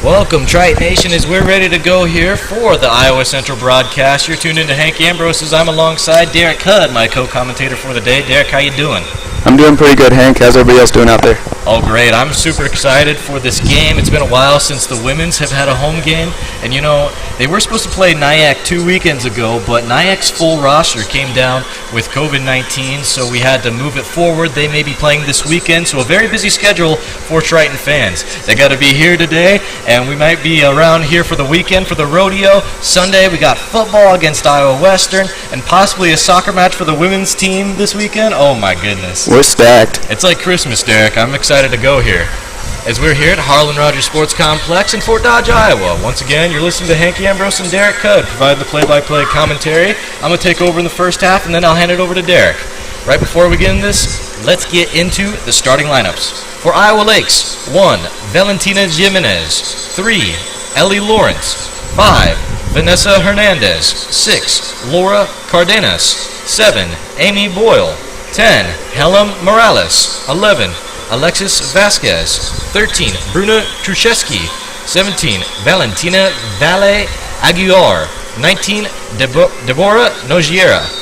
Welcome, Triton Nation, as we're ready to go here for the Iowa Central broadcast. You're tuned into Hank Ambrose as I'm alongside Derek Hudd, my co-commentator for the day. Derek, how you doing? I'm doing pretty good, Hank. How's everybody else doing out there? Oh, great. I'm super excited for this game. It's been a while since the women's have had a home game. And, you know, they were supposed to play Nyack 2 weekends ago, but Nyack's full roster came down with COVID-19, so we had to move it forward. They may be playing this weekend, so a very busy schedule for Triton fans. They got to be here today, and we might be around here for the weekend for the rodeo. Sunday, we got football against Iowa Western, and possibly a soccer match for the women's team this weekend. Oh, my goodness. We're stacked. It's like Christmas, Derek. I'm excited to go here. As we're here at Harlan Rogers Sports Complex in Fort Dodge, Iowa. Once again, you're listening to Hanky Ambrose and Derek Cudd provide the play-by-play commentary. I'm going to take over in the first half, and then I'll hand it over to Derek. Right before we get into this, let's get into the starting lineups. For Iowa Lakes, 1, Valentina Jimenez. 3, Ellie Lawrence. 5, Vanessa Hernandez. 6, Laura Cardenas. 7, Amy Boyle. 10, Helen Morales. 11, Alexis Vasquez. 13, Bruna Truszewski. 17, Valentina Valle Aguilar. 19, Deborah Nogiera.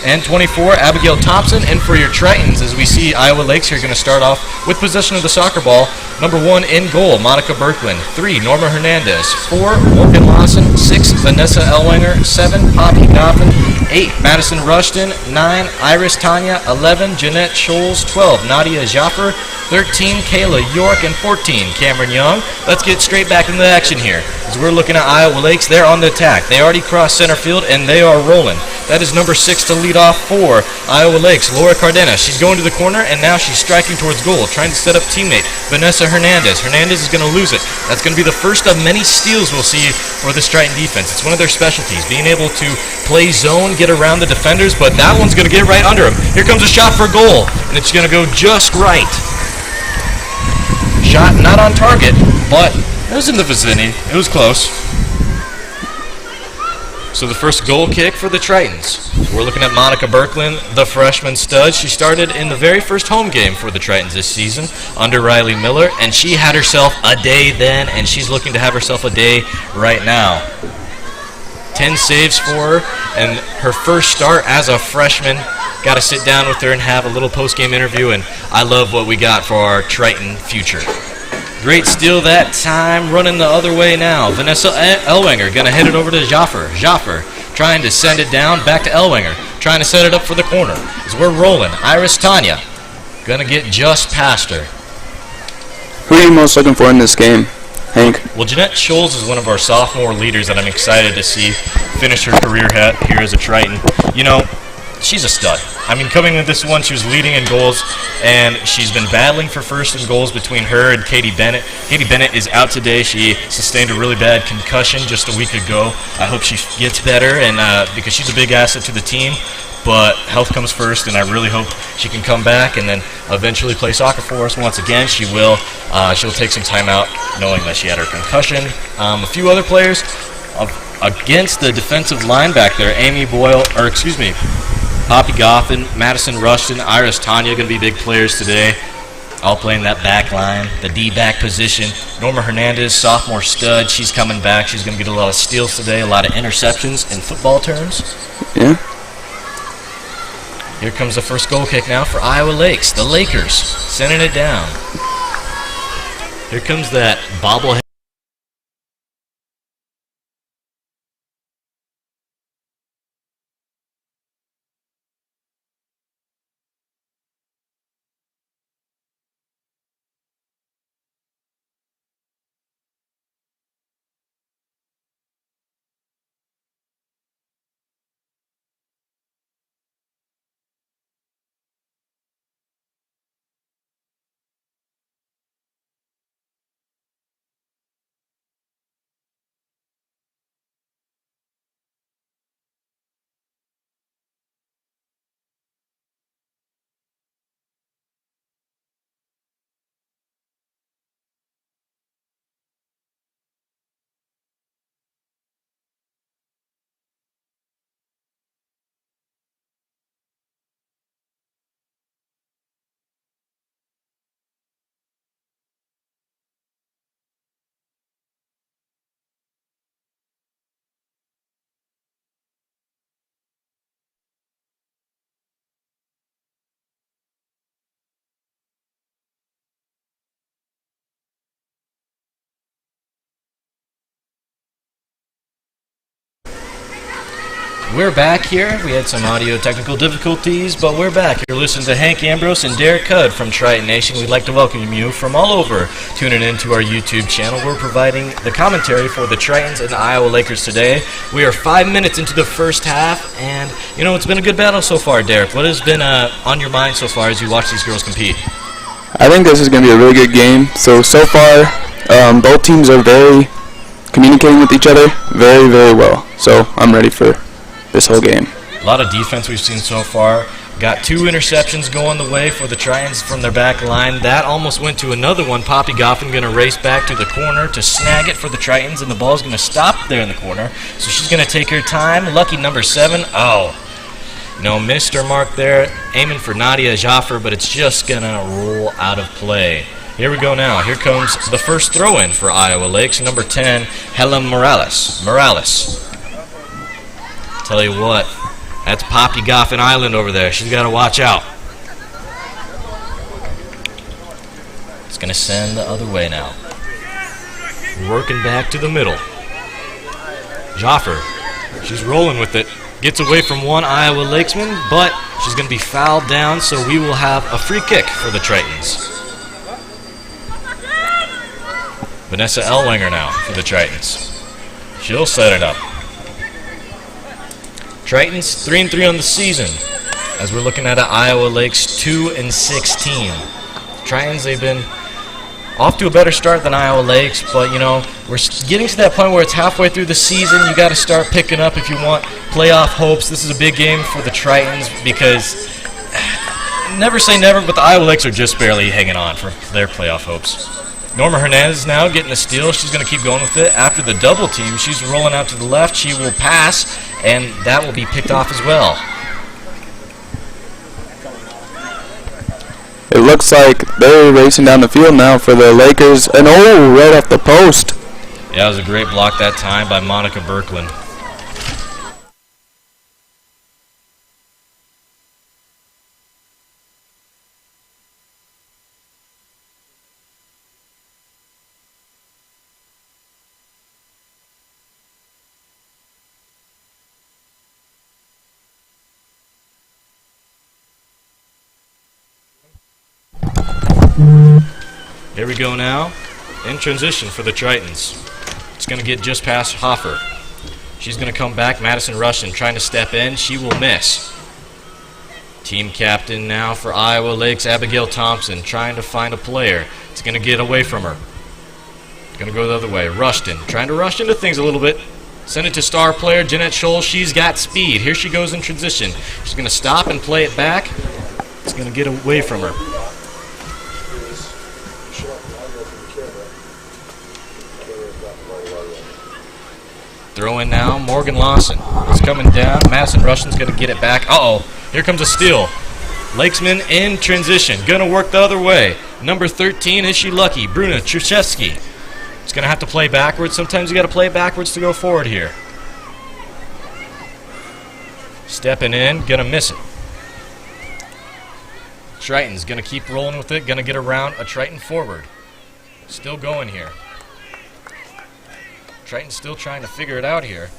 And 24, Abigail Thompson. And for your Tritons, as we see Iowa Lakes here, going to start off with possession of the soccer ball. Number 1 in goal, Monica Berkland. 3, Norma Hernandez. 4, Morgan Lawson. 6, Vanessa Elwanger. 7, Poppy Goffin. 8, Madison Rushton. 9, Iris Tanya. 11, Jeanette Scholes. 12, Nadia Jaffer. 13, Kayla York. And 14, Cameron Young. Let's get straight back into the action here. As we're looking at Iowa Lakes, they're on the attack. They already crossed center field, and they are rolling. That is number 6 to lead off for Iowa Lakes, Laura Cardenas. She's going to the corner, and now she's striking towards goal, trying to set up teammate Vanessa Hernandez. Hernandez is going to lose it. That's going to be the first of many steals we'll see for this Triton defense. It's one of their specialties, being able to play zone, get around the defenders, but that one's going to get right under him. Here comes a shot for goal, and it's going to go just right. Shot not on target, but it was in the vicinity. It was close. So the first goal kick for the Tritons. We're looking at Monica Berkland, the freshman stud. She started in the very first home game for the Tritons this season under Riley Miller, and she had herself a day then, and she's looking to have herself a day right now. 10 saves for her, and her first start as a freshman. Got to sit down with her and have a little post-game interview, and I love what we got for our Triton future. Great steal that time, running the other way now. Vanessa Elwanger going to head it over to Jaffer. Jaffer trying to send it down, back to Elwanger, trying to set it up for the corner. As we're rolling, Iris Tanya going to get just past her. Who are you most looking for in this game, Hank? Well, Jeanette Scholes is one of our sophomore leaders that I'm excited to see finish her career here as a Triton. You know, she's a stud. I mean, coming into this one, she was leading in goals, and she's been battling for first in goals between her and Katie Bennett. Katie Bennett is out today. She sustained a really bad concussion just a week ago. I hope she gets better, and because she's a big asset to the team, but health comes first, and I really hope she can come back and then eventually play soccer for us. Once again, she will. She'll take some time out knowing that she had her concussion. A few other players against the defensive line back there, Poppy Goffin, Madison Rushton, Iris Tanya going to be big players today, all playing that back line, the D-back position. Norma Hernandez, sophomore stud, she's coming back. She's going to get a lot of steals today, a lot of interceptions in football terms. Yeah. Here comes the first goal kick now for Iowa Lakes, the Lakers, sending it down. Here comes that bobblehead. We're back here. We had some audio technical difficulties, but we're back. You're listening to Hank Ambrose and Derek Cudd from Triton Nation. We'd like to welcome you from all over tuning into our YouTube channel. We're providing the commentary for the Tritons and the Iowa Lakers today. We are 5 minutes into the first half, and, you know, it's been a good battle so far, Derek. What has been on your mind so far as you watch these girls compete? I think this is going to be a really good game. So far, both teams are very communicating with each other very, very well. So I'm ready for this whole game. A lot of defense we've seen so far. Got 2 interceptions going the way for the Tritons from their back line. That almost went to another one. Poppy Goffin going to race back to the corner to snag it for the Tritons, and the ball's going to stop there in the corner. So she's going to take her time. Lucky number 7. Oh, no, missed her mark there. Aiming for Nadia Jaffer, but it's just going to roll out of play. Here we go now. Here comes the first throw-in for Iowa Lakes. Number 10, Helen Morales. Tell you what, that's Poppy Goffin Island over there. She's got to watch out. It's going to send the other way now. Working back to the middle. Jaffer, she's rolling with it. Gets away from one Iowa Lakesman, but she's going to be fouled down, so we will have a free kick for the Tritons. Vanessa Ellwanger now for the Tritons. She'll set it up. Tritons 3-3 on the season, as we're looking at Iowa Lakes 2-16. Tritons, they've been off to a better start than Iowa Lakes, but you know, we're getting to that point where it's halfway through the season. You got to start picking up if you want playoff hopes. This is a big game for the Tritons because never say never, but the Iowa Lakes are just barely hanging on for their playoff hopes. Norma Hernandez now getting a steal. She's going to keep going with it. After the double team, she's rolling out to the left. She will pass, and that will be picked off as well. It looks like they're racing down the field now for the Lakers. And right off the post. Yeah, it was a great block that time by Monica Berkland. Here we go now, in transition for the Tritons. It's going to get just past Hoffer. She's going to come back. Madison Rushton trying to step in. She will miss. Team captain now for Iowa Lakes, Abigail Thompson, trying to find a player. It's going to get away from her. It's going to go the other way. Rushton trying to rush into things a little bit. Send it to star player Jeanette Scholl. She's got speed. Here she goes in transition. She's going to stop and play it back. It's going to get away from her. Throw in now, Morgan Lawson. It's coming down. Madison Rushton's going to get it back. Uh-oh, here comes a steal. Lakesman in transition. Going to work the other way. Number 13, is she lucky? Bruna Truszewski. It's going to have to play backwards. Sometimes you got to play backwards to go forward here. Stepping in, going to miss it. Triton's going to keep rolling with it. Going to get around a Triton forward. Still going here. Triton's still trying to figure it out here.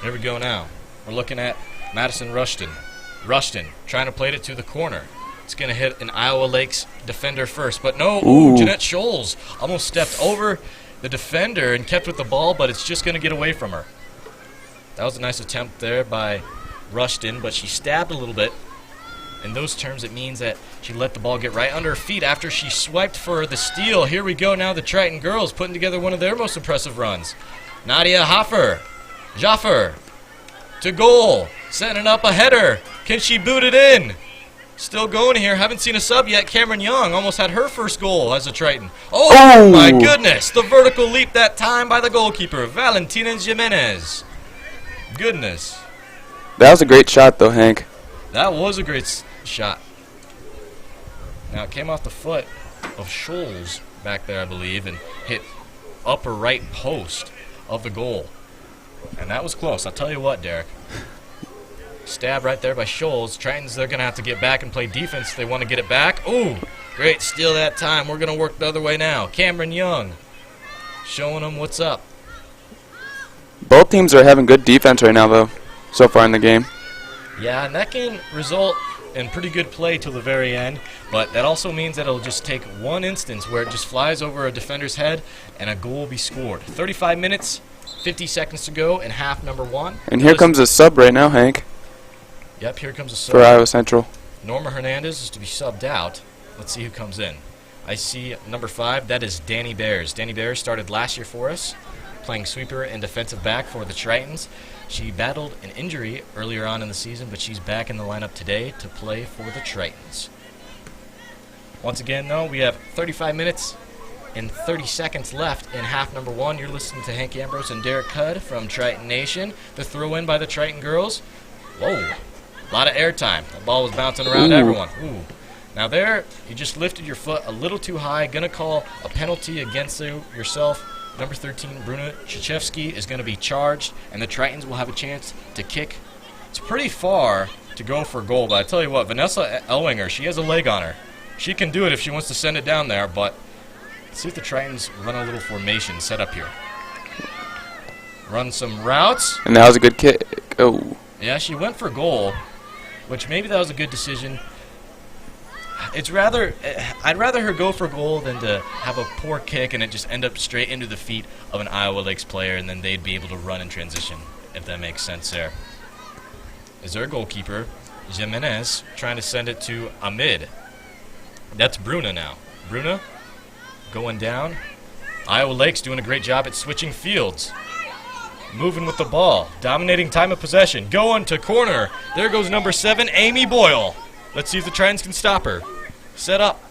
Here we go now. We're looking at Madison Rushton. Rushton trying to play it to the corner. It's going to hit an Iowa Lakes defender first. But no, Jeanette Scholes almost stepped over the defender and kept with the ball, but it's just going to get away from her. That was a nice attempt there by Rushton, but she stabbed a little bit. In those terms, it means that she let the ball get right under her feet after she swiped for the steal. Here we go now, the Triton girls putting together one of their most impressive runs. Nadia Jaffer to goal, setting up a header. Can she boot it in? Still going here. Haven't seen a sub yet. Cameron Young almost had her first goal as a Triton. Oh my goodness, the vertical leap that time by the goalkeeper, Valentina Jimenez. Goodness. That was a great shot though, Hank. That was a great shot. Now it came off the foot of Scholes back there, I believe, and hit upper right post of the goal. And that was close. I'll tell you what, Derek. Stab right there by Scholes. Tritons, they're going to have to get back and play defense if they want to get it back. Ooh, great steal that time. We're going to work the other way now. Cameron Young showing them what's up. Both teams are having good defense right now, though, so far in the game. Yeah, and that can result in pretty good play till the very end, but that also means that it'll just take one instance where it just flies over a defender's head and a goal will be scored. 35 minutes, 50 seconds to go in half number 1. And here comes a sub right now, Hank, Yep, here comes a sub. for Iowa Central. Norma Hernandez is to be subbed out. Let's see who comes in. I see number 5, that is Danny Bears. Danny Bears started last year for us, playing sweeper and defensive back for the Tritons. She battled an injury earlier on in the season, but she's back in the lineup today to play for the Tritons. Once again, though, we have 35 minutes and 30 seconds left in half number 1. You're listening to Hank Ambrose and Derek Cudd from Triton Nation. The throw-in by the Triton girls. Whoa, a lot of airtime. The ball was bouncing around everyone. Ooh. Now there, you just lifted your foot a little too high. Going to call a penalty against yourself. Number 13, Bruna Chichevsky, is going to be charged, and the Tritons will have a chance to kick. It's pretty far to go for a goal, but I tell you what, Vanessa Elwinger, she has a leg on her. She can do it if she wants to send it down there, but let's see if the Tritons run a little formation set up here. Run some routes. And that was a good kick. Oh. Yeah, she went for goal, which maybe that was a good decision. I'd rather her go for goal than to have a poor kick and it just end up straight into the feet of an Iowa Lakes player, and then they'd be able to run in transition, if that makes sense there. Is their goalkeeper, Jimenez, trying to send it to Amid. That's Bruna now. Bruna going down. Iowa Lakes doing a great job at switching fields. Moving with the ball. Dominating time of possession. Going to corner. There goes number 7, Amy Boyle. Let's see if the Tritons can stop her. Set up.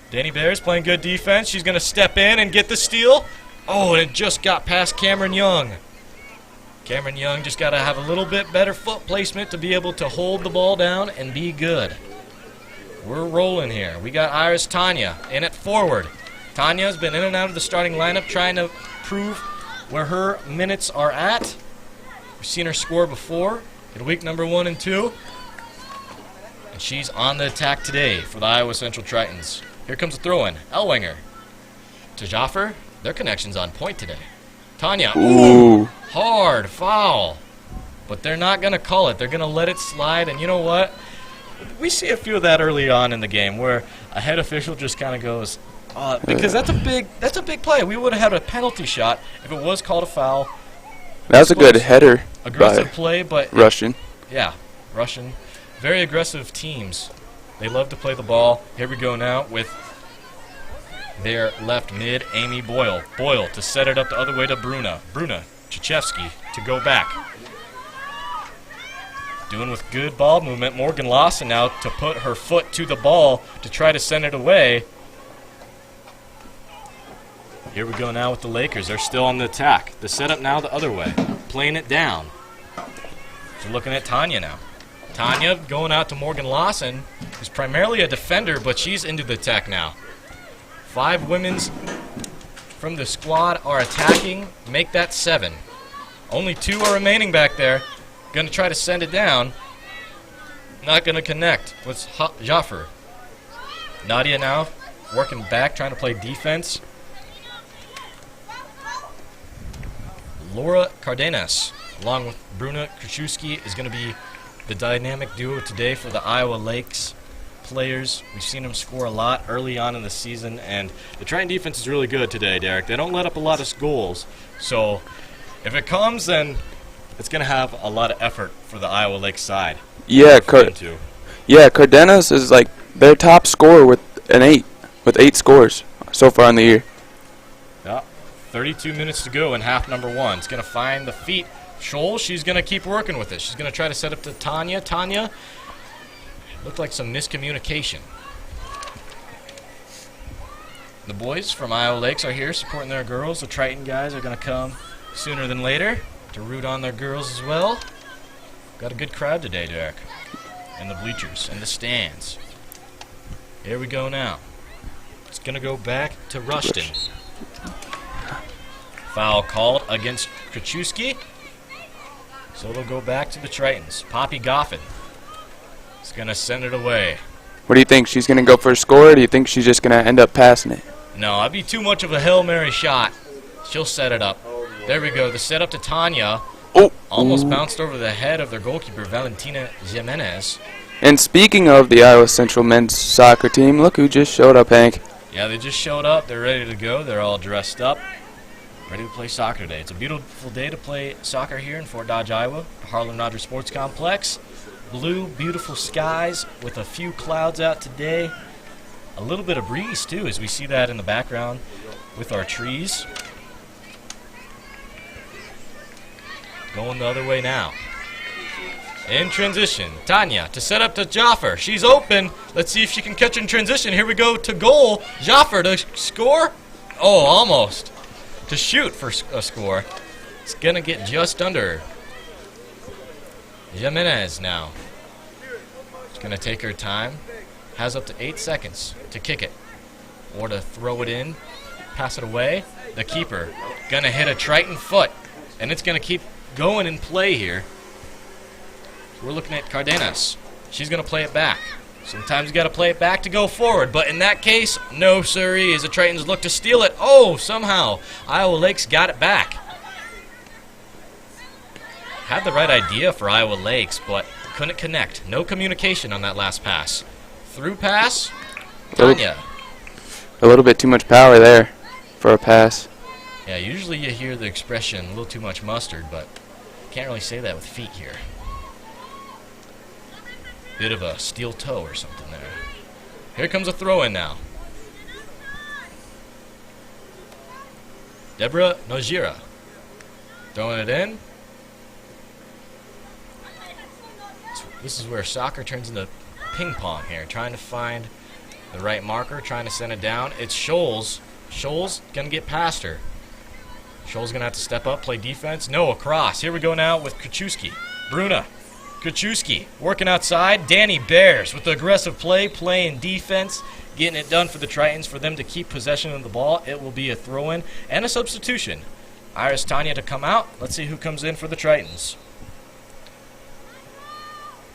Danny Bears playing good defense. She's going to step in and get the steal. Oh, and it just got past Cameron Young. Cameron Young just got to have a little bit better foot placement to be able to hold the ball down and be good. We're rolling here. We got Iris Tanya in at forward. Tanya's been in and out of the starting lineup trying to prove where her minutes are at. We've seen her score before in week number 1 and 2. And she's on the attack today for the Iowa Central Tritons. Here comes a throw-in. Elwinger to Jaffer. Their connection's on point today. Tanya. Ooh. Hard foul. But they're not going to call it. They're going to let it slide. And you know what? We see a few of that early on in the game where a head official just kind of goes, because that's a big play. We would have had a penalty shot if it was called a foul. That was a good header. Aggressive play, but Russian. Yeah, Russian. Very aggressive teams. They love to play the ball. Here we go now with their left mid, Amy Boyle. Boyle to set it up the other way to Bruna. Bruna Chichevsky to go back. Doing with good ball movement. Morgan Lawson now to put her foot to the ball to try to send it away. Here we go now with the Lakers. They're still on the attack. The setup now the other way. Playing it down. So looking at Tanya now. Tanya going out to Morgan Lawson, who's primarily a defender, but she's into the attack now. 5 women's from the squad are attacking. Make that 7. Only 2 are remaining back there. Going to try to send it down. Not going to connect with Jaffer. Nadia now working back, trying to play defense. Laura Cardenas, along with Bruna Kraszewski, is going to be the dynamic duo today for the Iowa Lakes players. We've seen them score a lot early on in the season, and the Triton defense is really good today, Derek. They don't let up a lot of goals, so if it comes, then it's going to have a lot of effort for the Iowa Lakes side. Yeah, Cardenas is like their top scorer with 8 scores so far in the year. Yeah, 32 minutes to go in half number 1. It's going to find the feet. Scholl, she's going to keep working with it. She's going to try to set up to Tanya. Tanya, looked like some miscommunication. The boys from Iowa Lakes are here supporting their girls. The Triton guys are going to come sooner than later to root on their girls as well. Got a good crowd today, Derek, in the bleachers and the stands. Here we go now. It's going to go back to Rushton. Foul called against Kraszewski. So it'll go back to the Tritons. Poppy Goffin is going to send it away. What do you think? She's going to go for a score, or do you think she's just going to end up passing it? No, that'd be too much of a Hail Mary shot. She'll set it up. There we go. The setup to Tanya. Oh, Almost ooh. bounced over the head of their goalkeeper, Valentina Jimenez. And speaking of the Iowa Central men's soccer team, look who just showed up, Hank. Yeah, they just showed up. They're ready to go. They're all dressed up, ready to play soccer today. It's a beautiful day to play soccer here in Fort Dodge, Iowa, Harlan Rogers Sports Complex. Blue, beautiful skies with a few clouds out today. A little bit of breeze, too, as we see that in the background with our trees. Going the other way now. In transition, Tanya to set up to Jaffer. She's open. Let's see if she can catch in transition. Here we go to goal. Jaffer to score. Oh, almost. To shoot for a score. It's going to get just under. Jimenez now. She's going to take her time. Has up to 8 seconds to kick it. Or to throw it in. Pass it away. The keeper going to hit a Triton foot. And it's going to keep going in play here. We're looking at Cardenas. She's going to play it back. Sometimes you got to play it back to go forward, but in that case, no siree, as the Tritons look to steal it. Oh, somehow Iowa Lakes got it back. Had the right idea for Iowa Lakes, but couldn't connect. No communication on that last pass. Through pass, Tanya. A little bit too much power there for a pass. Yeah, usually you hear the expression, a little too much mustard, but can't really say that with feet here. Bit of a steel toe or something there. Here comes a throw-in now. Deborah Nojira throwing it in. This is where soccer turns into ping pong here. Trying to find the right marker, trying to send it down. It's Scholes. Scholes gonna get past her. Scholes gonna have to step up, play defense. No, across. Here we go now with Kaczewski. Bruna. Kaczewski working outside. Danny Bears with the aggressive play, playing defense, getting it done for the Tritons for them to keep possession of the ball. It will be a throw-in and a substitution. Iris Tanya to come out. Let's see who comes in for the Tritons.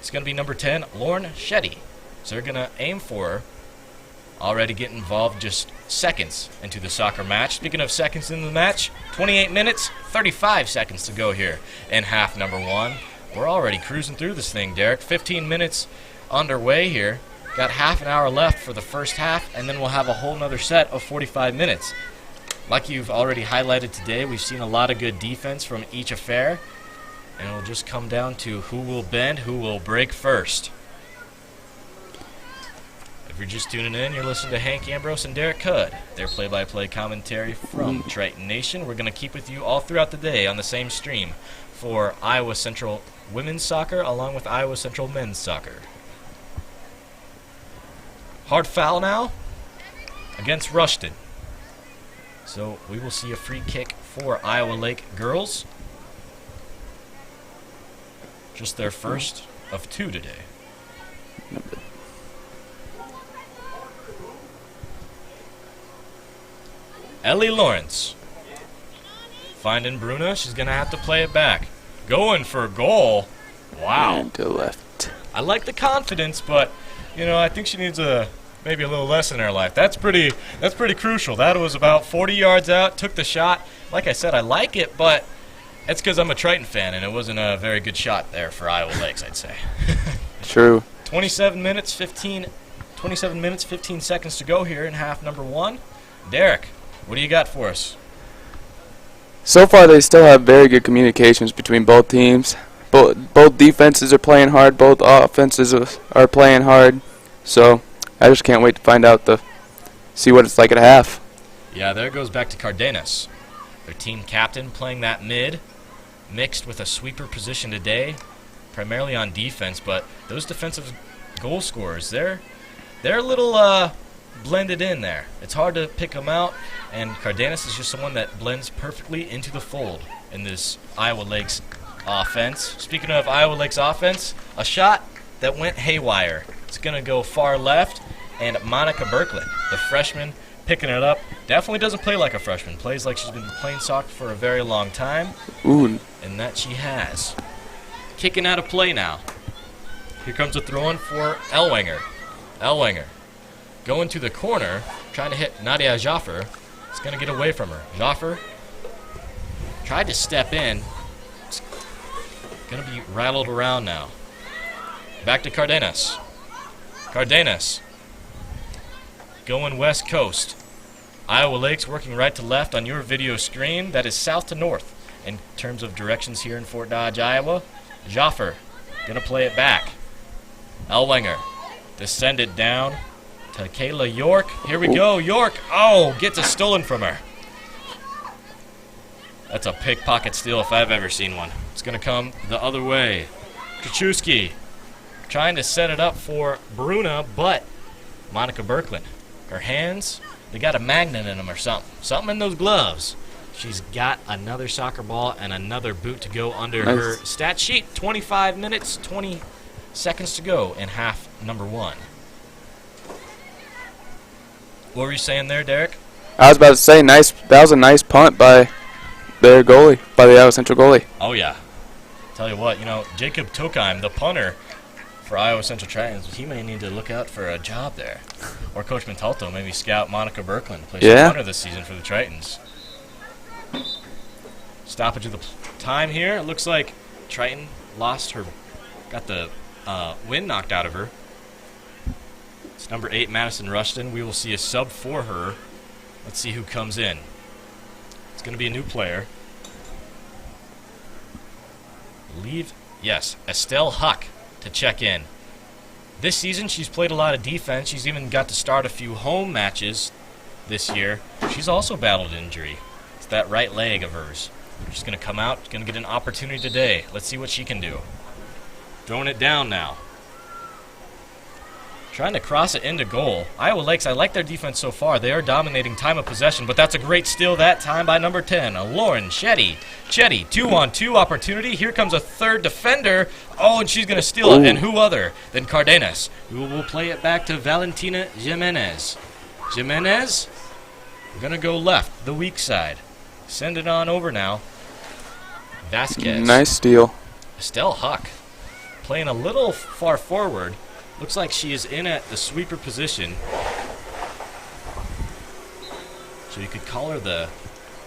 It's going to be number 10, Lauren Shetty. So they're going to aim for her. Already getting involved just seconds into the soccer match. Speaking of seconds in the match, 28 minutes, 35 seconds to go here in half number 1. We're already cruising through this thing, Derek. 15 minutes underway here. Got half an hour left for the first half, and then we'll have a whole nother set of 45 minutes. Like you've already highlighted today, we've seen a lot of good defense from each affair, and it'll just come down to who will bend, who will break first. If you're just tuning in, you're listening to Hank Ambrose and Derek Cudd, their play-by-play commentary from Triton Nation. We're going to keep with you all throughout the day on the same stream for Iowa Central women's soccer along with Iowa Central men's soccer. Hard foul now against Rushton. So we will see a free kick for Iowa Lake girls. Just their first of 2 today. Ellie Lawrence finding Bruna. She's going to have to play it back. Going for a goal. Wow. And to the left. I like the confidence, but, you know, I think she needs maybe a little less in her life. That's pretty crucial. That was about 40 yards out, took the shot. Like I said, I like it, but it's because I'm a Triton fan, and it wasn't a very good shot there for Iowa Lakes, I'd say. True. 27 minutes, 15 seconds to go here in half number 1. Derek, what do you got for us? So far, they still have very good communications between both teams. Both defenses are playing hard. Both offenses are playing hard. So I just can't wait to find out see what it's like at half. Yeah, there goes back to Cardenas, their team captain, playing that mid, mixed with a sweeper position today, primarily on defense. But those defensive goal scorers, they're a little blended in there. It's hard to pick them out, and Cardenas is just someone that blends perfectly into the fold in this Iowa Lakes offense. Speaking of Iowa Lakes offense, a shot that went haywire. It's going to go far left, and Monica Berkland, the freshman, picking it up. Definitely doesn't play like a freshman. Plays like she's been playing soccer for a very long time. Ooh. And that she has. Kicking out of play now. Here comes a throw-in for Ellwanger. Ellwanger going to the corner, trying to hit Nadia Jaffer. It's going to get away from her. Jaffer Tried to step in. It's going to be rattled around now. Back to Cardenas. Cardenas. Going west coast. Iowa Lakes working right to left on your video screen. That is south to north in terms of directions here in Fort Dodge, Iowa. Joffer going to play it back. Elwanger descended down to Kayla York. Here we go. York. Oh, gets it stolen from her. That's a pickpocket steal if I've ever seen one. It's going to come the other way. Kaczewski trying to set it up for Bruna, but Monica Berkland. Her hands, they got a magnet in them or something. Something in those gloves. She's got another soccer ball and another boot to go under her stat sheet. 25 minutes, 20 seconds to go in half number 1. What were you saying there, Derek? I was about to say, that was a nice punt by their goalie, by the Iowa Central goalie. Oh, yeah. Tell you what, Jacob Tokheim, the punter for Iowa Central Tritons, he may need to look out for a job there. Or Coach Montalto, maybe scout Monica Berkland to play some punter this season for the Tritons. Stoppage of the time here. It looks like Triton got the wind knocked out of her. It's number 8, Madison Rushton. We will see a sub for her. Let's see who comes in. It's going to be a new player. Yes, Estelle Huck to check in. This season, she's played a lot of defense. She's even got to start a few home matches this year. She's also battled injury. It's that right leg of hers. She's going to come out, going to get an opportunity today. Let's see what she can do. Throwing it down now. Trying to cross it into goal. Iowa Lakes, I like their defense so far. They are dominating time of possession, but that's a great steal that time by number 10, Lauren Chetty. Chetty, 2-on-2 opportunity. Here comes a third defender. Oh, and she's going to steal it. And who other than Cardenas, who will play it back to Valentina Jimenez. Jimenez, we're going to go left, the weak side. Send it on over now. Vasquez. Nice steal. Estelle Huck playing a little far forward. Looks like she is in at the sweeper position. So you could call her the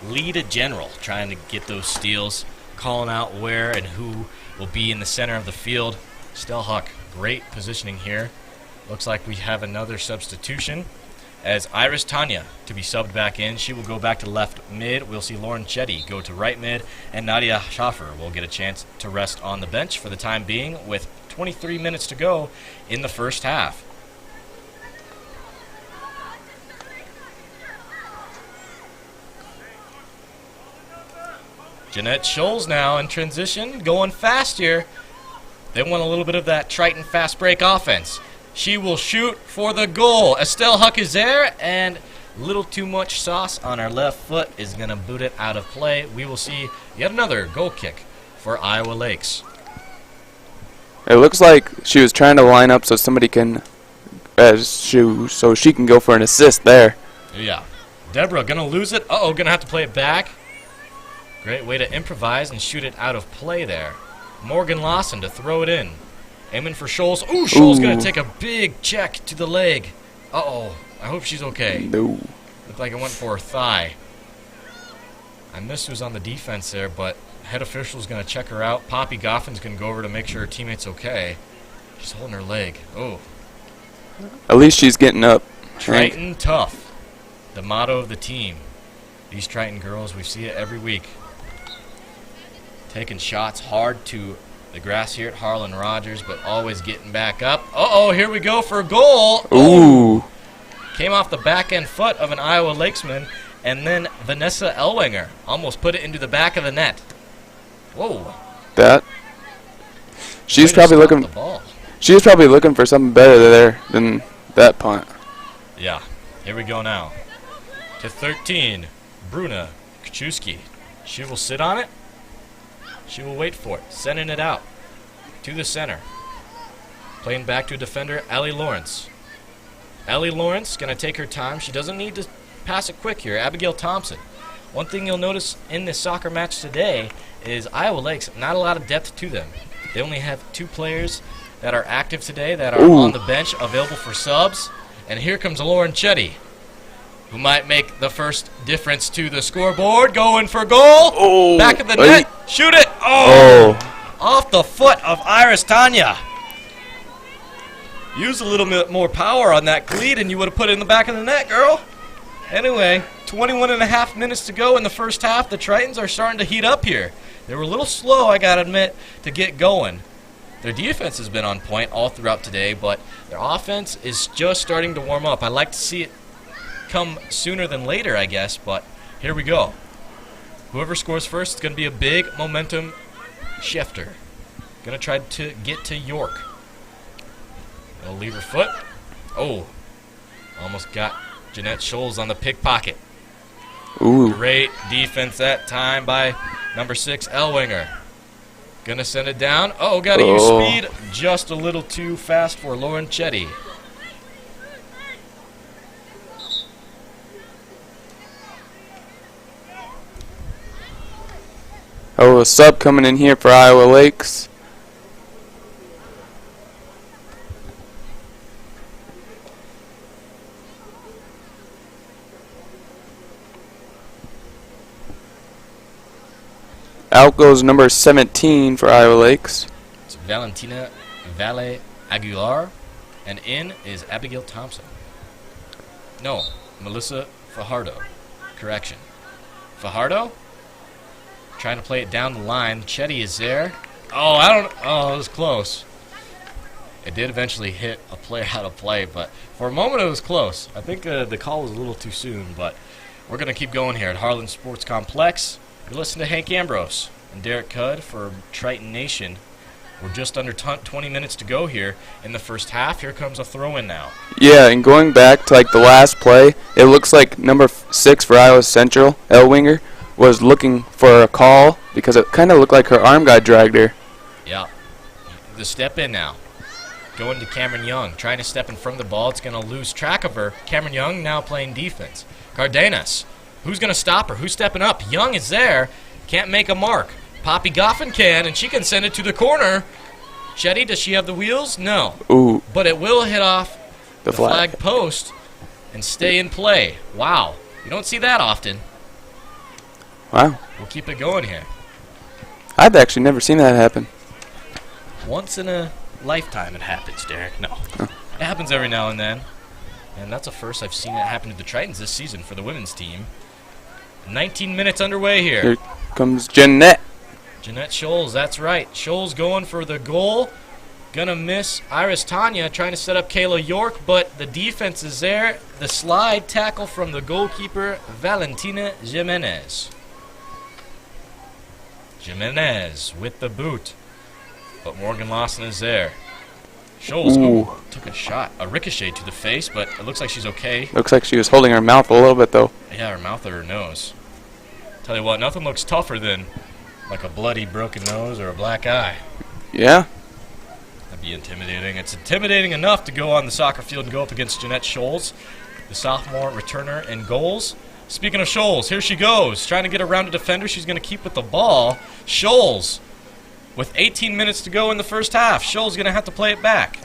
lead general, trying to get those steals, calling out where and who will be in the center of the field. Estelle Huck, great positioning here. Looks like we have another substitution as Iris Tanya to be subbed back in. She will go back to left mid. We'll see Lauren Chetty go to right mid, and Nadia Schaffer will get a chance to rest on the bench for the time being with 23 minutes to go in the first half. Jeanette Scholes now in transition, going fast here. They want a little bit of that Triton fast break offense. She will shoot for the goal. Estelle Huck is there, and a little too much sauce on her left foot is going to boot it out of play. We will see yet another goal kick for Iowa Lakes. It looks like she was trying to line up so somebody can, so she can go for an assist there. Yeah. Deborah gonna lose it. Uh-oh, gonna have to play it back. Great way to improvise and shoot it out of play there. Morgan Lawson to throw it in. Aiming for Scholes. Ooh, Scholes gonna take a big check to the leg. Uh-oh. I hope she's okay. No. Looked like it went for her thigh. I missed who's on the defense there, but head official's going to check her out. Poppy Goffin's going to go over to make sure her teammate's okay. She's holding her leg. Oh. At least she's getting up. Triton tough. The motto of the team. These Triton girls, we see it every week. Taking shots hard to the grass here at Harlan Rogers, but always getting back up. Uh-oh, here we go for a goal. Ooh. Came off the back end foot of an Iowa Lakesman, and then Vanessa Elwanger almost put it into the back of the net. Whoa. That. She's probably looking. She's probably looking for something better there than that punt. Yeah. Here we go now. To 13, Bruna Kaczewski. She will sit on it. She will wait for it. Sending it out to the center. Playing back to a defender, Allie Lawrence. Allie Lawrence going to take her time. She doesn't need to pass it quick here. Abigail Thompson. One thing you'll notice in this soccer match today is Iowa Lakes, not a lot of depth to them. They only have 2 players that are active today that are on the bench available for subs. And here comes Lauren Chetty. who might make the first difference to the scoreboard. Going for goal. Oh, Back of the net. Shoot it. Oh. Off the foot of Iris Tanya. Use a little bit more power on that cleat and you would have put it in the back of the net, girl. Anyway, 21 and a half minutes to go in the first half. The Tritons are starting to heat up here. They were a little slow, I got to admit, to get going. Their defense has been on point all throughout today, but their offense is just starting to warm up. I'd like to see it come sooner than later, I guess, but here we go. Whoever scores first is going to be a big momentum shifter. Going to try to get to York. They'll leave her foot. Oh, almost got Jeanette Scholes on the pickpocket. Ooh. Great defense that time by number 6, Elwinger. Gonna send it down. Oh, gotta use speed just a little too fast for Lauren Chetty. Oh, a sub coming in here for Iowa Lakes. Out goes number 17 for Iowa Lakes. It's Valentina Valle Aguilar. And in is Abigail Thompson. No, Melissa Fajardo. Correction. Fajardo? Trying to play it down the line. Chetty is there. Oh, it was close. It did eventually hit a player out of play, but for a moment it was close. I think the call was a little too soon, but we're going to keep going here at Harlan Sports Complex. You're listening to Hank Ambrose and Derek Cudd for Triton Nation. We're just under 20 minutes to go here in the first half. Here comes a throw-in now. Yeah, and going back to like the last play, it looks like number 6 for Iowa Central, Elwinger, was looking for a call because it kind of looked like her arm got dragged her. Yeah. The step in now. Going to Cameron Young. Trying to step in front of the ball. It's going to lose track of her. Cameron Young now playing defense. Cardenas. Who's going to stop her? Who's stepping up? Young is there. Can't make a mark. Poppy Goffin can, and she can send it to the corner. Chetty, does she have the wheels? No. Ooh. But it will hit off The flag post and stay in play. Wow. You don't see that often. Wow. We'll keep it going here. I've actually never seen that happen. Once in a lifetime it happens, Derek. No. It happens every now and then. And that's a first I've seen it happen to the Tritons this season for the women's team. 19 minutes underway here. Here comes Jeanette. Jeanette Scholes, that's right. Scholes going for the goal. Gonna miss Iris Tanya trying to set up Kayla York, but the defense is there. The slide tackle from the goalkeeper, Valentina Jimenez. Jimenez with the boot. But Morgan Lawson is there. Scholes took a shot, a ricochet to the face, but it looks like she's okay. Looks like she was holding her mouth a little bit, though. Yeah, her mouth or her nose. Tell you what, nothing looks tougher than like a bloody broken nose or a black eye. Yeah. That'd be intimidating. It's intimidating enough to go on the soccer field and go up against Jeanette Scholes, the sophomore returner in goals. Speaking of Scholes, here she goes. Trying to get around a defender. She's going to keep with the ball. Scholes, with 18 minutes to go in the first half. Scholes going to have to play it back.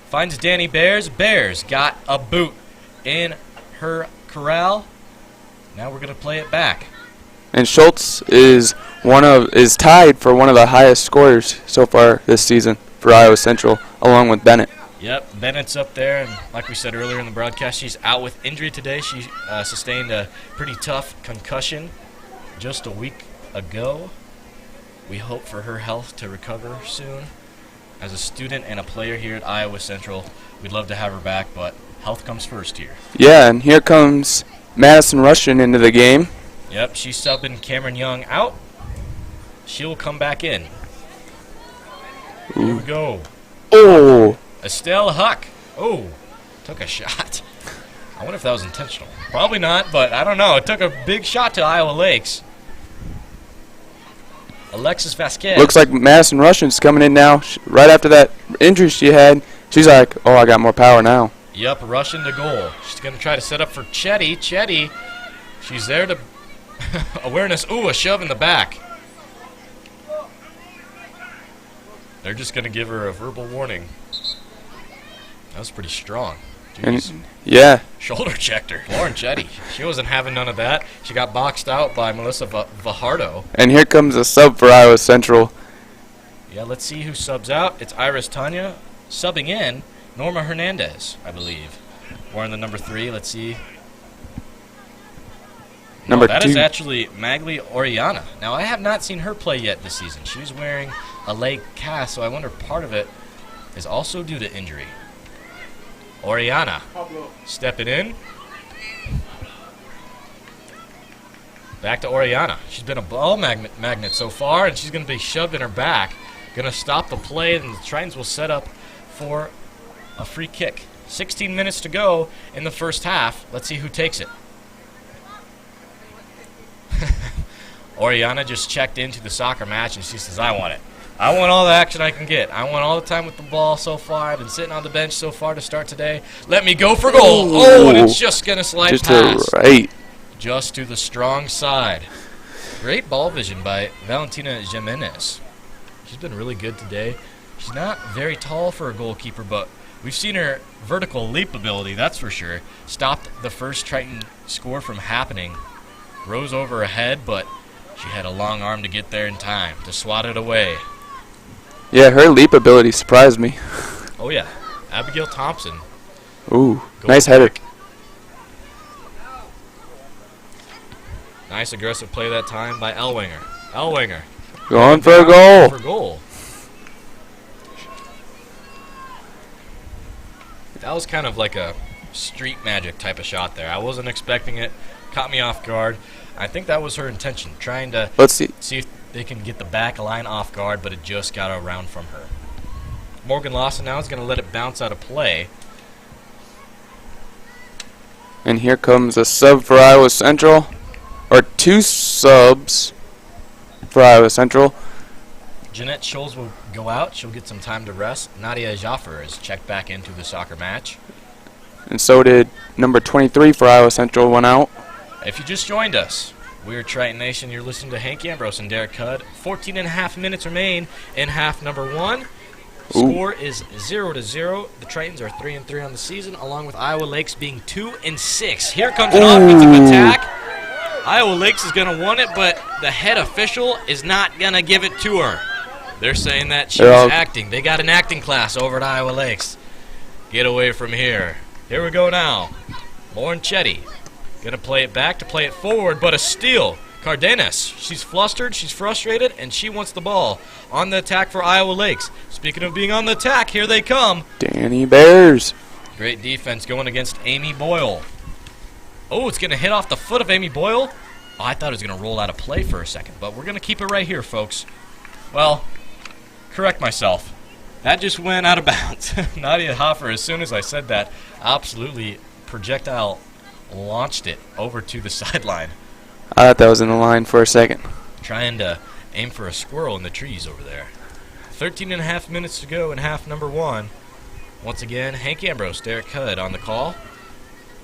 Finds Danny Bears. Bears got a boot in her corral. Now we're going to play it back. And Schultz is tied for one of the highest scorers so far this season for Iowa Central, along with Bennett. Yep, Bennett's up there, and like we said earlier in the broadcast, she's out with injury today. She sustained a pretty tough concussion just a week ago. We hope for her health to recover soon. As a student and a player here at Iowa Central, we'd love to have her back, but health comes first here. Yeah, and here comes Madison Russian into the game. Yep, she's subbing Cameron Young out. She'll come back in. Here we go. Oh! Estelle Huck. Oh, took a shot. I wonder if that was intentional. Probably not, but I don't know. It took a big shot to Iowa Lakes. Alexis Vasquez. Looks like Madison Russian's coming in now. Right after that injury she had, she's like, oh, I got more power now. Yep, Russian to goal. She's going to try to set up for Chetty. Chetty, she's there to awareness. Ooh, a shove in the back. They're just going to give her a verbal warning. That was pretty strong. Jeez. Yeah. Shoulder checked her. Lauren Chetty. She wasn't having none of that. She got boxed out by Melissa Vajardo. And here comes a sub for Iowa Central. Yeah, let's see who subs out. It's Iris Tanya. Subbing in, Norma Hernandez, I believe. Wearing the number 3. Let's see. Number 2. That is actually Magli Oriana. Now, I have not seen her play yet this season. She was wearing a leg cast, so I wonder if part of it is also due to injury. Oriana stepping in. Back to Oriana. She's been a ball magnet so far, and she's going to be shoved in her back. Going to stop the play, and the Tritons will set up for a free kick. 16 minutes to go in the first half. Let's see who takes it. Oriana just checked into the soccer match, and she says, I want it. I want all the action I can get. I want all the time with the ball so far. I've been sitting on the bench so far to start today. Let me go for goal. Oh, and it's just going to slide just past. Right. Just to the strong side. Great ball vision by Valentina Jimenez. She's been really good today. She's not very tall for a goalkeeper, but we've seen her vertical leap ability, that's for sure. Stopped the first Triton score from happening. Rose over her head, but she had a long arm to get there in time to swat it away. Yeah, her leap ability surprised me. Oh, yeah. Abigail Thompson. Ooh, Goal nice header. kick. Nice aggressive play that time by Elwinger. Elwinger. Going for a goal. For goal. That was kind of like a street magic type of shot there. I wasn't expecting it. Caught me off guard. I think that was her intention, trying to Let's see. see if they can get the back line off guard, but it just got around from her. Morgan Lawson now is going to let it bounce out of play. And here comes a sub for Iowa Central. Or 2 subs for Iowa Central. Jeanette Scholes will go out. She'll get some time to rest. Nadia Jaffer is checked back into the soccer match. And so did number 23 for Iowa Central, went out. If you just joined us, we're Triton Nation. You're listening to Hank Ambrose and Derek Cudd. 14.5 minutes remain in half number 1. Score is 0-0. The Tritons are 3-3 on the season, along with Iowa Lakes being 2-6. Here comes an offensive attack. Iowa Lakes is going to want it, but the head official is not going to give it to her. They're saying that she was acting. They got an acting class over at Iowa Lakes. Get away from here. Here we go now. Lauren Chetty. Going to play it back to play it forward, but a steal. Cardenas. She's flustered, she's frustrated, and she wants the ball. On the attack for Iowa Lakes. Speaking of being on the attack, here they come. Danny Bears. Great defense going against Amy Boyle. Oh, it's going to hit off the foot of Amy Boyle. Oh, I thought it was going to roll out of play for a second, but we're going to keep it right here, folks. Well, correct myself. That just went out of bounds. Nadia Hoffer, as soon as I said that, absolutely projectile launched it over to the sideline. I thought that was in the line for a second. Trying to aim for a squirrel in the trees over there. 13.5 minutes to go in half number 1. Once again, Hank Ambrose, Derek Cudd on the call.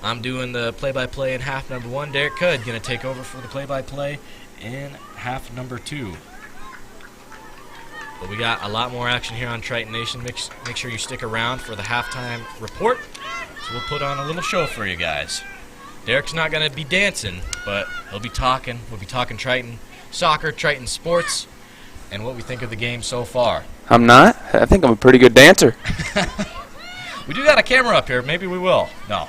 I'm doing the play-by-play in half number 1. Derek Cudd going to take over for the play-by-play in half number 2. But we got a lot more action here on Triton Nation. Make sure you stick around for the halftime report. So we'll put on a little show for you guys. Derek's not going to be dancing, but he'll be talking. We'll be talking Triton soccer, Triton sports, and what we think of the game so far. I'm not. I think I'm a pretty good dancer. We do got a camera up here. Maybe we will. No.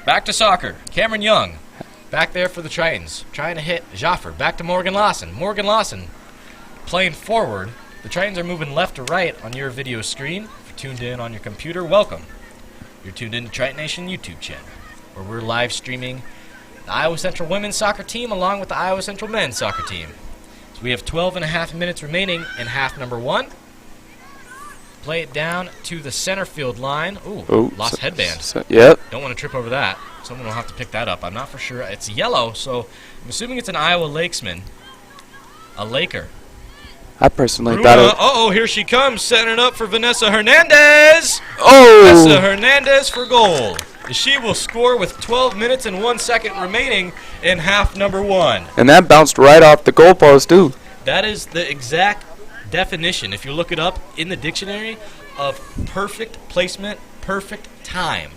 Back to soccer. Cameron Young back there for the Tritons. Trying to hit Jaffer. Back to Morgan Lawson. Morgan Lawson playing forward. The Tritons are moving left to right on your video screen. If you're tuned in on your computer, welcome. You're tuned in to Triton Nation YouTube channel, where we're live streaming the Iowa Central women's soccer team along with the Iowa Central men's soccer team. So we have 12.5 minutes remaining in half number 1. Play it down to the center field line. Ooh, lost headband. Yep. Don't want to trip over that. Someone will have to pick that up. I'm not for sure. It's yellow, so I'm assuming it's an Iowa Lakesman. A Laker. I personally thought it. Uh-oh, here she comes, setting it up for Vanessa Hernandez. Oh! Vanessa Hernandez for goal. She will score with 12 minutes and 1 second remaining in half number 1. And that bounced right off the goalpost, too. That is the exact definition, if you look it up in the dictionary, of perfect placement, perfect time.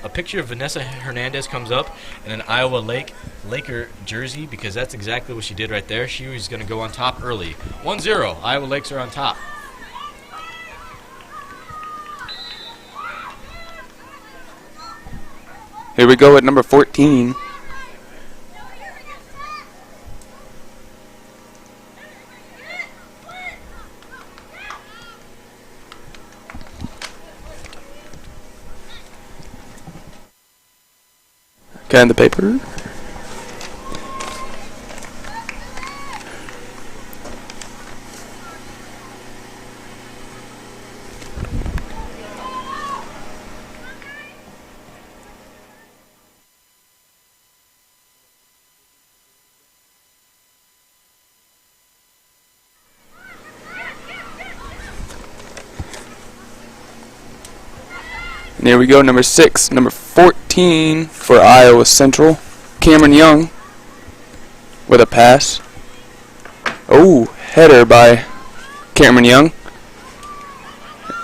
a picture of Vanessa Hernandez comes up in an Iowa Laker jersey, because that's exactly what she did right there. She was going to go on top early. 1-0. Iowa Lakes are on top. Here we go at number 14. Okay, the paper. And here we go, number 6, number 14 for Iowa Central. Cameron Young with a pass. Oh, header by Cameron Young.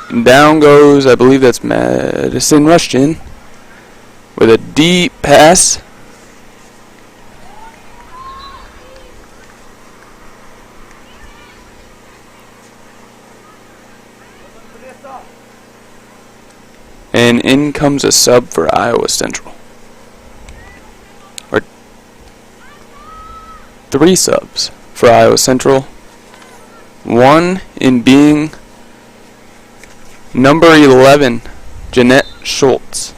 And down goes, I believe that's Madison Rushton with a deep pass. And in comes a sub for Iowa Central. Or 3 subs for Iowa Central. One in being number 11, Jeanette Schultz.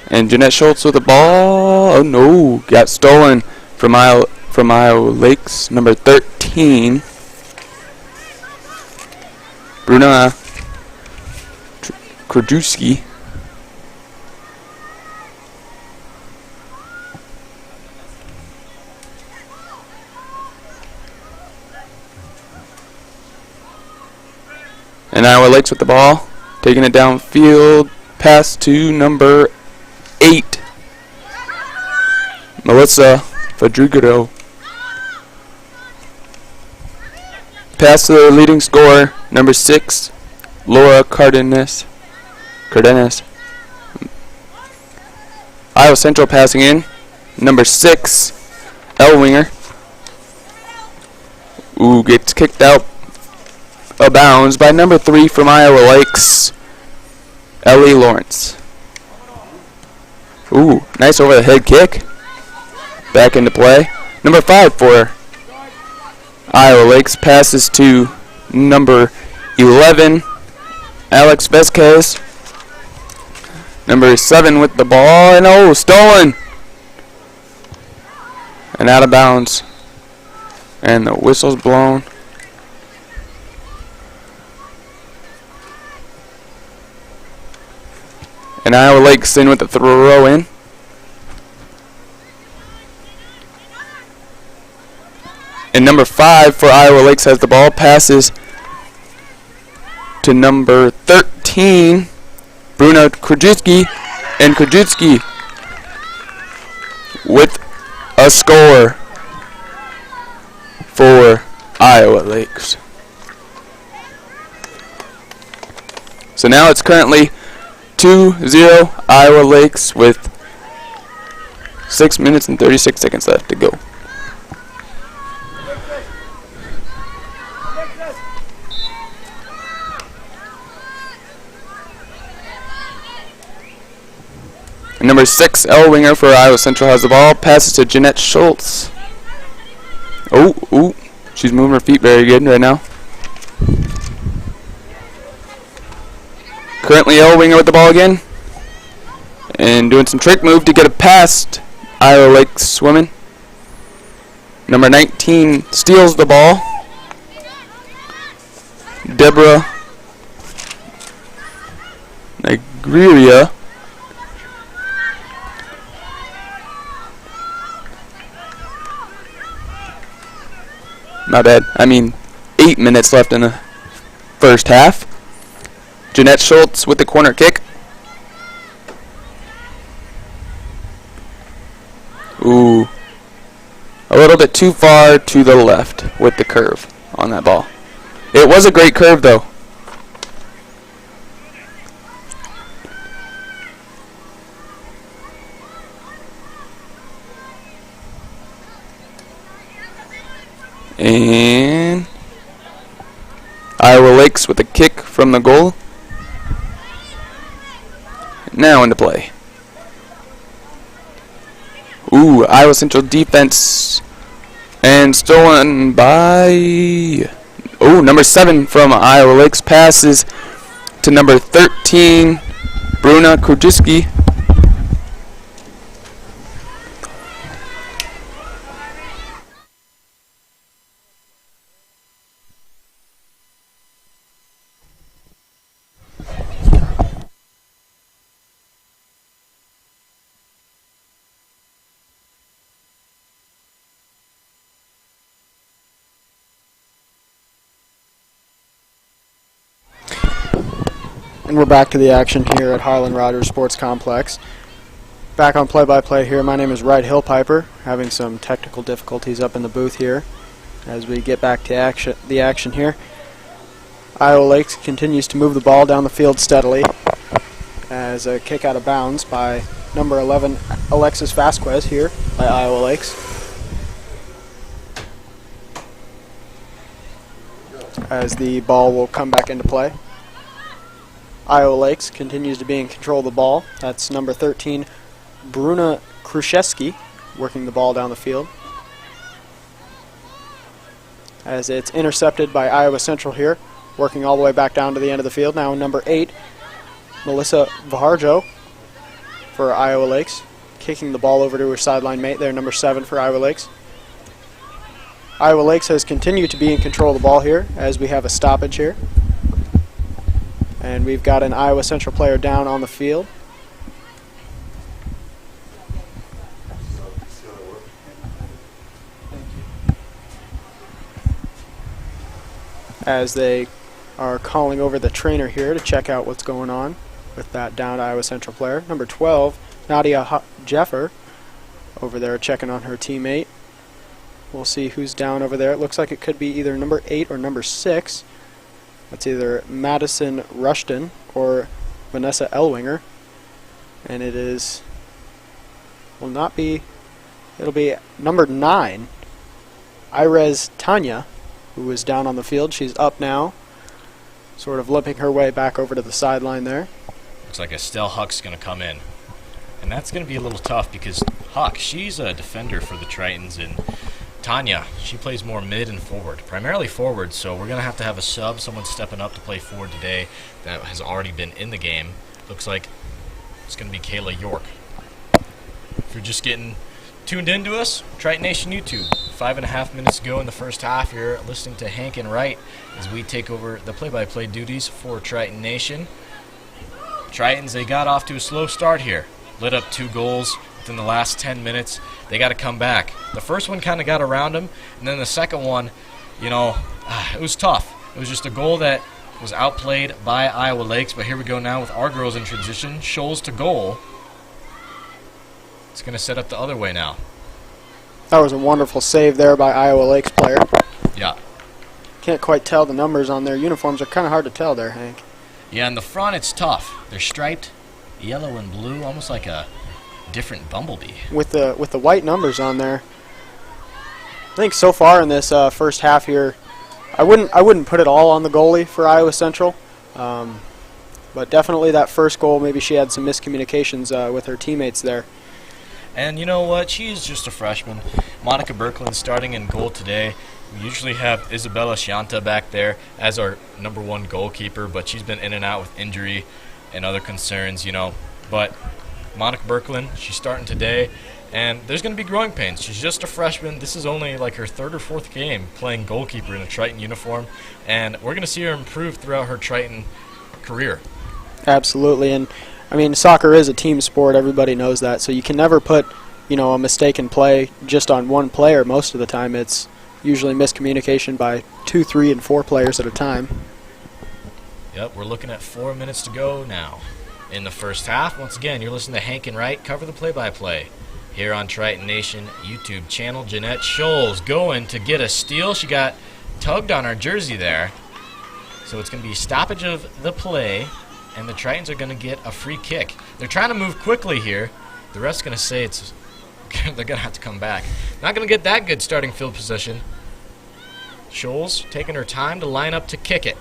And Jeanette Schultz with the ball. Oh no, got stolen from Iowa Lakes, number 13, Bruna Krajewski. And Iowa Lakes with the ball, taking it downfield, pass to number 8, Melissa Fadrugaro. Pass to the leading scorer, number 6, Laura Cardenas. Iowa Central passing in, number 6, L winger. Ooh, gets kicked out of bounds by number 3 from Iowa Lakes, Ellie Lawrence. Ooh, nice over the head kick. Back into play. Number 5 for Iowa Lakes passes to number 11, Alex Vesquez. Number 7 with the ball, and oh, stolen! And out of bounds. And the whistle's blown. And Iowa Lakes in with the throw in. And number 5 for Iowa Lakes has the ball, passes to number 13, Bruna Krajewski, and Krajewski with a score for Iowa Lakes. So now it's currently 2-0 Iowa Lakes with 6 minutes and 36 seconds left to go. And number 6, L winger for Iowa Central has the ball, passes to Jeanette Schultz. Oh, she's moving her feet very good right now. Currently L winger with the ball again, and doing some trick move to get it past Iowa Lakes women. Number 19 steals the ball. Deborah Nagriria. My bad. 8 minutes left in the first half. Jeanette Schultz with the corner kick. Ooh. A little bit too far to the left with the curve on that ball. It was a great curve, though. And Iowa Lakes with a kick from the goal. Now into play. Ooh, Iowa Central defense. And stolen by... Oh, number 7 from Iowa Lakes passes to number 13, Bruna Kujiski. And we're back to the action here at Harlan Rogers Sports Complex. Back on play-by-play here, my name is Wright Hillpiper, having some technical difficulties up in the booth here as we get back to the action here. Iowa Lakes continues to move the ball down the field steadily as a kick out of bounds by number 11, Alexis Vasquez here by Iowa Lakes. As the ball will come back into play. Iowa Lakes continues to be in control of the ball. That's number 13, Bruna Krusheski, working the ball down the field. As it's intercepted by Iowa Central here, working all the way back down to the end of the field. Now number 8, Melissa Vaharjo for Iowa Lakes, kicking the ball over to her sideline mate there, number 7 for Iowa Lakes. Iowa Lakes has continued to be in control of the ball here as we have a stoppage here. And we've got an Iowa Central player down on the field. As they are calling over the trainer here to check out what's going on with that downed Iowa Central player. Number 12, Nadia Jeffer, over there checking on her teammate. We'll see who's down over there. It looks like it could be either number 8 or number 6. That's either Madison Rushton or Vanessa Elwinger. And it is, will not be, it'll be number 9, Irez Tanya, who is down on the field. She's up now, sort of limping her way back over to the sideline there. Looks like Estelle Huck's going to come in. And that's going to be a little tough because Huck, she's a defender for the Tritons, and Tanya, she plays more mid and forward, primarily forward, so we're going to have a sub, someone stepping up to play forward today that has already been in the game. Looks like it's going to be Kayla York. If you're just getting tuned into us, Triton Nation YouTube, 5.5 minutes ago in the first half, you're listening to Hank and Wright as we take over the play-by-play duties for Triton Nation. Tritons, they got off to a slow start here, lit up 2 goals within the last 10 minutes. They got to come back. The first one kind of got around them, and then the second one, you know, it was tough. It was just a goal that was outplayed by Iowa Lakes, but here we go now with our girls in transition. Scholes to goal. It's going to set up the other way now. That was a wonderful save there by Iowa Lakes player. Yeah. Can't quite tell the numbers on their uniforms. Are kind of hard to tell there, Hank. Yeah, in the front it's tough. They're striped yellow and blue, almost like a different bumblebee. With the white numbers on there. I think so far in this first half here, I wouldn't put it all on the goalie for Iowa Central, but definitely that first goal, maybe she had some miscommunications with her teammates there. And you know what? She's just a freshman. Monica Berkland starting in goal today. We usually have Isabella Shianta back there as our number 1 goalkeeper, but she's been in and out with injury and other concerns, you know. But Monica Berkland, she's starting today, and there's going to be growing pains. She's just a freshman. This is only like her 3rd or 4th game playing goalkeeper in a Triton uniform, and we're going to see her improve throughout her Triton career. Absolutely, and I mean, soccer is a team sport. Everybody knows that, so you can never put, you know, a mistake in play just on one player. Most of the time, it's usually miscommunication by 2, 3, and 4 players at a time. Yep, we're looking at 4 minutes to go now in the first half. Once again, you're listening to Hank and Wright cover the play-by-play here on Triton Nation YouTube channel. Jeanette Scholes going to get a steal. She got tugged on our jersey there. So it's going to be stoppage of the play, and the Tritons are going to get a free kick. They're trying to move quickly here. The ref's going to say it's they're going to have to come back. Not going to get that good starting field position. Scholes taking her time to line up to kick it.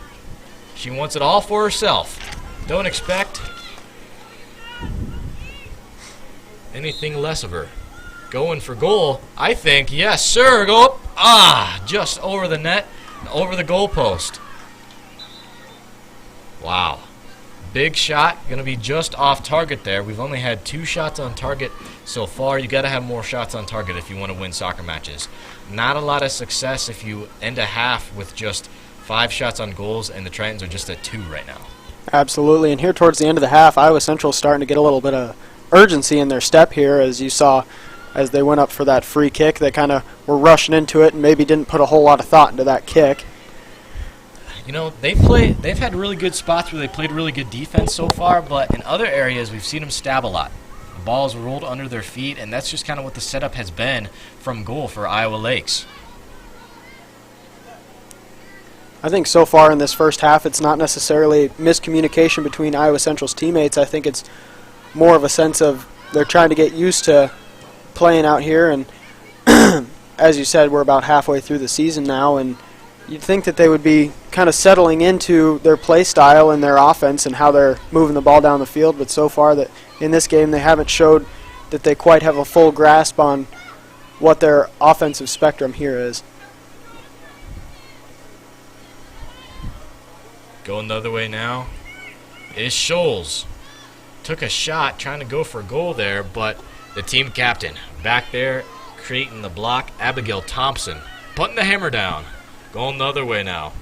She wants it all for herself. Don't expect anything less of her. Going for goal, I think. Yes, sir. Go up. Just over the net, over the goalpost. Wow. Big shot, going to be just off target there. We've only had 2 shots on target so far. You got to have more shots on target if you want to win soccer matches. Not a lot of success if you end a half with just 5 shots on goals, and the Tritons are just at 2 right now. Absolutely, and here towards the end of the half, Iowa Central is starting to get a little bit of urgency in their step here, as you saw as they went up for that free kick. They kind of were rushing into it and maybe didn't put a whole lot of thought into that kick. You know, they've had really good spots where they played really good defense so far, but in other areas we've seen them stab a lot. The ball's rolled under their feet, and that's just kind of what the setup has been from goal for Iowa Lakes. I think so far in this first half it's not necessarily miscommunication between Iowa Central's teammates. I think it's more of a sense of they're trying to get used to playing out here, and as you said, we're about halfway through the season now, and you'd think that they would be kind of settling into their play style and their offense and how they're moving the ball down the field, but so far that in this game they haven't showed that they quite have a full grasp on what their offensive spectrum here is. Going the other way now is Scholes. Took a shot trying to go for a goal there, but the team captain back there creating the block, Abigail Thompson, putting the hammer down. Going the other way now.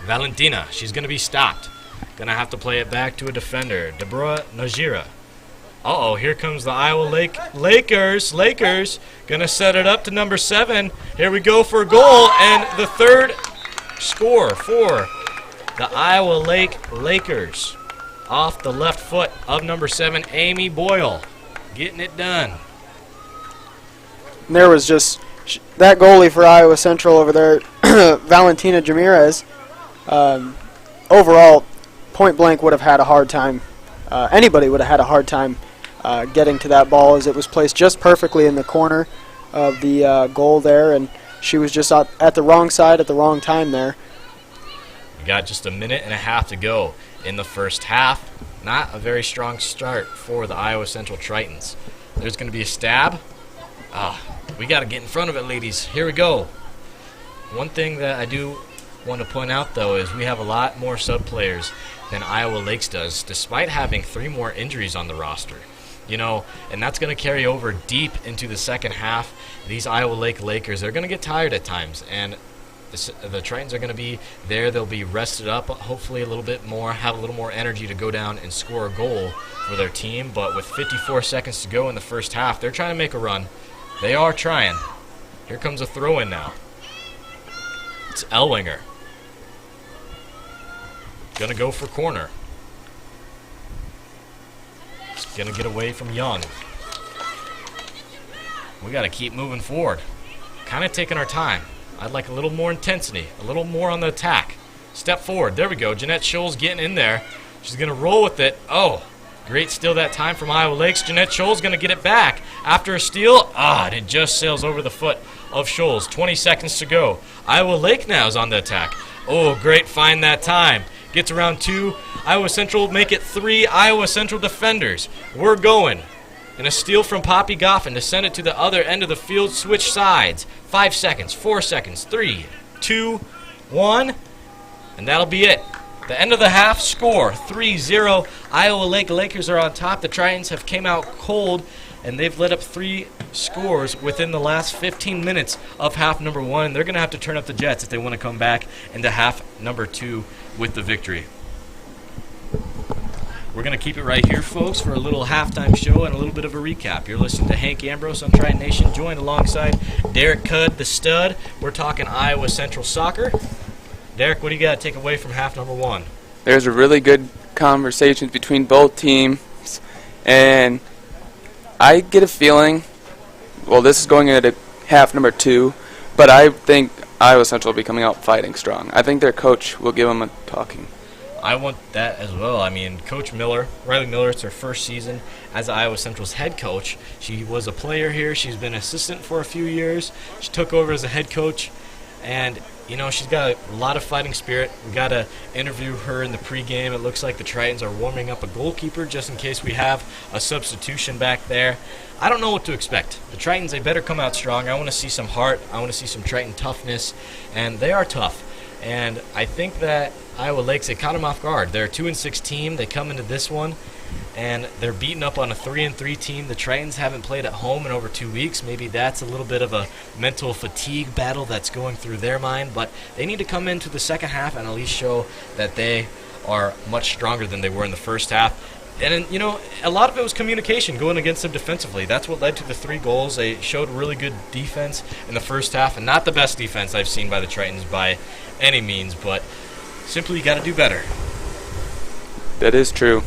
Valentina, she's going to be stopped. Going to have to play it back to a defender, Deborah Najira. Uh-oh, here comes the Iowa Lakers. Going to set it up to number 7. Here we go for a goal, and the third score for the Iowa Lakers. Off the left foot of number 7, Amy Boyle. Getting it done. And there was just that goalie for Iowa Central over there, Valentina Jamirez, overall, point blank would have had a hard time. Anybody would have had a hard time getting to that ball, as it was placed just perfectly in the corner of the goal there, and she was just at the wrong side at the wrong time there. We got just a minute and a half to go in the first half. Not a very strong start for the Iowa Central Tritons. There's going to be a stab. We got to get in front of it, ladies. Here we go. One thing that I do want to point out, though, is we have a lot more sub-players than Iowa Lakes does, despite having 3 more injuries on the roster. You know, and that's going to carry over deep into the second half. These Iowa Lakers, they're going to get tired at times, and the Tritons are going to be there. They'll be rested up, hopefully a little bit more, have a little more energy to go down and score a goal for their team. But with 54 seconds to go in the first half, they're trying to make a run. They are trying. Here comes a throw-in now. It's Elwinger. Gonna go for corner. It's gonna get away from Young. We gotta keep moving forward. Kind of taking our time. I'd like a little more intensity, a little more on the attack. Step forward. There we go. Jeanette Scholes getting in there. She's gonna roll with it. Oh, great steal that time from Iowa Lakes. Jeanette Scholes going to get it back after a steal. And it just sails over the foot of Scholes. 20 seconds to go. Iowa Lake now is on the attack. Oh, great find that time. Gets around 2. Iowa Central make it 3 Iowa Central defenders. We're going. And a steal from Poppy Goffin to send it to the other end of the field. Switch sides. 5 seconds, 4 seconds, 3, 2, 1. And that'll be it. The end of the half, score 3-0. Iowa Lakers are on top. The Tritons have came out cold, and they've let up 3 scores within the last 15 minutes of half number 1. They're going to have to turn up the Jets if they want to come back into half number 2 with the victory. We're going to keep it right here, folks, for a little halftime show and a little bit of a recap. You're listening to Hank Ambrose on Triton Nation, joined alongside Derek Cudd, the stud. We're talking Iowa Central soccer. Derek, what do you got to take away from half number 1? There's a really good conversation between both teams, and I get a feeling, well, this is going into half number 2, but I think Iowa Central will be coming out fighting strong. I think their coach will give them a talking. I want that as well. I mean, Coach Miller, Riley Miller, it's her first season as Iowa Central's head coach. She was a player here. She's been assistant for a few years. She took over as a head coach, and she's got a lot of fighting spirit. We got to interview her in the pregame. It looks like the Tritons are warming up a goalkeeper just in case we have a substitution back there. I don't know what to expect. The Tritons, they better come out strong. I want to see some heart. I want to see some Triton toughness, and they are tough. And I think that Iowa Lakes, they caught them off guard. They're a 2-6 team. They come into this one, and they're beating up on a 3-3 team. The Tritons haven't played at home in over 2 weeks. Maybe that's a little bit of a mental fatigue battle that's going through their mind. But they need to come into the second half and at least show that they are much stronger than they were in the first half. And, a lot of it was communication going against them defensively. That's what led to the 3 goals. They showed really good defense in the first half, and not the best defense I've seen by the Tritons by any means, but simply you got to do better. That is true.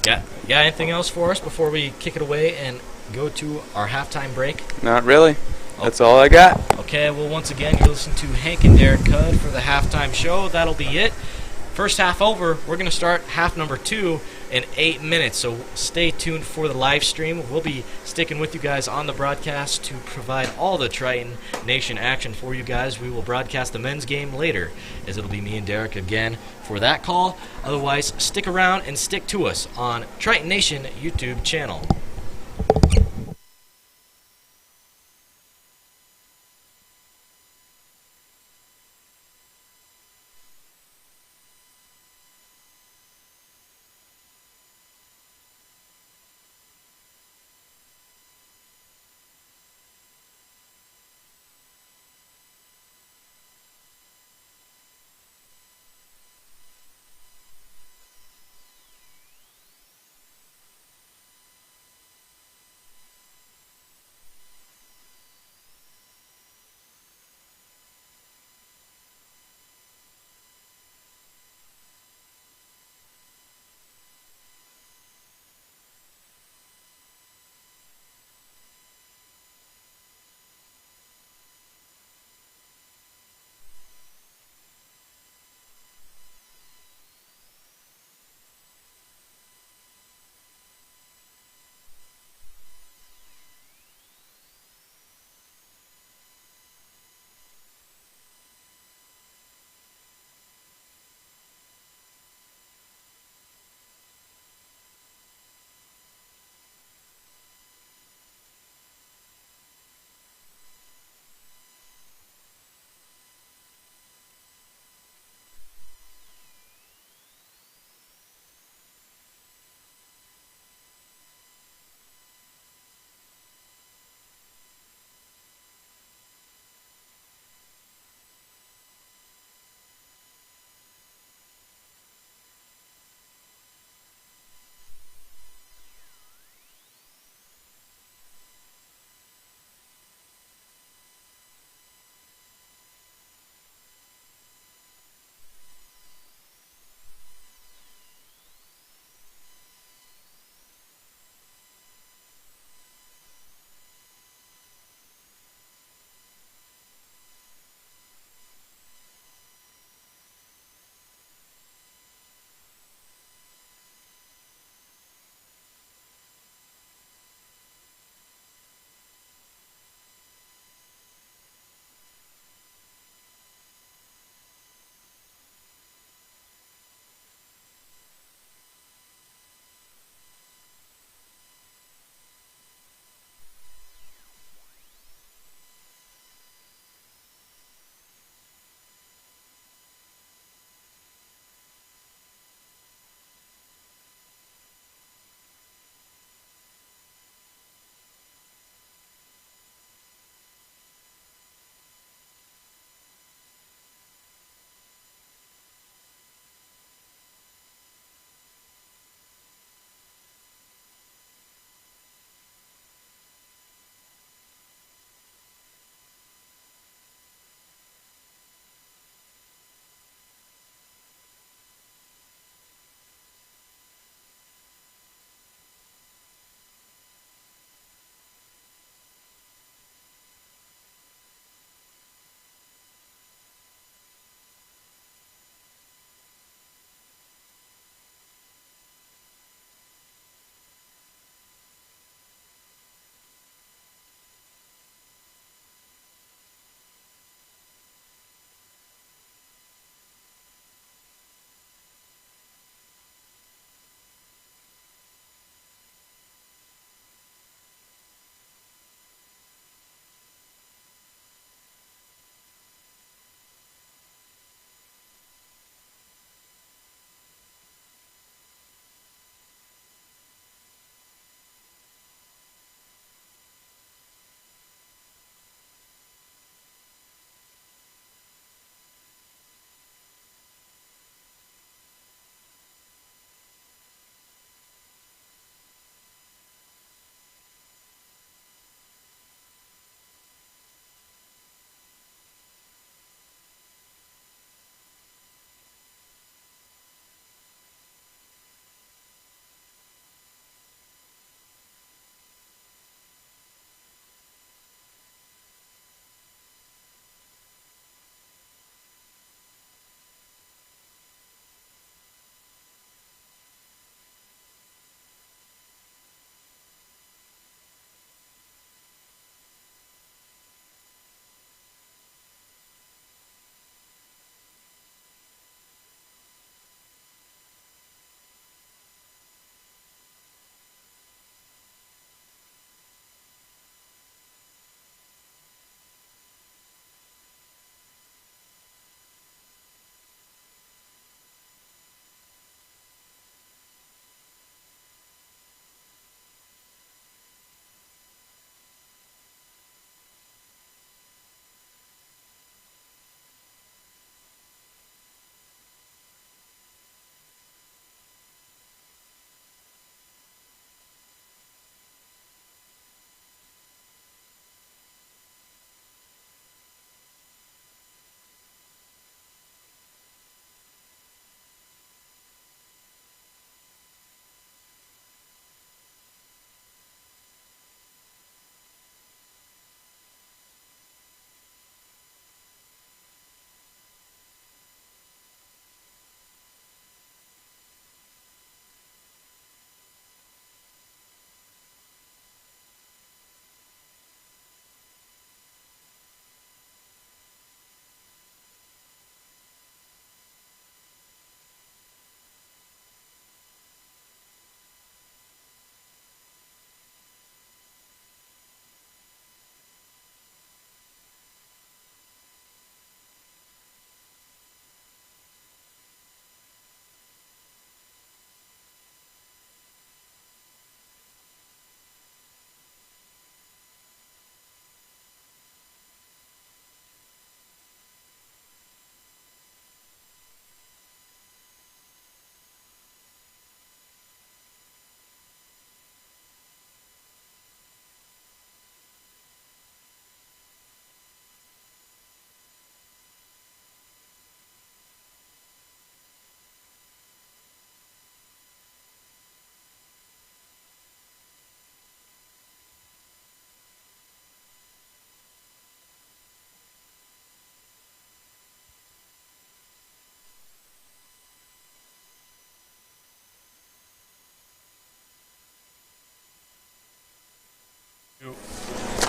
Yeah. Anything else for us before we kick it away and go to our halftime break? Not really. That's all I got. Okay, well, once again, you listen to Hank and Derek Cudd for the halftime show. That'll be it. First half over, we're going to start half number 2 in 8 minutes, so stay tuned for the live stream. We'll be sticking with you guys on the broadcast to provide all the Triton Nation action for you guys. We will broadcast the men's game later, as it'll be me and Derek again for that call. Otherwise, stick around and stick to us on Triton Nation YouTube channel.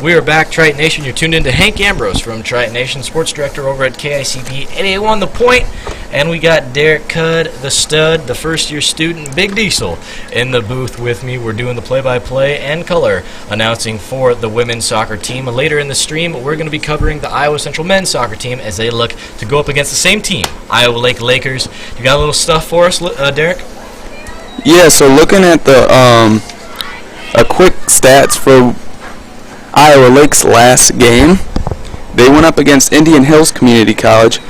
We are back, Triton Nation. You're tuned in to Hank Ambrose from Triton Nation, sports director over at KICP 881 The Point. And we got Derek Cudd, the stud, the first-year student, Big Diesel, in the booth with me. We're doing the play-by-play and color announcing for the women's soccer team. Later in the stream, we're going to be covering the Iowa Central men's soccer team as they look to go up against the same team, Iowa Lake Lakers. You got a little stuff for us, Derek? Yeah, so looking at the a quick stats for Iowa Lake's last game, they went up against Indian Hills Community College,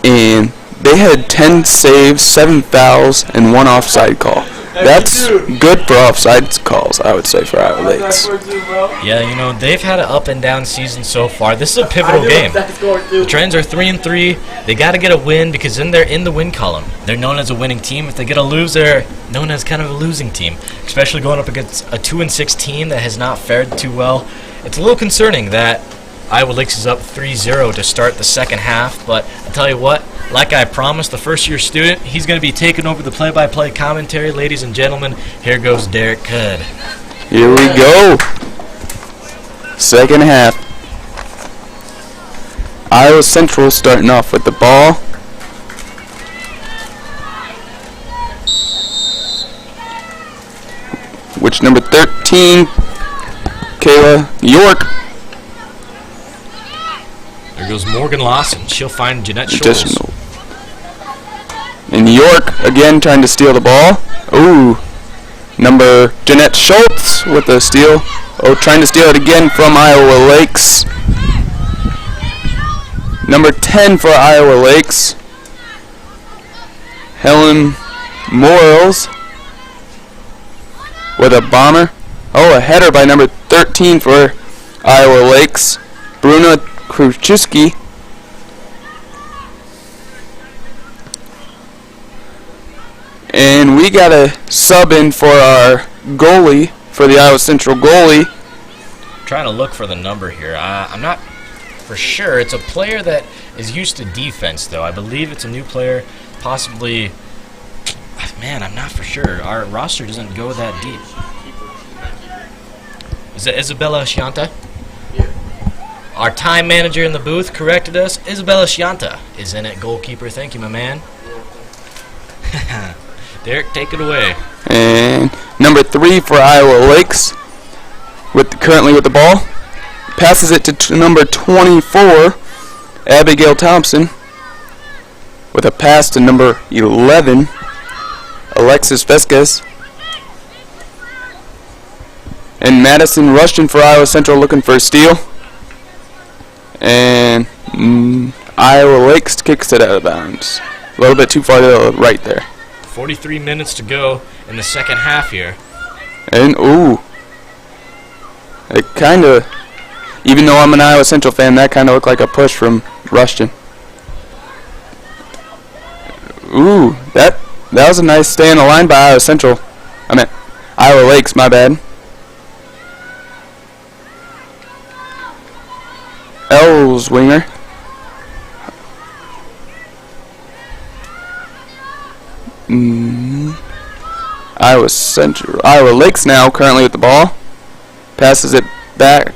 and they had 10 saves, 7 fouls, and 1 offside call. That's good for offside calls, I would say, for Iowa Lakes. Yeah, you know, they've had an up-and-down season so far. This is a pivotal game. The Trends are 3-3. They got to get a win because then they're in the win column. They're known as a winning team. If they get a lose, they're known as kind of a losing team, especially going up against a 2-6 team that has not fared too well. It's a little concerning that Iowa Lakes is up 3-0 to start the second half, but I tell you what, like I promised, the first-year student, he's going to be taking over the play-by-play commentary. Ladies and gentlemen, here goes Derek Cudd. Here we go. Second half. Iowa Central starting off with the ball. Which number 13, Kayla York. There goes Morgan Lawson. She'll find Jeanette Scholes. And York again trying to steal the ball. Ooh. Number Jeanette Schultz with the steal. Oh, trying to steal it again from Iowa Lakes. Number 10 for Iowa Lakes, Helen Morals with a bomber. Oh, a header by number 13 for Iowa Lakes, Bruna Kruczewski. And we got a sub in for our goalie, for the Iowa Central goalie. Trying to look for the number here. I'm not for sure. It's a player that is used to defense, though. I believe it's a new player, possibly. Man, I'm not for sure. Our roster doesn't go that deep. Is it Isabella Shianta? Yeah. Our time manager in the booth corrected us. Isabella Shianta is in at goalkeeper. Thank you, my man. Derek, take it away. And number 3 for Iowa Lakes, currently with the ball, passes it to number 24, Abigail Thompson, with a pass to number 11, Alexis Vesquez. And Madison Rushton for Iowa Central looking for a steal. And Iowa Lakes kicks it out of bounds. A little bit too far to the right there. 43 minutes to go in the second half here. And, ooh. It kind of, even though I'm an Iowa Central fan, that kind of looked like a push from Rushton. Ooh, that was a nice stay in the line by Iowa Central. I meant Iowa Lakes, my bad. Elswinger. Iowa Lakes now currently with the ball. Passes it back.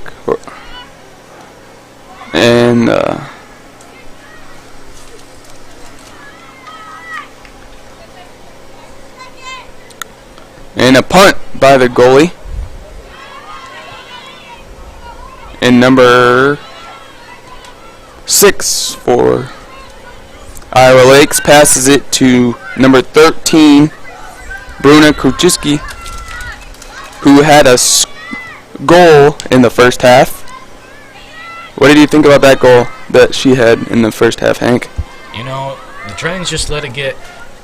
And a punt by the goalie. And number 6 for Iowa Lakes passes it to number 13, Bruna Kruczewski, who had a goal in the first half. What did you think about that goal that she had in the first half, Hank? You know, the Trends just let it get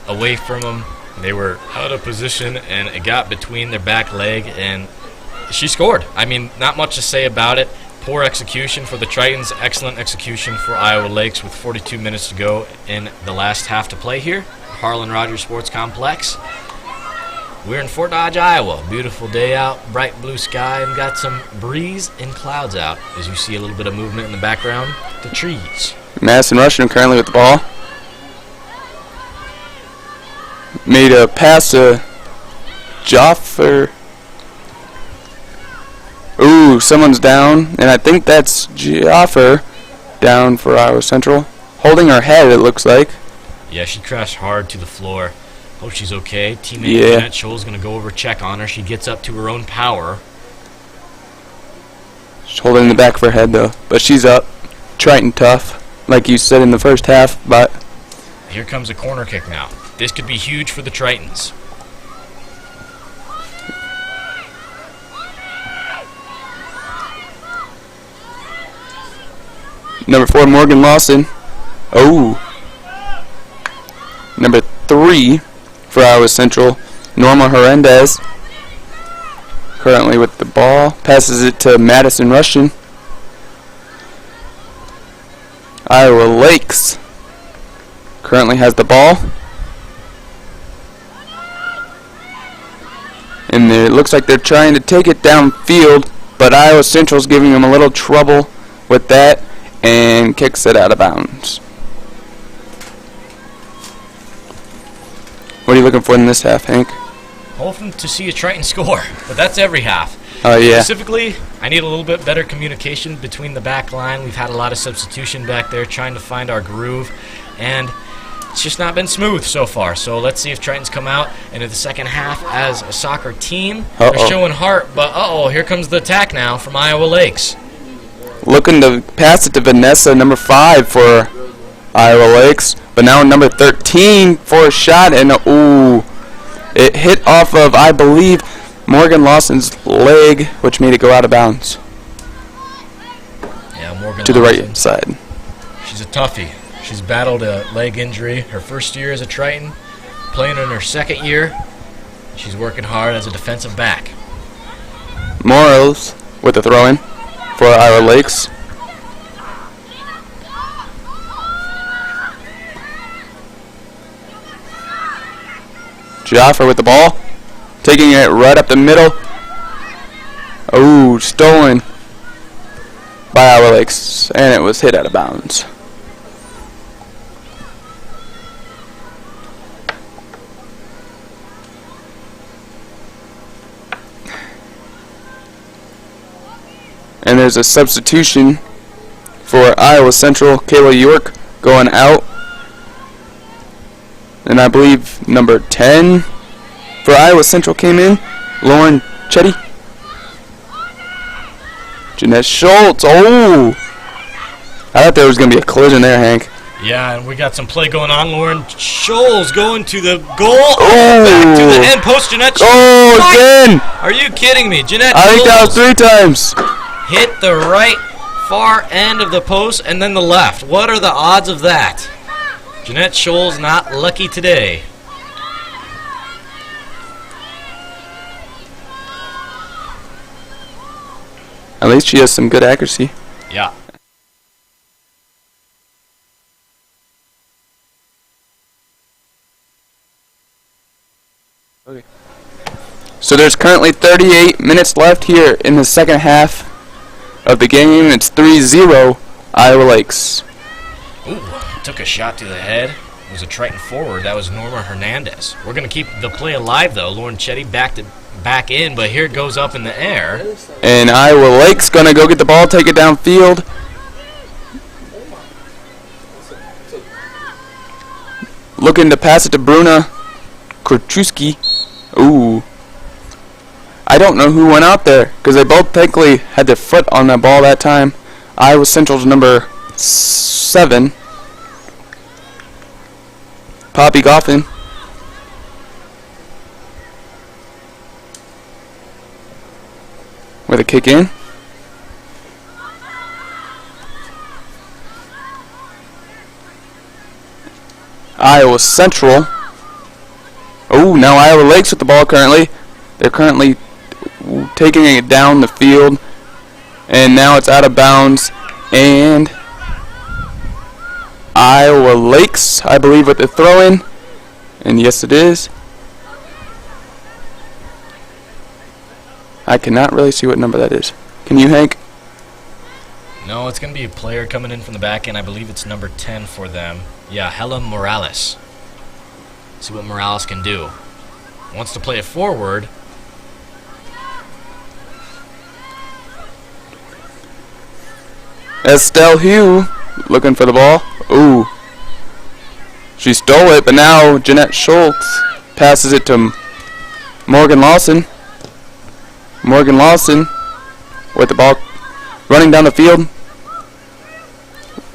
away from them. They were out of position, and it got between their back leg, and she scored. I mean, not much to say about it. Poor execution for the Tritons, excellent execution for Iowa Lakes with 42 minutes to go in the last half to play here. Harlan Rogers Sports Complex. We're in Fort Dodge, Iowa. Beautiful day out, bright blue sky, and got some breeze and clouds out. As you see a little bit of movement in the background, the trees. Madison Rushton currently with the ball. Made a pass to Joffer. Ooh, someone's down, and I think that's Jaffer down for Iowa Central. Holding her head, it looks like. Yeah, she crashed hard to the floor. Hope she's okay. Teammate Yeah. Jeanette Scholl's going to go over check on her. She gets up to her own power. She's holding the back of her head, though. But she's up. Triton tough, like you said in the first half, but... Here comes a corner kick now. This could be huge for the Tritons. Number 4, Morgan Lawson. Oh. Number 3 for Iowa Central, Norma Hernandez. Currently with the ball. Passes it to Madison Rushton. Iowa Lakes currently has the ball. And it looks like they're trying to take it downfield, but Iowa Central's giving them a little trouble with that and kicks it out of bounds. What are you looking for in this half, Hank? Hoping to see a Triton score, but that's every half. Oh, yeah. Specifically, I need a little bit better communication between the back line. We've had a lot of substitution back there trying to find our groove, and it's just not been smooth so far. So let's see if Tritons come out into the second half as a soccer team. They're showing heart, but here comes the attack now from Iowa Lakes. Looking to pass it to Vanessa, number 5 for Iowa Lakes, but now number 13 for a shot, and ooh, it hit off of, I believe, Morgan Lawson's leg, which made it go out of bounds. Yeah, Morgan to the Lawson. right side. She's a toughie. She's battled a leg injury her first year as a Triton, playing in her second year. She's working hard as a defensive back. Morales with the throw-in for Iowa Lakes. Jaffer with the ball, taking it right up the middle. Oh, stolen by Iowa Lakes, and it was hit out of bounds. And there's a substitution for Iowa Central. Kayla York going out. And I believe number 10 for Iowa Central came in. Lauren Chetty. Jeanette Schultz. Oh! I thought there was going to be a collision there, Hank. Yeah, and we got some play going on. Lauren Scholes going to the goal. Oh! Back to the end post. Jeanette Scholes. Oh, again! Are you kidding me? Jeanette I think that was Scholes 3 times. hit the right far end of the post and then the left. What are the odds of that? Jeanette Scholes not lucky today. At least she has some good accuracy. Yeah. Okay. So there's currently 38 minutes left here in the second half of the game. It's 3-0 Iowa Lakes. Ooh, took a shot to the head. It was a Triton forward. That was Norma Hernandez. We're going to keep the play alive, though. Lauren Chetty back in, but here it goes up in the air. And Iowa Lakes going to go get the ball, take it downfield. Looking to pass it to Bruna Korchuski. Ooh. I don't know who went out there because they both technically had their foot on that ball that time. Iowa Central's number 7. Poppy Goffin. With a kick in. Iowa Central. Oh, now Iowa Lakes with the ball currently. They're currently taking it down the field. And now it's out of bounds. And Iowa Lakes, I believe, with the throw-in. And yes, it is. I cannot really see what number that is. Can you, Hank? No, it's going to be a player coming in from the back end. I believe it's number 10 for them. Yeah, Helen Morales. See what Morales can do. Wants to play it forward. Estelle Hugh looking for the ball. Ooh. She stole it, but now Jeanette Schultz passes it to Morgan Lawson. Morgan Lawson with the ball running down the field.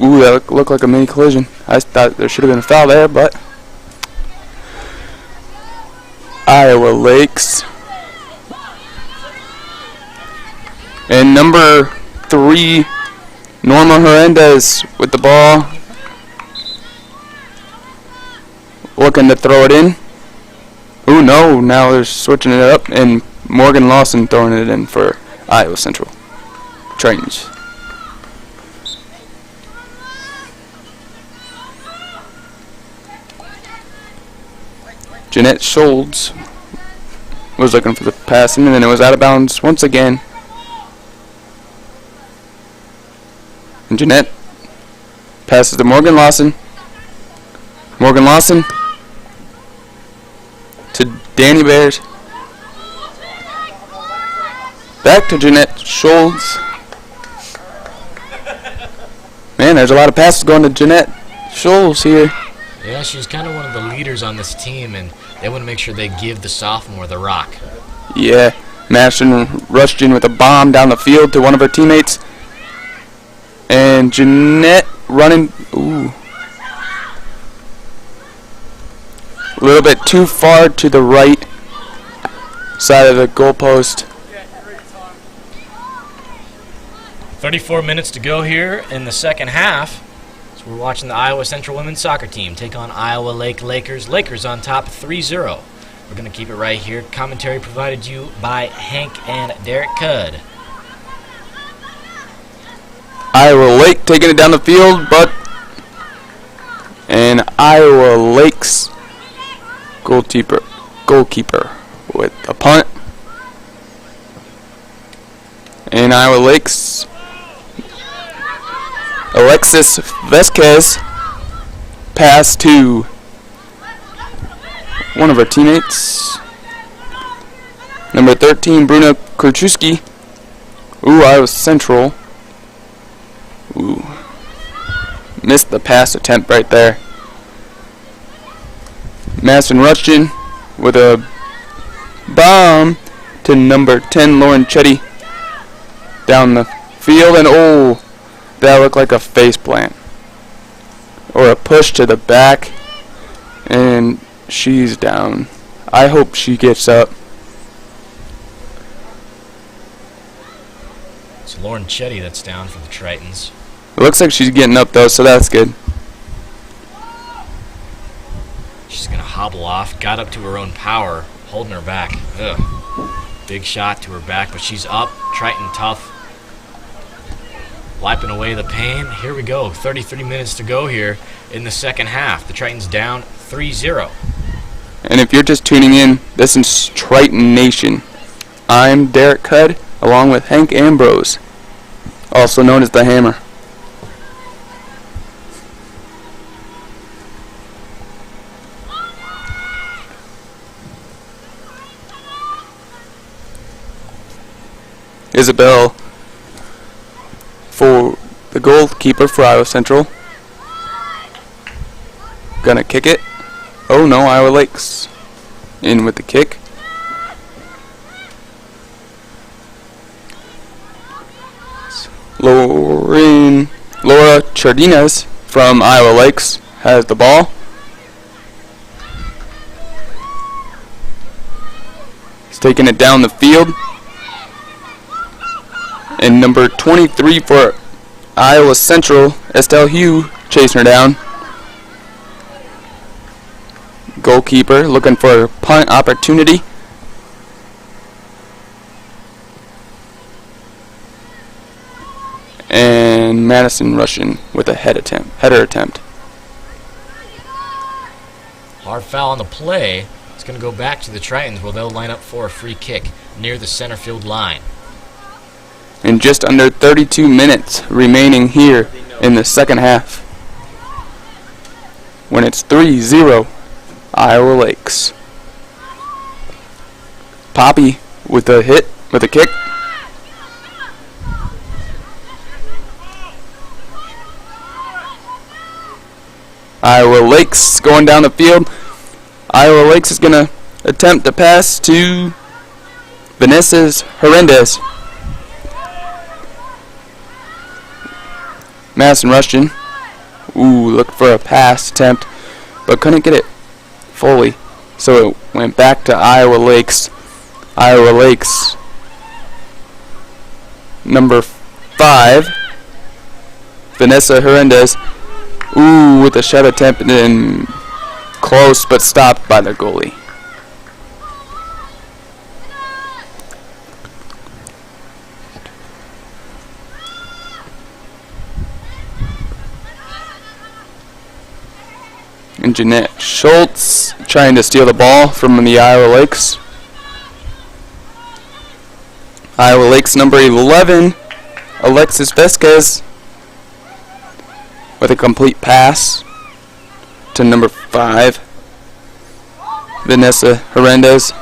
Ooh, that looked like a mini collision. I thought there should have been a foul there, but Iowa Lakes. And number 3, Norma Hernandez with the ball. Looking to throw it in. Ooh, no, now they're switching it up, and Morgan Lawson throwing it in for Iowa Central Tritons. Jeanette Schultz was looking for the passing, and then it was out of bounds once again. And Jeanette passes to Morgan Lawson. Morgan Lawson to Danny Bears. Back to Jeanette Schultz. Man, there's a lot of passes going to Jeanette Schultz here. Yeah, she's kind of one of the leaders on this team, and they want to make sure they give the sophomore the rock. Yeah, Madison rushed in with a bomb down the field to one of her teammates. And Jeanette running, ooh, a little bit too far to the right side of the goalpost. 34 minutes to go here in the second half. So we're watching the Iowa Central women's soccer team take on Iowa Lake Lakers. Lakers on top 3-0. We're going to keep it right here. Commentary provided to you by Hank and Derek Cudd. Iowa Lake taking it down the field, but and Iowa Lake's goalkeeper with a punt. And Iowa Lake's Alexis Vesquez pass to one of her teammates. Number 13, Bruna Kurczewski. Ooh, Iowa Central. Ooh. Missed the pass attempt right there. Madison Rushton with a bomb to number 10, Lauren Chetty. Down the field, and oh, that looked like a face plant. Or a push to the back, and she's down. I hope she gets up. It's Lauren Chetty that's down for the Tritons. It looks like she's getting up though, so that's good. She's going to hobble off. Got up to her own power, holding her back. Ugh. Big shot to her back, but she's up. Triton tough. Wiping away the pain. Here we go. 33 minutes to go here in the second half. The Tritons down 3-0. And if you're just tuning in, this is Triton Nation. I'm Derek Cudd, along with Hank Ambrose, also known as the Hammer. Isabel for the goalkeeper for Iowa Central. Gonna kick it. Oh no, Iowa Lakes in with the kick. Laura Chardinez from Iowa Lakes has the ball. He's taking it down the field. And number 23 for Iowa Central, Estelle Hugh, chasing her down. Goalkeeper looking for a punt opportunity. And Madison Rushton with a header attempt. Hard foul on the play. It's going to go back to the Tritons where they'll line up for a free kick near the center field line. And just under 32 minutes remaining here in the second half, when it's 3-0 Iowa Lakes. Poppy with a hit, with a kick. Iowa Lakes going down the field. Iowa Lakes is going to attempt to pass to Vanessa's Hernandez. Madison Rushton. Ooh, looked for a pass attempt, but couldn't get it fully. So it went back to Iowa Lakes. Iowa Lakes, number 5, Vanessa Hernandez. Ooh, with a shot attempt and close, but stopped by the goalie. And Jeanette Schultz trying to steal the ball from the Iowa Lakes. Iowa Lakes number 11, Alexis Vesquez, with a complete pass to number 5, Vanessa Hernandez.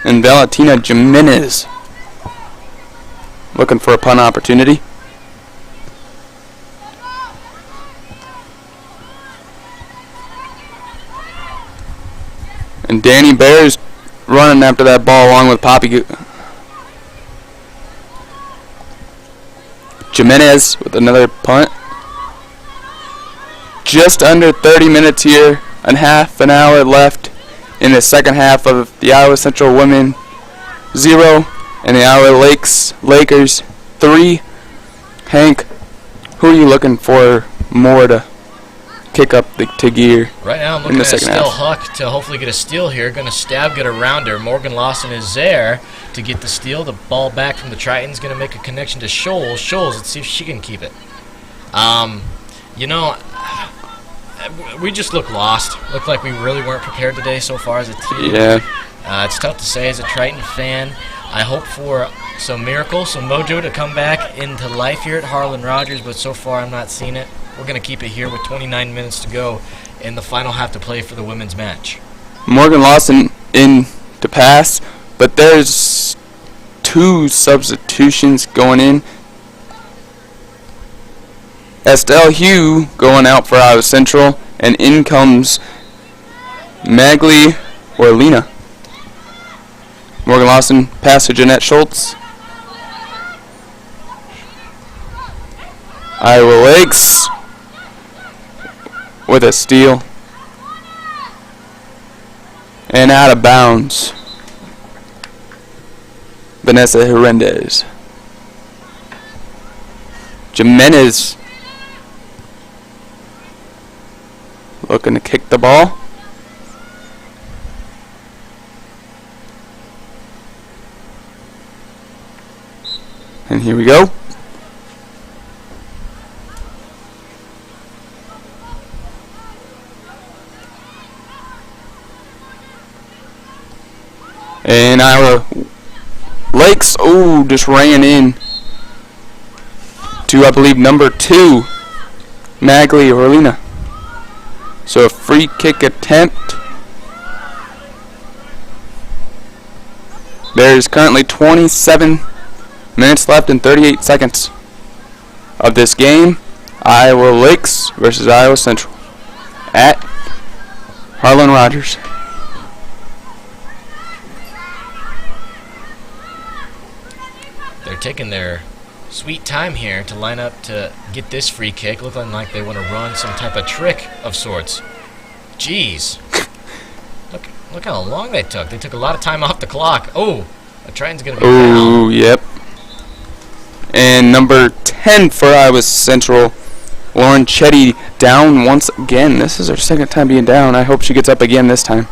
And Valentina Jimenez looking for a punt opportunity. And Danny Bear's running after that ball along with Poppy Jimenez with another punt. Just under 30 minutes here and half an hour left in the second half of the Iowa Central Women 0 and the Iowa Lakers 3. Hank, who are you looking for more to kick up to gear? Right now I'm looking at Estelle Huck to hopefully get a steal here. Going to stab, get around her. Morgan Lawson is there to get the steal. The ball back from the Tritons. Going to make a connection to Scholes. Scholes, let's see if she can keep it. You know, we just look lost. Look like we really weren't prepared today so far as a team. Yeah. It's tough to say as a Triton fan. I hope for some miracle, some mojo to come back into life here at Harlan Rogers, but so far I'm not seeing it. We're going to keep it here with 29 minutes to go in the final half to play for the women's match. Morgan Lawson in to pass, but there's 2 substitutions going in. Estelle Hugh going out for Iowa Central, and in comes Magli Orlina. Morgan Lawson pass to Jeanette Schultz. Iowa Lakes with a steal. And out of bounds, Vanessa Hernandez. Jimenez looking to kick the ball. And here we go. And Iowa Lakes, just ran in to, I believe, number 2, Magli Orlina. So a free kick attempt. There's currently 27 minutes left and 38 seconds of this game. Iowa Lakes versus Iowa Central at Harlan Rogers. They're taking their sweet time here to line up to get this free kick, looking like they want to run some type of trick of sorts. Jeez. Look how long they took. They took a lot of time off the clock. Oh, the Triton's going to be down. Yep. And number 10 for Iowa Central, Lauren Chetty, down once again. This is her second time being down. I hope she gets up again this time.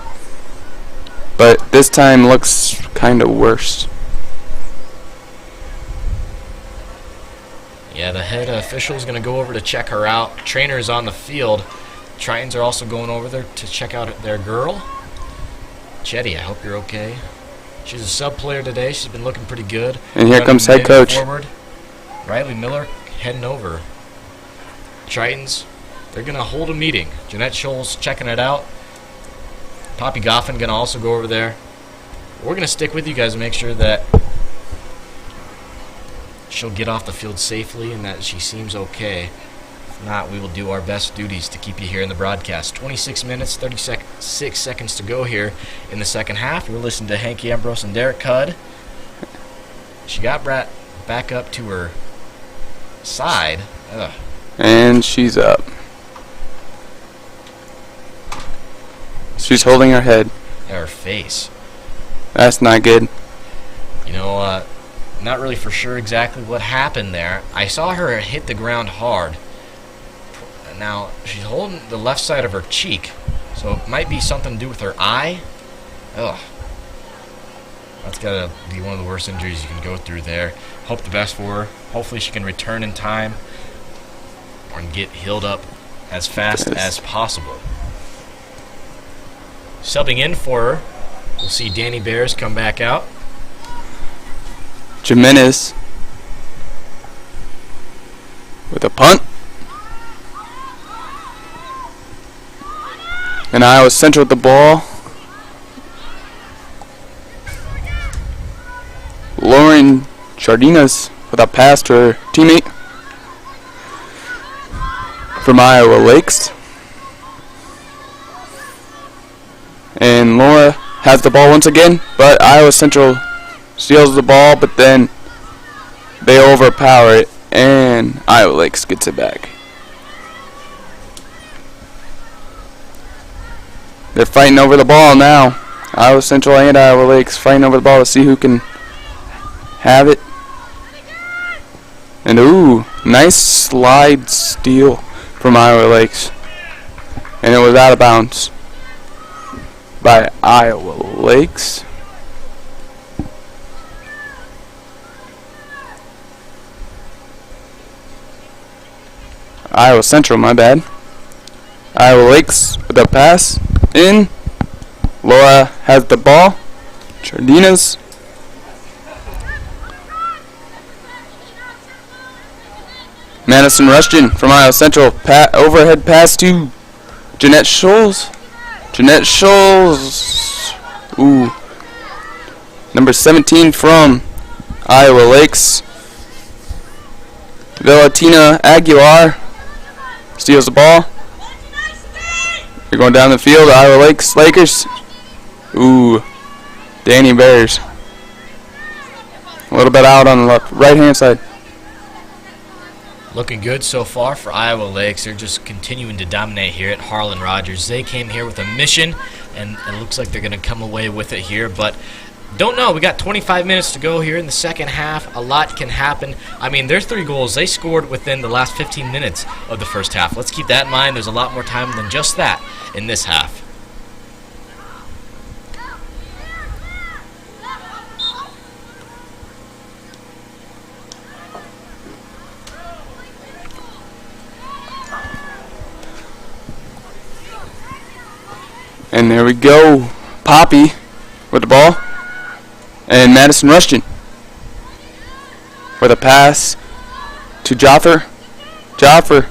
But this time looks kind of worse. Yeah, the head official is going to go over to check her out. Trainer is on the field. Tritons are also going over there to check out their girl. Chetty, I hope you're okay. She's a sub player today. She's been looking pretty good. And here comes head coach. Forward. Riley Miller heading over. Tritons, they're going to hold a meeting. Jeanette Scholes checking it out. Poppy Goffin going to also go over there. We're going to stick with you guys and make sure that she'll get off the field safely and that she seems okay. If not, we will do our best duties to keep you here in the broadcast. 26 minutes, 36 seconds to go here in the second half. We're listening to Hanky Ambrose and Derek Cudd. She got back up to her side. Ugh. And she's up. She's holding her head. Her face. That's not good. You know, not really for sure exactly what happened there. I saw her hit the ground hard. Now, she's holding the left side of her cheek, so it might be something to do with her eye. Ugh. That's got to be one of the worst injuries you can go through there. Hope the best for her. Hopefully she can return in time and get healed up as fast as possible. Subbing in for her, we'll see Danny Bears come back out. Jimenez with a punt. And Iowa Central with the ball. Lauren Chardinas with a pass to her teammate from Iowa Lakes. And Laura has the ball once again, but Iowa Central steals the ball, but then they overpower it, and Iowa Lakes gets it back. They're fighting over the ball now. Iowa Central and Iowa Lakes fighting over the ball to see who can have it. And ooh, nice slide steal from Iowa Lakes. And it was out of bounds by Iowa Lakes. Iowa Central, my bad. Iowa Lakes with a pass in. Laura has the ball. Chardinas. Madison Rushton from Iowa Central. Overhead pass to Jeanette Scholes. Jeanette Scholes. Ooh. Number 17 from Iowa Lakes. Valentina Aguilar steals the ball. They're going down the field. Iowa Lakes Lakers. Ooh. Danny Bears. A little bit out on the left, right-hand side. Looking good so far for Iowa Lakes. They're just continuing to dominate here at Harlan Rogers. They came here with a mission, and it looks like they're going to come away with it here. But don't know. We got 25 minutes to go here in the second half. A lot can happen. I mean, their 3 goals, they scored within the last 15 minutes of the first half. Let's keep that in mind. There's a lot more time than just that in this half. And there we go. Poppy with the ball. And Madison Rushton with a pass to Joffer. Joffer.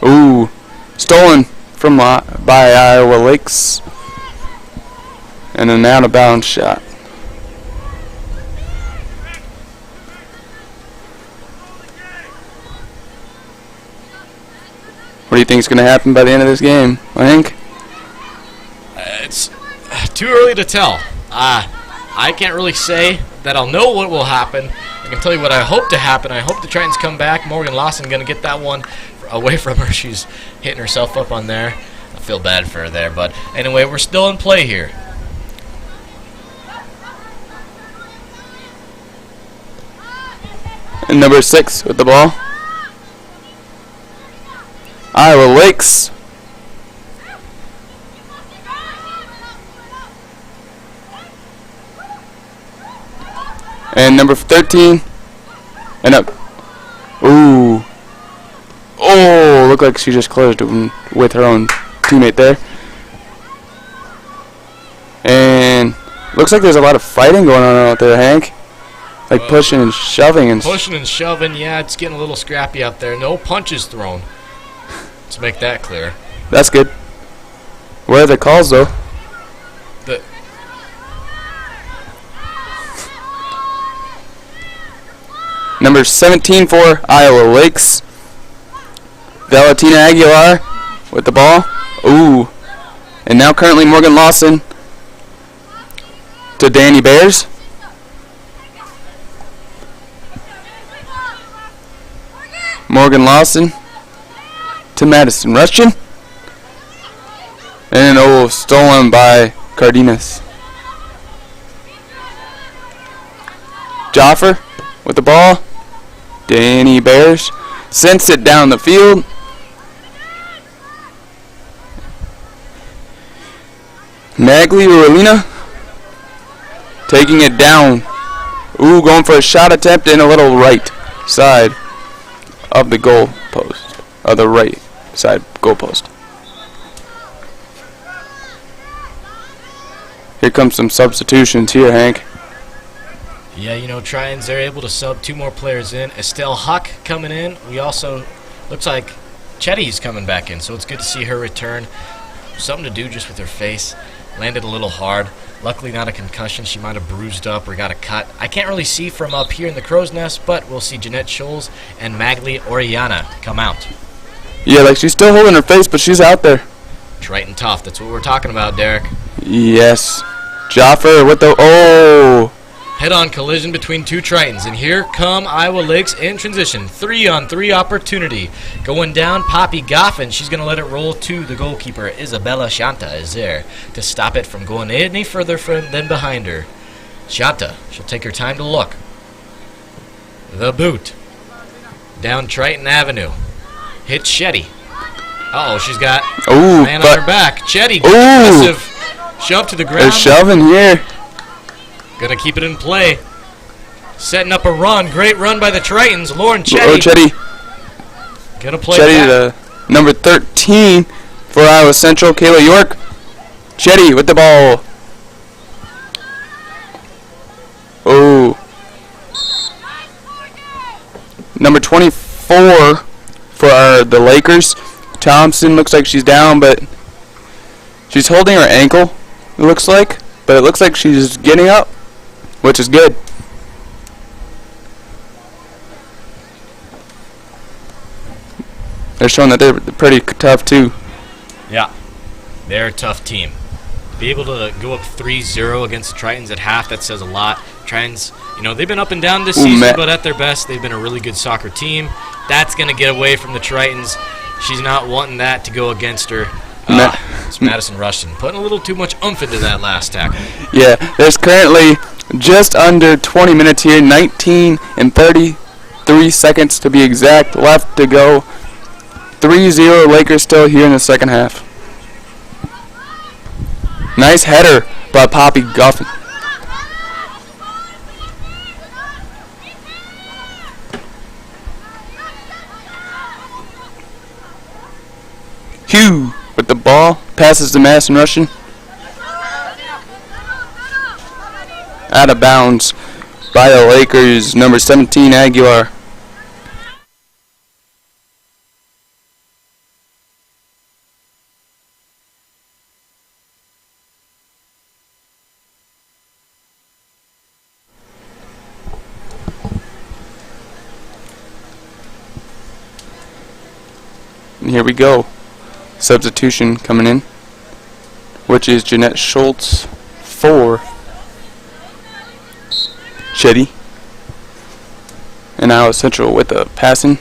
Ooh. Stolen from by Iowa Lakes. And an out of bounds shot. What do you think is going to happen by the end of this game, Hank? It's too early to tell. I can't really say that I'll know what will happen. I can tell you what I hope to happen. I hope the Tritons come back. Morgan Lawson going to get that one away from her. She's hitting herself up on there. I feel bad for her there. But anyway, we're still in play here. And number 6 with the ball. Iowa Lakes. And number 13. And up. Ooh. Oh, looked like she just closed it with her own teammate there. And looks like there's a lot of fighting going on out there, Hank. Like pushing and shoving and pushing and shoving. Yeah, it's getting a little scrappy out there. No punches thrown. Let's make that clear. That's good. Where are the calls though? Number 17 for Iowa Lakes, Valentina Aguilar with the ball. Ooh. And now currently Morgan Lawson to Danny Bears. Morgan Lawson to Madison Rushton. And stolen by Cardenas. Joffer with the ball. Danny Bears sends it down the field. Magli Uralina taking it down. Ooh, going for a shot attempt in a little right side of the goal post. Of the right side goal post. Here comes some substitutions here, Hank. Yeah, you know, Tritons, they're able to sub 2 more players in. Estelle Huck coming in. We also, looks like Chetty's coming back in, so it's good to see her return. Something to do just with her face. Landed a little hard. Luckily not a concussion. She might have bruised up or got a cut. I can't really see from up here in the crow's nest, but we'll see Jeanette Scholes and Magli Orellana come out. Yeah, like she's still holding her face, but she's out there. Triton tough. That's what we're talking about, Derek. Yes. Joffer with the... Head-on collision between 2 Tritons, and here come Iowa Lakes in transition. 3-on-3 opportunity. Going down, Poppy Goffin. She's going to let it roll to the goalkeeper. Isabella Shanta is there to stop it from going any further than behind her. Shanta, she'll take her time to look. The boot. Down Triton Avenue. Hits Shetty. Uh-oh, she's got a man on her back. Shetty, aggressive shove to the ground. They're shoving here. Gonna keep it in play. Setting up a run. Great run by the Tritons. Lauren Chetty. Oh, Chetty. Gonna play Chetty back. to number 13 for Iowa Central, Kayla York. Chetty with the ball. Oh. Number 24 for the Lakers. Thompson looks like she's down, but she's holding her ankle, it looks like. But it looks like she's getting up, which is good. They're showing that they're pretty tough, too. Yeah, they're a tough team. Be able to go up 3-0 against the Tritons at half, that says a lot. Tritons, you know, they've been up and down this season, but at their best, they've been a really good soccer team. That's going to get away from the Tritons. She's not wanting that to go against her. It's Madison Rushton putting a little too much oomph into that last tackle. Yeah, there's currently just under 20 minutes here, 19 and 33 seconds to be exact, left to go. 3-0 Lakers still here in the second half. Nice header by Poppy Goffin. Hugh with the ball, passes to Madison Rushton. Out of bounds by the Lakers, number 17, Aguilar. And here we go. Substitution coming in, which is Jeanette Schultz for Chetty. And Iowa Central with a passing.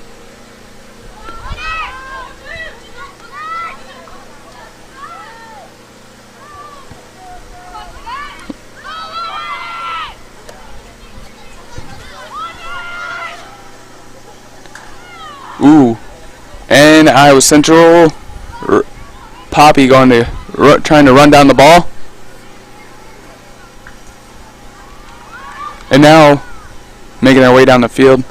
Ooh. And Iowa Central, Poppy going to trying to run down the ball. And now making our way down the field.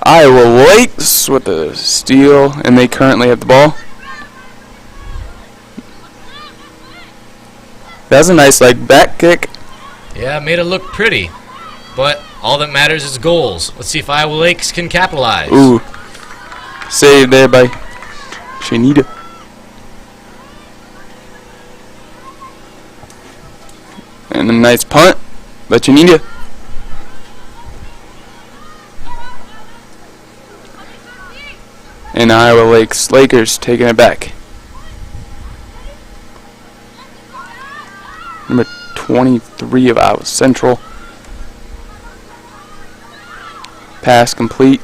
Iowa Lakes with the steal, and they currently have the ball. That's a nice back kick. Yeah, made it look pretty, but all that matters is goals. Let's see if Iowa Lakes can capitalize. Ooh. Saved there by Shanita. And a nice punt by Shanita. And Iowa Lakers taking it back. Number 23 of Iowa Central. Pass complete.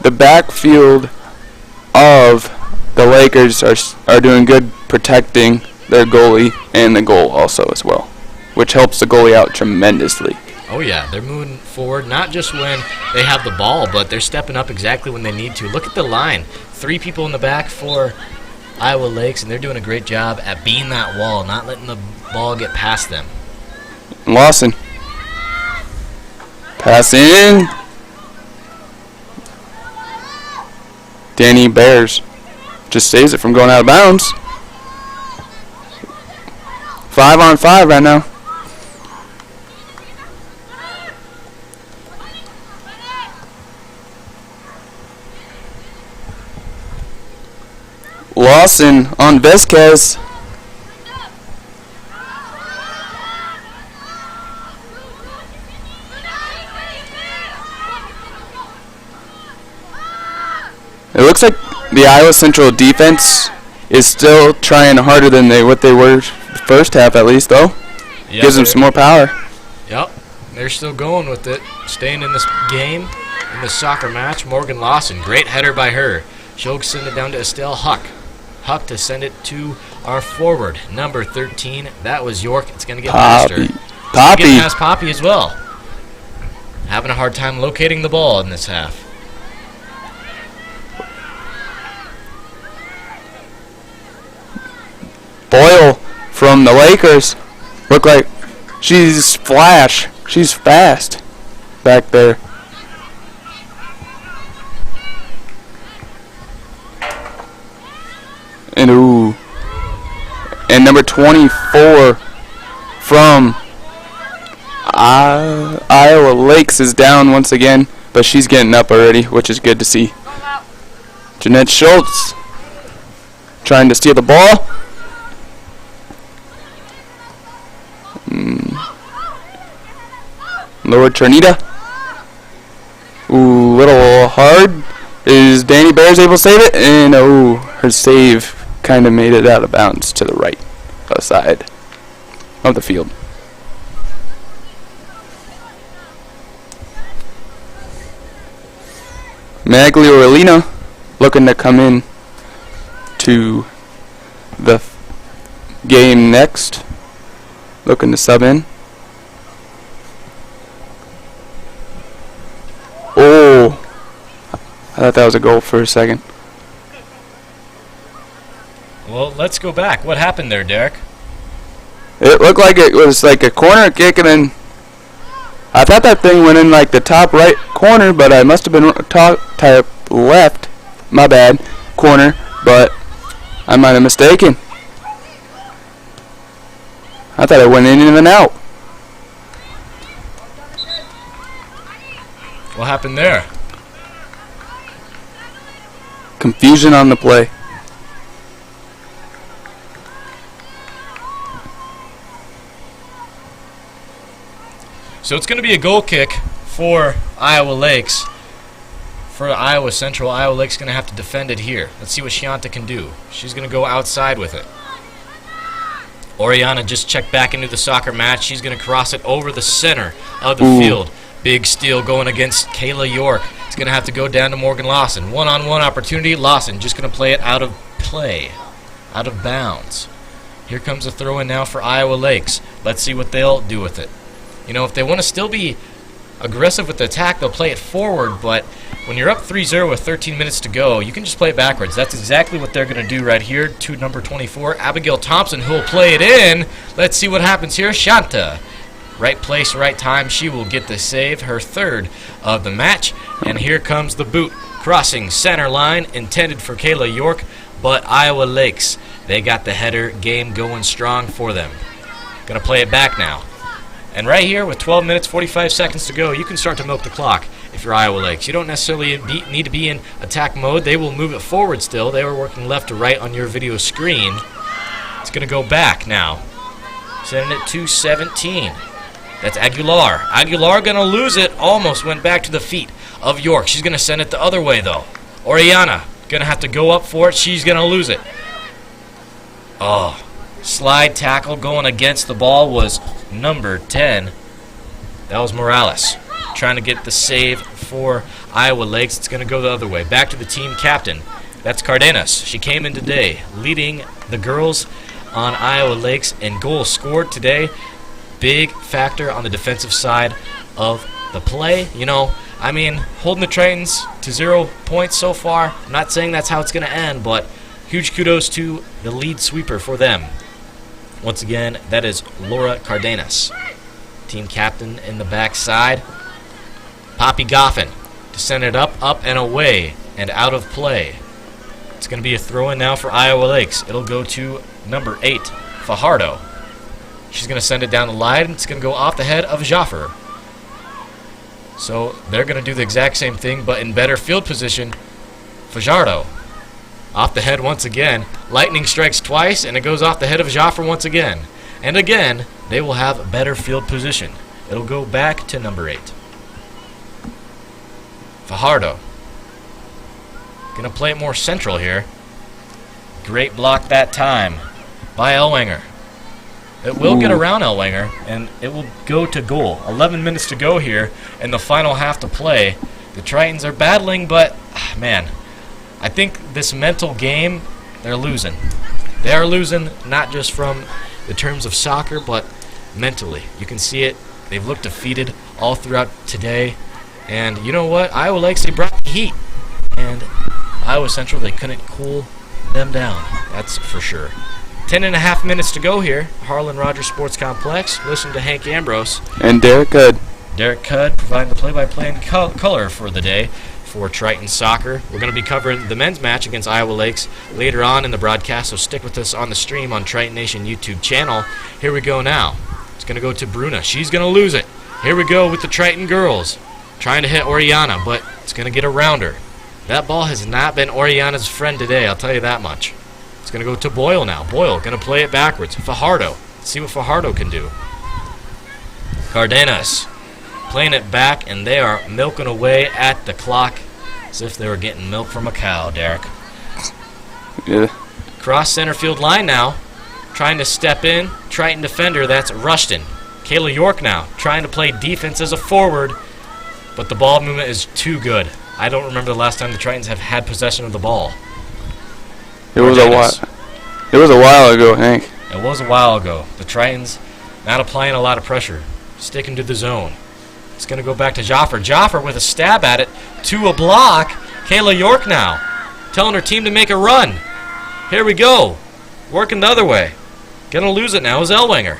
The backfield of the Lakers are doing good protecting their goalie and the goal also as well, which helps the goalie out tremendously. Oh yeah, they're moving forward not just when they have the ball, but they're stepping up exactly when they need to. Look at the line. 3 people in the back for Iowa Lakes, and they're doing a great job at being that wall, not letting the ball get past them. Lawson. Pass in. Danny Bears just saves it from going out of bounds. 5-on-5 right now. Lawson on Vesquez. It looks like the Iowa Central defense is still trying harder than what they were first half, at least, though. Yep, gives them some more power. Yep, they're still going with it, staying in this game, in this soccer match. Morgan Lawson, great header by her. She'll send it down to Estelle Huck. Huck to send it to our forward, number 13. That was York. It's going to get past her. Poppy. Get past Poppy as well. Having a hard time locating the ball in this half. Boyle from the Lakers. Look like she's flash. She's fast back there. And ooh. And number 24 from Iowa Lakes is down once again, but she's getting up already, which is good to see. Jeanette Schultz trying to steal the ball. Lord Trinita. Ooh, little hard. Is Danny Bears able to save it? And oh, her save kind of made it out of bounds to the right side of the field. Magliolina looking to come in to the game next. Looking to sub in. Oh, I thought that was a goal for a second. Well, let's go back. What happened there, Derek? It looked like it was like a corner kick, and then I thought that thing went in like the top right corner, but I must have been top left, my bad, corner, but I might have mistaken. I thought it went in and out. What happened there? Confusion on the play. So it's going to be a goal kick for Iowa Lakes. For Iowa Central, Iowa Lakes going to have to defend it here. Let's see what Shianta can do. She's going to go outside with it. Oriana just checked back into the soccer match. She's going to cross it over the center of the field. Big steal going against Kayla York. It's going to have to go down to Morgan Lawson. One-on-one opportunity. Lawson just going to play it out of play, out of bounds. Here comes a throw-in now for Iowa Lakes. Let's see what they'll do with it. You know, if they want to still be aggressive with the attack, they'll play it forward, but when you're up 3-0 with 13 minutes to go, you can just play it backwards. That's exactly what they're going to do right here to number 24, Abigail Thompson, who will play it in. Let's see what happens here. Shanta, right place, right time. She will get the save, her third of the match. And here comes the boot, crossing center line, intended for Kayla York, but Iowa Lakes, they got the header, game going strong for them. Going to play it back now. And right here, with 12 minutes, 45 seconds to go, you can start to milk the clock if you're Iowa Lakes. You don't necessarily need to be in attack mode. They will move it forward still. They were working left to right on your video screen. It's going to go back now. Sending it to 17. That's Aguilar. Aguilar going to lose it. Almost went back to the feet of York. She's going to send it the other way, though. Oriana going to have to go up for it. She's going to lose it. Oh, slide tackle going against the ball was number 10. That was Morales trying to get the save for Iowa Lakes. It's going to go the other way. Back to the team captain. That's Cardenas. She came in today leading the girls on Iowa Lakes, and goals scored today. Big factor on the defensive side of the play. You know, I mean, holding the Tritons to 0 points so far. I'm not saying that's how it's going to end, but huge kudos to the lead sweeper for them. Once again, that is Laura Cardenas, team captain in the backside. Poppy Goffin to send it up, and away, and out of play. It's going to be a throw-in now for Iowa Lakes. It'll go to number 8, Fajardo. She's going to send it down the line. It's going to go off the head of Jaffer. So they're going to do the exact same thing, but in better field position. Fajardo. Off the head once again. Lightning strikes twice, and it goes off the head of Jaffer once again. And again, they will have better field position. It'll go back to number 8. Fajardo. Going to play it more central here. Great block that time by Ellwanger. It will get around Ellwanger, and it will go to goal. 11 minutes to go here, and the final half to play. The Tritons are battling, but, man, I think this mental game, they're losing. They are losing not just from the terms of soccer, but mentally. You can see it. They've looked defeated all throughout today. And you know what? Iowa Lakes, they brought the heat. And Iowa Central, they couldn't cool them down. That's for sure. 10.5 minutes to go here. Harlan Rogers Sports Complex. Listen to Hank Ambrose. And Derek Cudd. Derek Cudd providing the play-by-play and color for the day for Triton Soccer. We're going to be covering the men's match against Iowa Lakes later on in the broadcast, so stick with us on the stream on Triton Nation YouTube channel. Here we go now. It's going to go to Bruna. She's going to lose it. Here we go with the Triton girls. Trying to hit Oriana, but it's going to get around her. That ball has not been Oriana's friend today, I'll tell you that much. It's going to go to Boyle now. Boyle going to play it backwards. Fajardo. Let's see what Fajardo can do. Cardenas playing it back, and they are milking away at the clock as if they were getting milk from a cow, Derek. Yeah. Cross center field line now. Trying to step in. Triton defender, that's Rushton. Kayla York now trying to play defense as a forward, but the ball movement is too good. I don't remember the last time the Tritons have had possession of the ball. It was a while ago, Hank. It was a while ago. The Tritons not applying a lot of pressure, sticking to the zone. It's going to go back to Jaffer. Jaffer with a stab at it to a block. Kayla York now telling her team to make a run. Here we go. Working the other way. Going to lose it now is Ellwanger.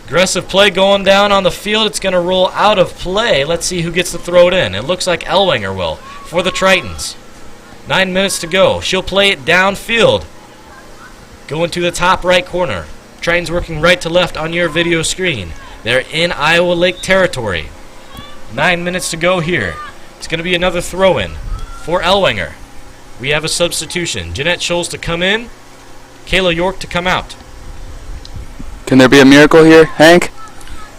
Aggressive play going down on the field. It's going to roll out of play. Let's see who gets to throw it in. It looks like Ellwanger will for the Tritons. 9 minutes to go. She'll play it downfield. Going to the top right corner. Tritons working right to left on your video screen. They're in Iowa Lake territory. 9 minutes to go here. It's going to be another throw-in for Ellwanger. We have a substitution. Jeanette Scholes to come in. Kayla York to come out. Can there be a miracle here, Hank?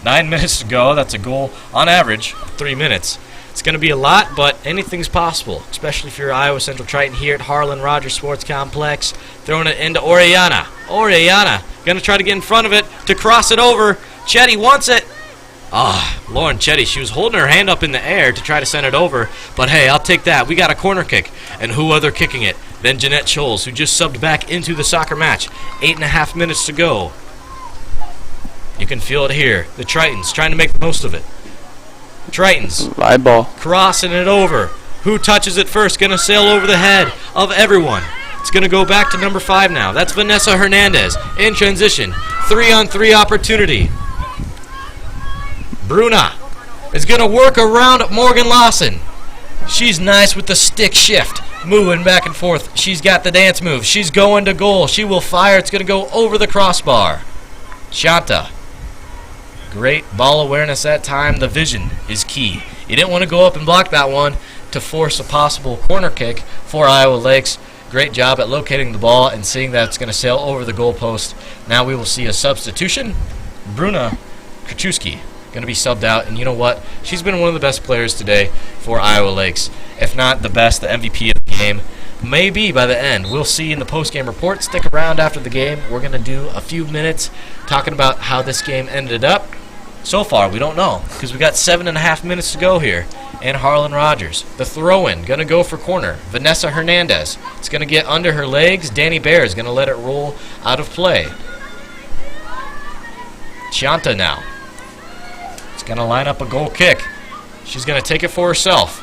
9 minutes to go. That's a goal on average, 3 minutes. It's going to be a lot, but anything's possible, especially if you're Iowa Central Triton here at Harlan Rogers Sports Complex. Throwing it into Oriana. Oriana going to try to get in front of it to cross it over. Chetty wants it. Lauren Chetty, she was holding her hand up in the air to try to send it over, but hey, I'll take that. We got a corner kick, and who other kicking it than Jeanette Scholes, who just subbed back into the soccer match. 8.5 minutes to go. You can feel it here. The Tritons trying to make the most of it. Tritons. Live ball. Crossing it over. Who touches it first? Going to sail over the head of everyone. It's going to go back to number 5 now. That's Vanessa Hernandez in transition. 3-on-3 opportunity. Bruna is going to work around Morgan Lawson. She's nice with the stick shift. Moving back and forth. She's got the dance move. She's going to goal. She will fire. It's going to go over the crossbar. Shanta. Great ball awareness that time. The vision is key. You didn't want to go up and block that one to force a possible corner kick for Iowa Lakes. Great job at locating the ball and seeing that it's going to sail over the goalpost. Now we will see a substitution. Bruna Krachewski going to be subbed out. And you know what? She's been one of the best players today for Iowa Lakes. If not the best, the MVP of the game. Maybe by the end. We'll see in the post-game report. Stick around after the game. We're going to do a few minutes talking about how this game ended up. So far, we don't know, because we got 7.5 minutes to go here. And Harlan Rogers, the throw-in, going to go for corner. Vanessa Hernandez, it's going to get under her legs. Danny Bear is going to let it roll out of play. Chianta now. It's going to line up a goal kick. She's going to take it for herself.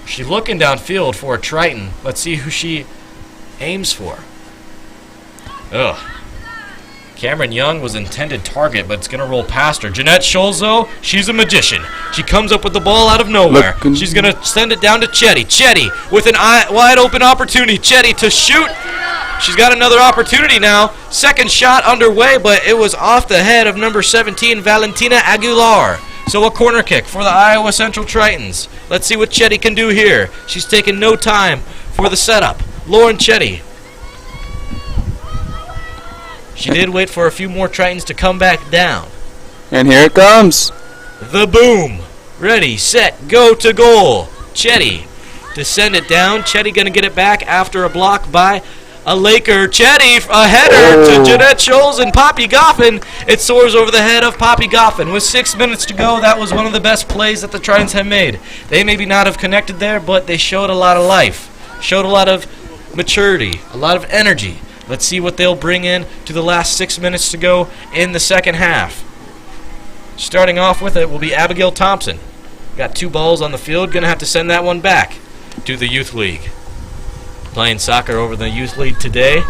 She's looking downfield for a Triton. Let's see who she aims for. Ugh. Cameron Young was intended target, but it's going to roll past her. Jeanette Scholes, though, she's a magician. She comes up with the ball out of nowhere. She's going to send it down to Chetty. Chetty with an wide-open opportunity. Chetty to shoot. She's got another opportunity now. Second shot underway, but it was off the head of number 17, Valentina Aguilar. So a corner kick for the Iowa Central Tritons. Let's see what Chetty can do here. She's taking no time for the setup. Lauren Chetty. She did wait for a few more Tritons to come back down. And here it comes. The boom. Ready, set, go to goal. Chetty to send it down. Chetty going to get it back after a block by a Laker. Chetty, a header to Jeanette Scholes and Poppy Goffin. It soars over the head of Poppy Goffin. With 6 minutes to go, that was one of the best plays that the Tritons have made. They maybe not have connected there, but they showed a lot of life. Showed a lot of maturity, a lot of energy. Let's see what they'll bring in to the last 6 minutes to go in the second half. Starting off with it will be Abigail Thompson. Got 2 balls on the field. Going to have to send that one back to the Youth League. Playing soccer over the Youth League today.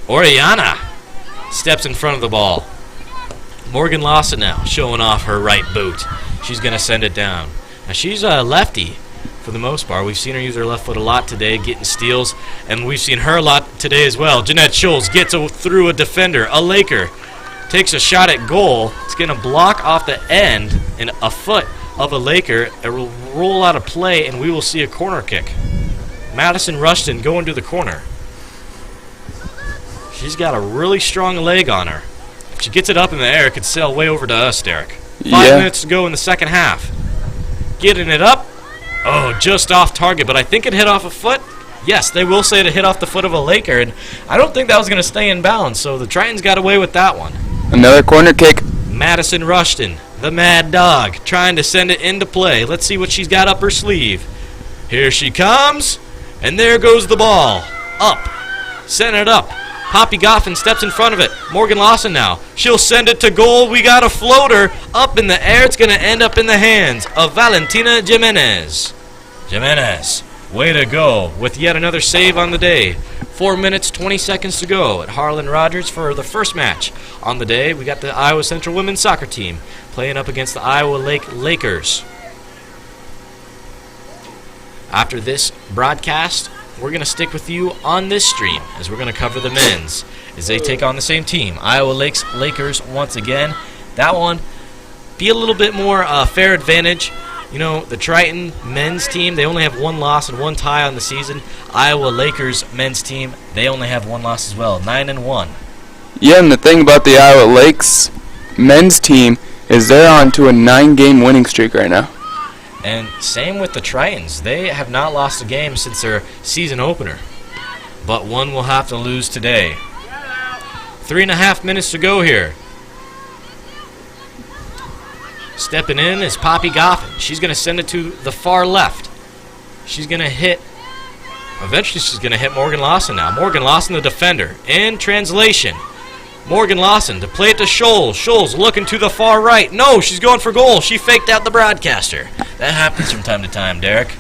Oriana steps in front of the ball. Morgan Lawson now showing off her right boot. She's going to send it down. Now she's a lefty. For the most part, we've seen her use her left foot a lot today, getting steals, and we've seen her a lot today as well. Jeanette Scholes gets through a defender. A Laker takes a shot at goal. It's going to block off the end and a foot of a Laker. It will roll out of play, and we will see a corner kick. Madison Rushton going to the corner. She's got a really strong leg on her. If she gets it up in the air, it could sail way over to us, Derek. 5 minutes to go in the second half. Getting it up. Oh, just off target, but I think it hit off a foot. Yes, they will say it hit off the foot of a Laker, and I don't think that was going to stay in bounds, so the Tritons got away with that one. Another corner kick. Madison Rushton, the mad dog, trying to send it into play. Let's see what she's got up her sleeve. Here she comes, and there goes the ball. Up. Send it up. Poppy Goffin steps in front of it. Morgan Lawson now. She'll send it to goal. We got a floater up in the air. It's going to end up in the hands of Valentina Jimenez. Jimenez, way to go with yet another save on the day. 4 minutes, 20 seconds to go at Harlan Rogers for the first match on the day. We got the Iowa Central women's soccer team playing up against the Iowa Lake Lakers. After this broadcast, we're going to stick with you on this stream as we're going to cover the men's as they take on the same team. Iowa Lakes Lakers once again. That one, be a little bit more fair advantage. You know, the Triton men's team, they only have 1 loss and 1 tie on the season. Iowa Lakers men's team, they only have 1 loss as well, 9-1. Yeah, and the thing about the Iowa Lakes men's team is they're on to a 9-game winning streak right now. And same with the Tritons. They have not lost a game since their season opener. But one will have to lose today. 3.5 minutes to go here. Stepping in is Poppy Goffin. She's going to send it to the far left. She's going to hit. Eventually she's going to hit Morgan Lawson now. Morgan Lawson, the defender. In translation. Morgan Lawson to play it to Scholes. Scholes looking to the far right. No, she's going for goal. She faked out the broadcaster. That happens from time to time, Derek.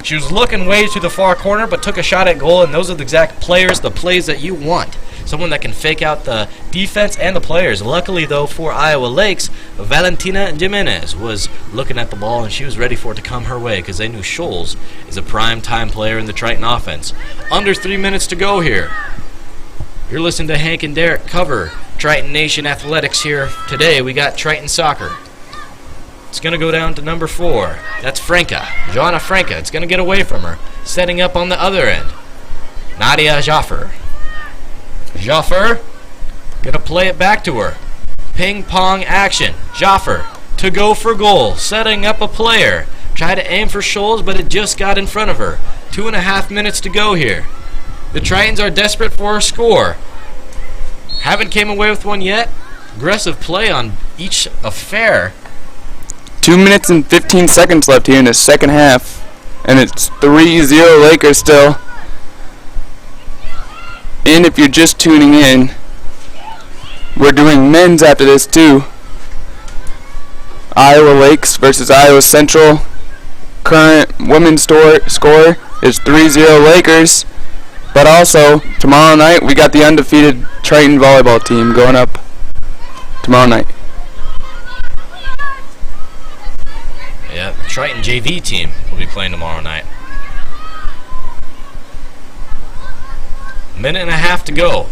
She was looking way to the far corner, but took a shot at goal, and those are the exact players, the plays that you want. Someone that can fake out the defense and the players. Luckily, though, for Iowa Lakes, Valentina Jimenez was looking at the ball, and she was ready for it to come her way because they knew Scholes is a prime-time player in the Triton offense. Under 3 minutes to go here. You're listening to Hank and Derek cover Triton Nation Athletics here. Today we got Triton Soccer. It's going to go down to number 4. That's Franca. Joanna Franca. It's going to get away from her. Setting up on the other end. Nadia Jaffer. Jaffer going to play it back to her. Ping pong action. Joffer to go for goal, setting up a player. Tried to aim for Scholes, but it just got in front of her. 2.5 minutes to go here. The Tritons are desperate for a score. Haven't came away with one yet. Aggressive play on each affair. 2 minutes and 15 seconds left here in the second half. And it's 3-0 Lakers still. And if you're just tuning in, we're doing men's after this too. Iowa Lakes versus Iowa Central. Current women's score is 3-0 Lakers. But also, tomorrow night, we got the undefeated Triton volleyball team going up tomorrow night. Yeah, the Triton JV team will be playing tomorrow night. Minute and a half to go.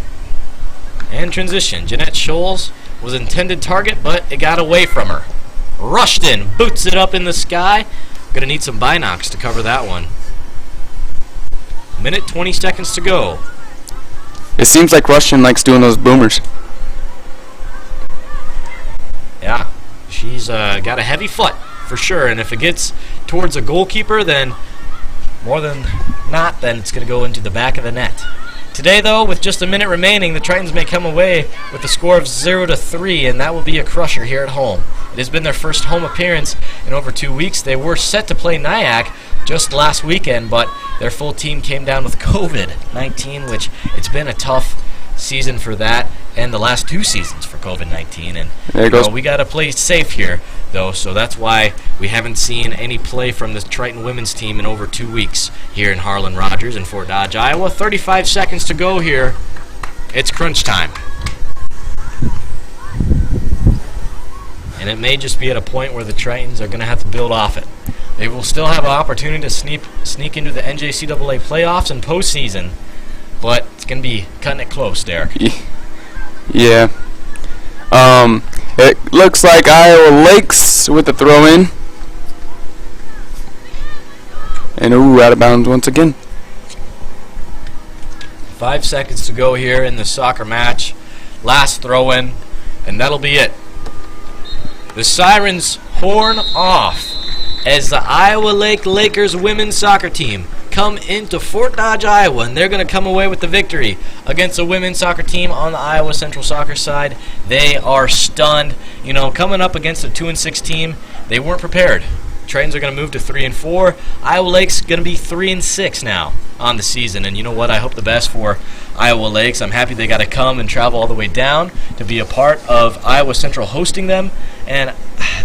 And transition. Jeanette Scholes was intended target, but it got away from her. Rushton boots it up in the sky. Gonna need some binocs to cover that one. Minute 20 seconds to go. It seems like Rushton likes doing those boomers. Yeah, she's got a heavy foot for sure, and if it gets towards a goalkeeper, then more than not, then it's going to go into the back of the net. Today, though, with just a minute remaining, the Tritons may come away with a score of 0-3, and that will be a crusher here at home. It has been their first home appearance in over 2 weeks. They were set to play Nyack just last weekend, but their full team came down with COVID-19, which it's been a tough season for that, and the last 2 seasons for COVID-19. And we got to play safe here, though, so that's why we haven't seen any play from the Triton women's team in over 2 weeks here in Harlan Rogers in Fort Dodge, Iowa. 35 seconds to go here. It's crunch time. And it may just be at a point where the Tritons are going to have to build off it. They will still have an opportunity to sneak into the NJCAA playoffs and postseason, but it's going to be cutting it close, Derek. Yeah. It looks like Iowa Lakes with the throw-in. And out of bounds once again. 5 seconds to go here in the soccer match. Last throw-in, and that'll be it. The sirens horn off as the Iowa Lake Lakers women's soccer team come into Fort Dodge, Iowa, and they're going to come away with the victory against the women's soccer team on the Iowa Central soccer side. They are stunned. You know, coming up against a 2-6 team, they weren't prepared. Tritons are going to move to 3-4. Iowa Lake's going to be 3-6 now on the season, and you know what? I hope the best for Iowa Lakes. I'm happy they got to come and travel all the way down to be a part of Iowa Central hosting them. And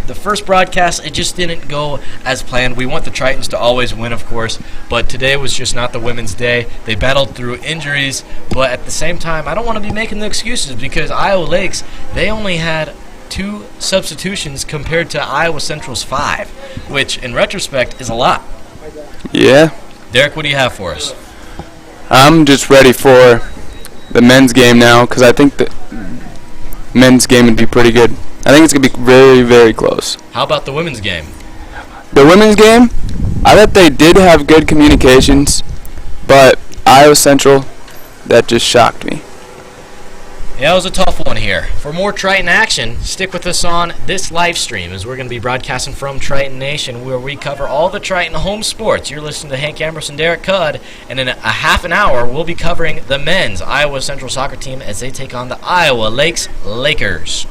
the first broadcast, it just didn't go as planned. We want the Tritons to always win, of course, but today was just not the women's day. They battled through injuries, but at the same time, I don't want to be making the excuses because Iowa Lakes, they only had 2 substitutions compared to Iowa Central's 5, which in retrospect is a lot. Yeah. Derek, what do you have for us? I'm just ready for the men's game now because I think the men's game would be pretty good. I think it's going to be very, very close. How about the women's game? The women's game, I thought they did have good communications, but Iowa Central, that just shocked me. Yeah, it was a tough one here. For more Triton action, stick with us on this live stream as we're going to be broadcasting from Triton Nation where we cover all the Triton home sports. You're listening to Hank Ambrose and Derek Cudd, and in a half an hour, we'll be covering the men's Iowa Central soccer team as they take on the Iowa Lakes Lakers.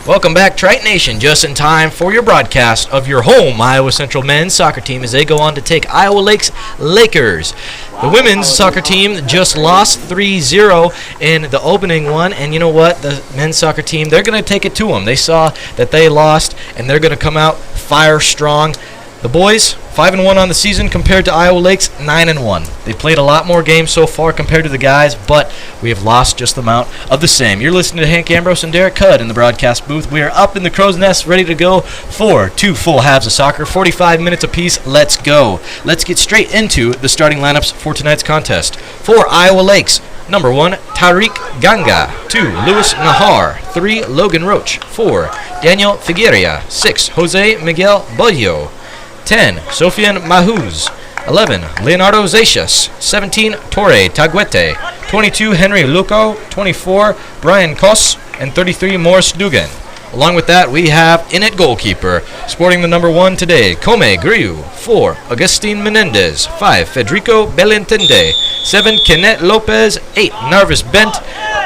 Welcome back, Triton Nation. Just in time for your broadcast of your home Iowa Central men's soccer team as they go on to take Iowa Lakes Lakers. The women's soccer team just lost 3-0 in the opening one, and you know what? The men's soccer team, they're going to take it to them. They saw that they lost, and they're going to come out fire strong. The boys, 5-1 on the season compared to Iowa Lakes, 9-1. They played a lot more games so far compared to the guys, but we have lost just the amount of the same. You're listening to Hank Ambrose and Derek Cudd in the broadcast booth. We are up in the crow's nest, ready to go for 2 full halves of soccer, 45 minutes apiece. Let's go. Let's get straight into the starting lineups for tonight's contest. For Iowa Lakes, number 1, Tariq Ganga. 2, Luis Nahar. 3, Logan Roach. 4, Daniel Figueria. 6, Jose Miguel Bollo. 10, Sofian Mahuz. 11, Leonardo Zacius. 17, Torre Taguete. 22, Henry Luco. 24, Brian Kos. And 33, Morris Dugan. Along with that, we have in-it goalkeeper, sporting the number 1 today, Come Griu. 4, Agustin Menendez. 5, Federico Belentende. 7, Kenneth Lopez. 8, Narvis Bent.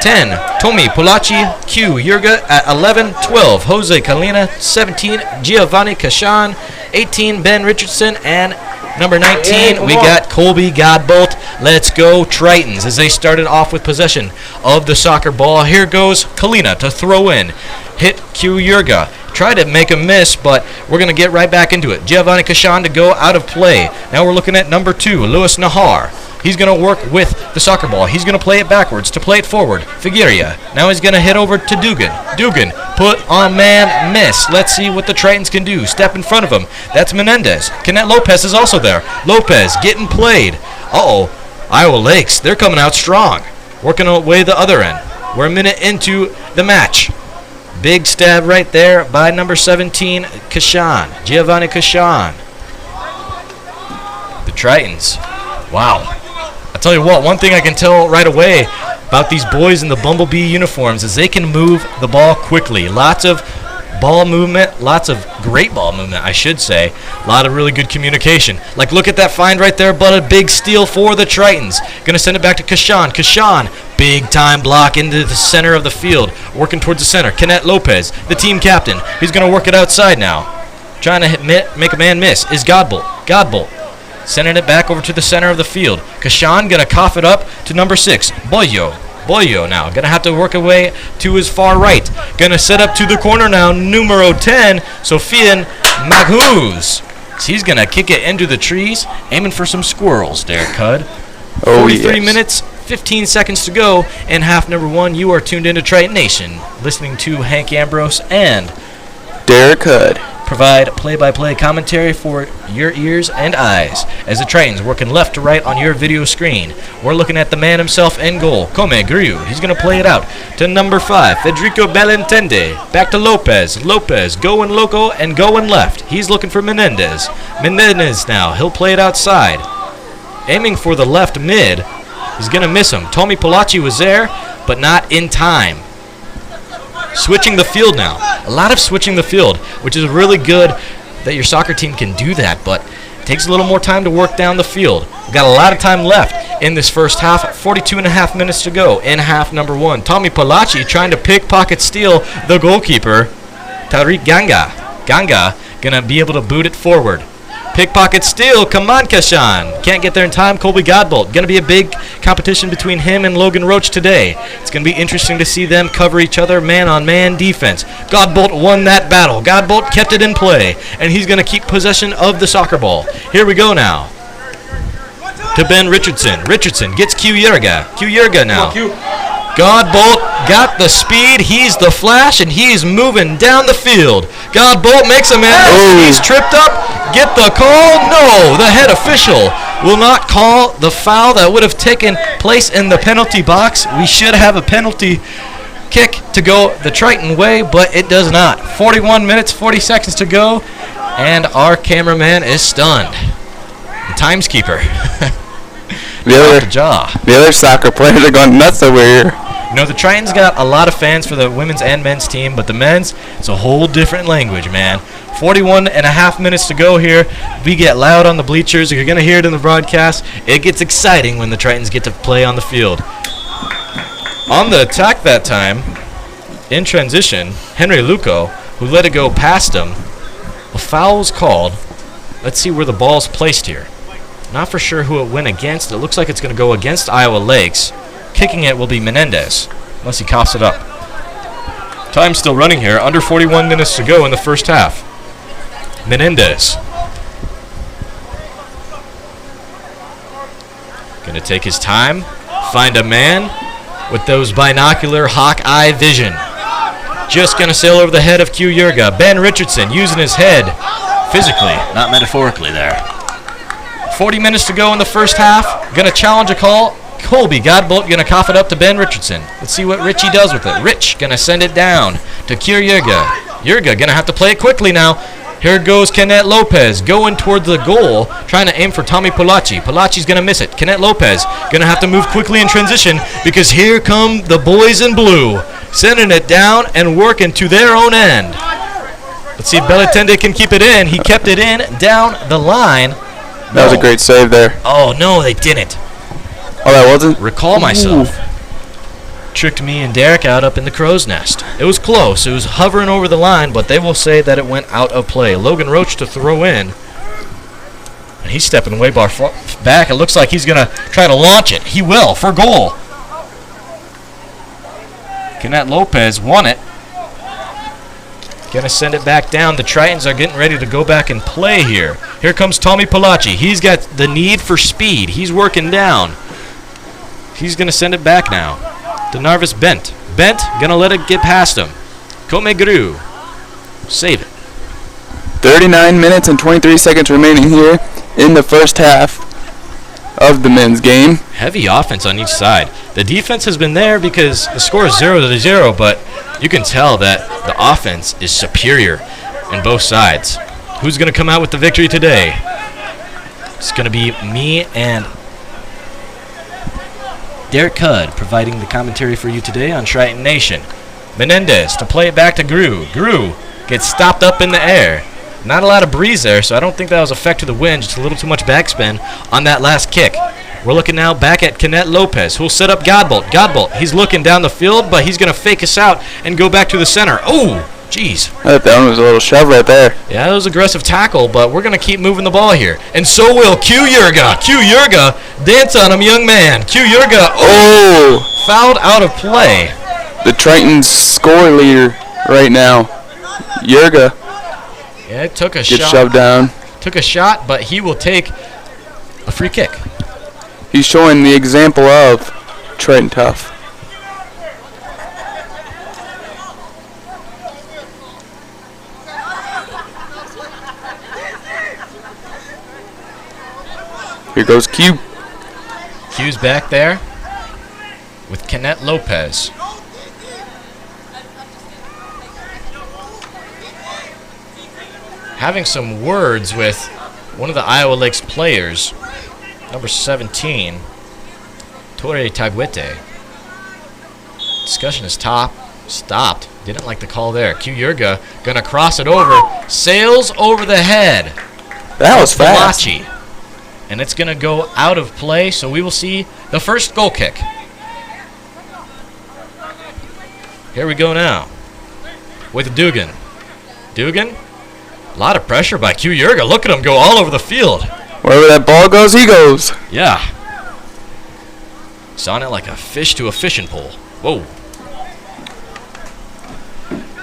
10, Tomi Polacci. Q Yurga at 11. 12, Jose Kalina. 17, Giovanni Kashan. 18, Ben Richardson. And number 19, we got Colby Godbolt. Let's go Tritons as they started off with possession of the soccer ball. Here goes Kalina to throw in. Hit Q Yurga. Tried to make a miss, but we're going to get right back into it. Giovanni Kashan to go out of play. Now we're looking at number 2, Luis Nahar. He's going to work with the soccer ball. He's going to play it backwards to play it forward. Figueria. Now he's going to hit over to Dugan. Dugan, put on man, miss. Let's see what the Tritons can do. Step in front of him. That's Menendez. Kenneth Lopez is also there. Lopez getting played. Uh-oh. Iowa Lakes, they're coming out strong. Working away the other end. We're a minute into the match. Big stab right there by number 17, Kashan. Giovanni Kashan. The Tritons. Wow. I'll tell you what, one thing I can tell right away about these boys in the Bumblebee uniforms is they can move the ball quickly. Lots of ball movement, lots of great ball movement, I should say. A lot of really good communication. Like, look at that find right there, but a big steal for the Tritons. Going to send it back to Kashan. Kashan, big time block into the center of the field. Working towards the center. Kenneth Lopez, the team captain. He's going to work it outside now. Trying to make a man miss is Godbolt. Godbolt. Sending it back over to the center of the field. Kashan going to cough it up to number 6, Bollo. Bollo now going to have to work away to his far right. Going to set up to the corner now, numero 10, Sofian Maghuz. He's going to kick it into the trees, aiming for some squirrels, Derek Cudd. 43 minutes, 15 seconds to go in half number 1. You are tuned into Triton Nation, listening to Hank Ambrose and Derek Cudd provide play-by-play commentary for your ears and eyes as the Tritons working left to right on your video screen. We're looking at the man himself in goal, Come Griu. He's going to play it out to number 5, Federico Belentende. Back to Lopez. Lopez going loco and going left. He's looking for Menendez. Menendez now. He'll play it outside. Aiming for the left mid. He's going to miss him. Tomi Polacci was there, but not in time. Switching the field now. A lot of switching the field, which is really good that your soccer team can do that, but it takes a little more time to work down the field. We've got a lot of time left in this first half. 42 and a half minutes to go in half number 1. Tomi Polacci trying to pickpocket steal the goalkeeper, Tariq Ganga. Ganga going to be able to boot it forward. Pickpocket steal. Come on, Kashan. Can't get there in time. Colby Godbolt. Going to be a big competition between him and Logan Roach today. It's going to be interesting to see them cover each other man-on-man defense. Godbolt won that battle. Godbolt kept it in play, and he's going to keep possession of the soccer ball. Here we go now. To Ben Richardson. Richardson gets Q Yurga. Q Yurga now. Godbolt got the speed, he's the flash, and he's moving down the field. Godbolt makes a man, he's tripped up, get the call, no, the head official will not call the foul that would have taken place in the penalty box. We should have a penalty kick to go the Triton way, but it does not. 41 minutes, 40 seconds to go, and our cameraman is stunned. The timeskeeper. The other soccer players are going nuts over here. You know, the Tritons got a lot of fans for the women's and men's team, but the men's, it's a whole different language, man. 41 and a half minutes to go here. We get loud on the bleachers. You're going to hear it in the broadcast. It gets exciting when the Tritons get to play on the field. On the attack that time, in transition, Henry Luco, who let it go past him. A foul was called. Let's see where the ball's placed here. Not for sure who it went against. It looks like it's going to go against Iowa Lakes. Kicking it will be Menendez, unless he coughs it up. Time still running here. Under 41 minutes to go in the first half. Menendez. Going to take his time. Find a man with those binocular hawk eye vision. Just going to sail over the head of Q Yurga. Ben Richardson using his head physically, not metaphorically there. 40 minutes to go in the first half. Going to challenge a call. Colby Godbolt going to cough it up to Ben Richardson. Let's see what Richie does with it. Rich going to send it down to Q Yurga. Yurga going to have to play it quickly now. Here goes Kenneth Lopez going toward the goal, trying to aim for Tommy Polacci. Polacci's going to miss it. Kenneth Lopez going to have to move quickly in transition because here come the boys in blue, sending it down and working to their own end. Let's see if Bellatende can keep it in. He kept it in down the line. That was a great save there. Oh, no, they didn't. Oh, that wasn't? Recall myself. Tricked me and Derek out up in the crow's nest. It was close. It was hovering over the line, but they will say that it went out of play. Logan Roach to throw in. And he's stepping way back. It looks like he's going to try to launch it. He will for goal. Kenneth Lopez won it. Going to send it back down. The Tritons are getting ready to go back and play here. Here comes Tommy Polacci. He's got the need for speed. He's working down. He's going to send it back now to Narvis Bent. Bent going to let it get past him. Komegru. Save it. 39 minutes and 23 seconds remaining here in the first half of the men's game. Heavy offense on each side. The defense has been there because the score is 0-0, but you can tell that the offense is superior in both sides. Who's going to come out with the victory today? It's going to be me and Derek Cudd providing the commentary for you today on Triton Nation. Menendez to play it back to Gru. Gru gets stopped up in the air. Not a lot of breeze there, so I don't think that was effect to the wind. Just a little too much backspin on that last kick. We're looking now back at Kenneth Lopez, who'll set up Godbolt. Godbolt, he's looking down the field, but he's going to fake us out and go back to the center. Oh, jeez. That one was a little shove right there. Yeah, that was an aggressive tackle, but we're going to keep moving the ball here. And so will Q Yurga. Q Yurga, dance on him, young man. Q Yurga, oh, fouled out of play. The Tritons score leader right now. Yurga. Yeah, it took a Gets shot. shoved down. Took a shot, but he will take a free kick. He's showing the example of Triton tough. Here goes Q. Q's back there with Kenneth Lopez. Having some words with one of the Iowa Lakes players, number 17, Torre Taguete. Discussion is stopped. Didn't like the call there. Q Yurga gonna cross it over, sails over the head. That was fast. Polacci. And it's gonna go out of play, so we will see the first goal kick. Here we go now with Dugan. Dugan. A lot of pressure by Q Yurga. Look at him go all over the field. Wherever that ball goes, he goes. Yeah. He's on it like a fish to a fishing pole. Whoa.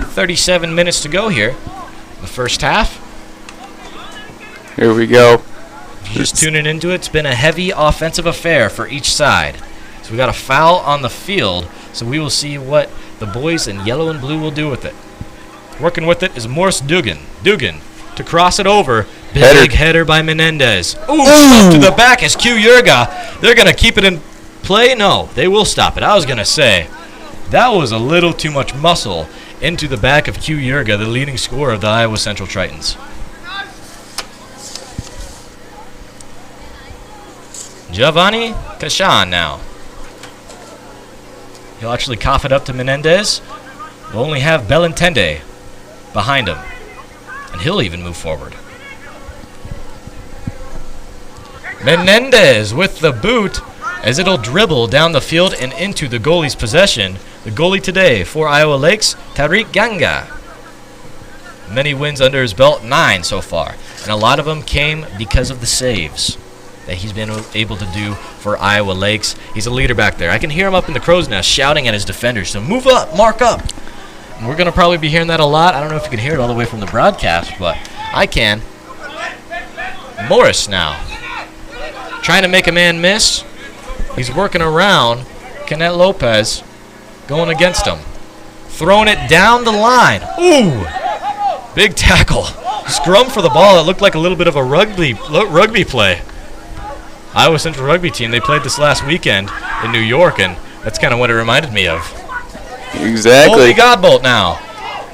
37 minutes to go here. The first half. Here we go. If you're just tuning into it, it's been a heavy offensive affair for each side. So we got a foul on the field, so we will see what the boys in yellow and blue will do with it. Working with it is Morris Dugan. Dugan to cross it over. Big header by Menendez. Ooh, up to the back is Q Yurga. They're going to keep it in play? No, they will stop it. I was going to say, that was a little too much muscle into the back of Q Yurga, the leading scorer of the Iowa Central Tritons. Giovanni Cashan now. He'll actually cough it up to Menendez. We'll only have Belintende behind him. And he'll even move forward. Menendez with the boot as it'll dribble down the field and into the goalie's possession. The goalie today for Iowa Lakes, Tariq Ganga. Many wins under his belt, 9 so far. And a lot of them came because of the saves that he's been able to do for Iowa Lakes. He's a leader back there. I can hear him up in the crow's nest shouting at his defenders, so move up, mark up. And we're going to probably be hearing that a lot. I don't know if you can hear it all the way from the broadcast, but I can. Morris now. Trying to make a man miss. He's working around Canet Lopez, going against him. Throwing it down the line. Ooh! Big tackle. Scrum for the ball. It looked like a little bit of a rugby play. Iowa Central rugby team, they played this last weekend in New York, and that's kind of what it reminded me of. Exactly. Colby Godbolt now.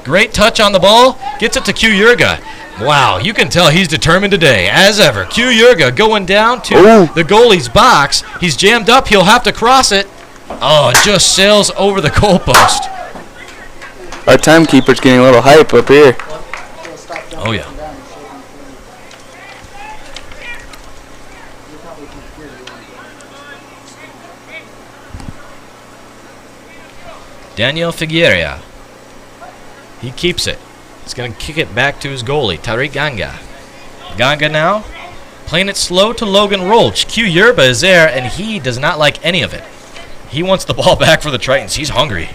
Great touch on the ball. Gets it to Q Yurga. Wow, you can tell he's determined today, as ever. Q Yurga going down to the goalie's box. He's jammed up. He'll have to cross it. Oh, it just sails over the goalpost. Our timekeeper's getting a little hype up here. Oh, yeah. Daniel Figueria. He keeps it. He's going to kick it back to his goalie, Tariq Ganga. Ganga now playing it slow to Logan Rolch. Q Yerba is there, and he does not like any of it. He wants the ball back for the Tritons. He's hungry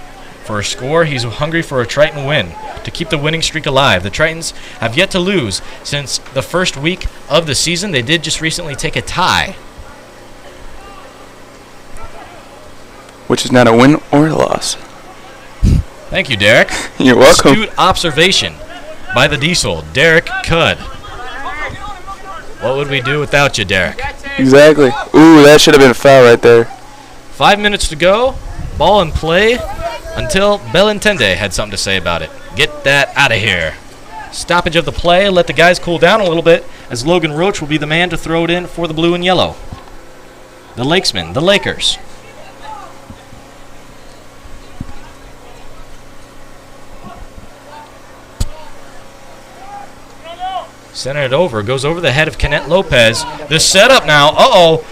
for a score. He's hungry for a Triton win to keep the winning streak alive. The Tritons have yet to lose since the first week of the season. They did just recently take a tie. Which is not a win or a loss. Thank you, Derek. You're welcome. Astute observation by the Diesel, Derek Cudd. What would we do without you, Derek? Exactly. Ooh, that should have been a foul right there. 5 minutes to go. Ball in play until Belintende had something to say about it. Get that out of here. Stoppage of the play. Let the guys cool down a little bit, as Logan Roach will be the man to throw it in for the blue and yellow. The Lakesmen, the Lakers. Center it over. Goes over the head of Canet Lopez. The setup now. Uh-oh.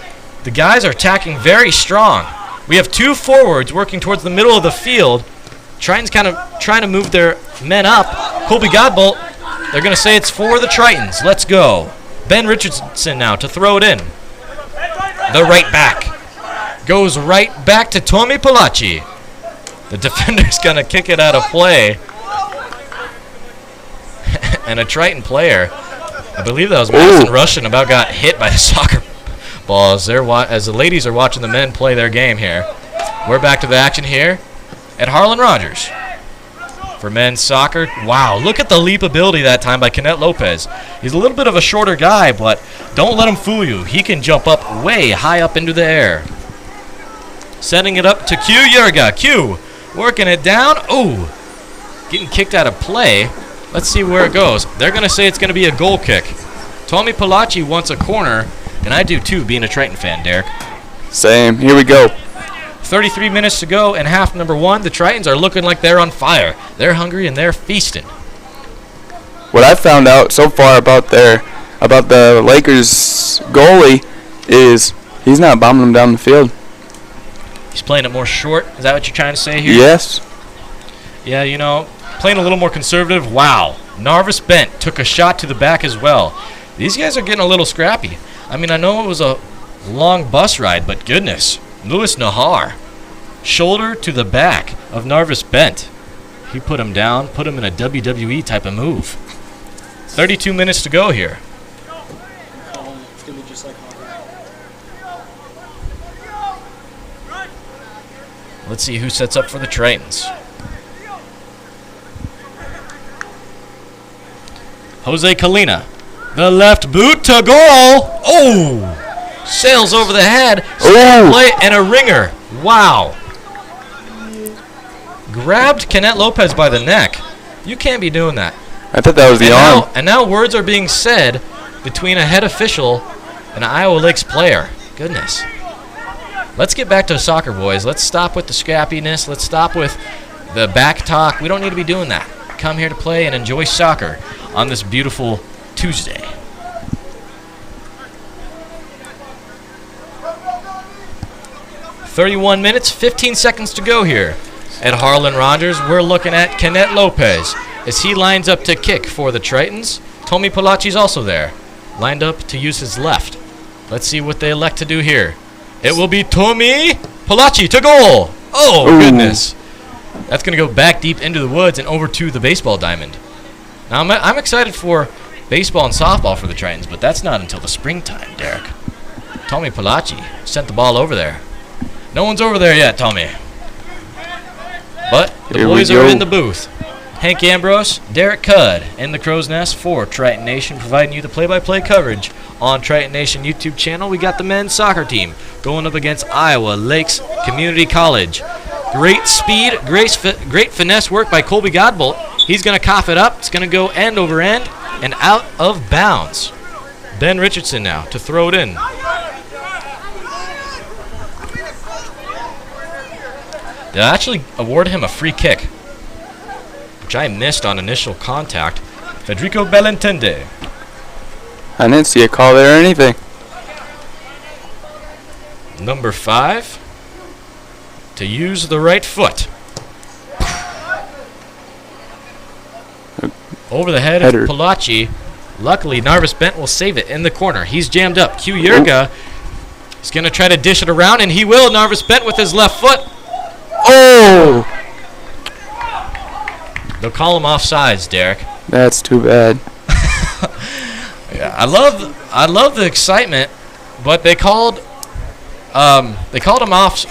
The guys are attacking very strong. We have 2 forwards working towards the middle of the field. Tritons kind of trying to move their men up. Colby Godbolt, they're going to say it's for the Tritons. Let's go. Ben Richardson now to throw it in. The right back. Goes right back to Tommy Palaci. The defender's going to kick it out of play. And a Triton player, I believe that was Madison Russian, about got hit by the soccer ball as the ladies are watching the men play their game here. We're back to the action here at Harlan Rogers for men's soccer. Wow, look at the leap ability that time by Canet Lopez. He's a little bit of a shorter guy, but don't let him fool you. He can jump up way high up into the air. Setting it up to Q Yurga. Q working it down. Ooh, getting kicked out of play. Let's see where it goes. They're going to say it's going to be a goal kick. Tommy Palaci wants a corner, and I do too, being a Triton fan, Derek. Same. Here we go. 33 minutes to go in half number 1. The Tritons are looking like they're on fire. They're hungry and they're feasting. What I found out so far about the Lakers goalie is he's not bombing them down the field. He's playing it more short. Is that what you're trying to say here? Yes. Yeah, you know, playing a little more conservative. Wow. Narvis Bent took a shot to the back as well. These guys are getting a little scrappy. I mean, I know it was a long bus ride, but goodness. Louis Nahar. Shoulder to the back of Narvis Bent. He put him down, put him in a WWE type of move. 32 minutes to go here. Let's see who sets up for the Tritons. Jose Kalina. The left boot to goal. Oh! Sails over the head. Play and a ringer. Wow. Grabbed Canet Lopez by the neck. You can't be doing that. I thought that was the arm. And now words are being said between a head official and an Iowa Lakes player. Goodness. Let's get back to soccer, boys. Let's stop with the scrappiness. Let's stop with the back talk. We don't need to be doing that. Come here to play and enjoy soccer on this beautiful Tuesday. "31 minutes, 15 seconds to go here. at Harlan Rogers, we're looking at Kenneth Lopez as he lines up to kick for the Tritons. Tommy Palaci's also there, lined up to use his left. Let's see what they elect to do here. It will be Tommy Palaci to goal. Oh, Ooh. goodness. That's going to go back deep into the woods and over to the baseball diamond. Now, I'm excited for baseball and softball for the Tritons, but that's not until the springtime, Derek. Tommy Palaci sent the ball over there. No one's over there yet, Tommy. But the Here we boys go. are in the booth. Hank Ambrose, Derek Cudd in the Crow's Nest for Triton Nation, providing you the play-by-play coverage on Triton Nation YouTube channel. We got the men's soccer team going up against Iowa Lakes Community College. Great speed, great finesse work by Colby Godbolt. He's going to cough it up. It's going to go end over end and out of bounds. Ben Richardson now to throw it in. They actually awarded him a free kick, which I missed on initial contact. Federico Bellintende. I didn't see a call there or anything. Number 5 to use the right foot. Over the head Header. of Palaci. Luckily, Narvis Bent will save it in the corner. He's jammed up. Q Yerga is going to try to dish it around, and he will. Narvis Bent with his left foot. Oh! They'll call him offsides, Derek. That's too bad. Yeah, I love the excitement, but they called him off.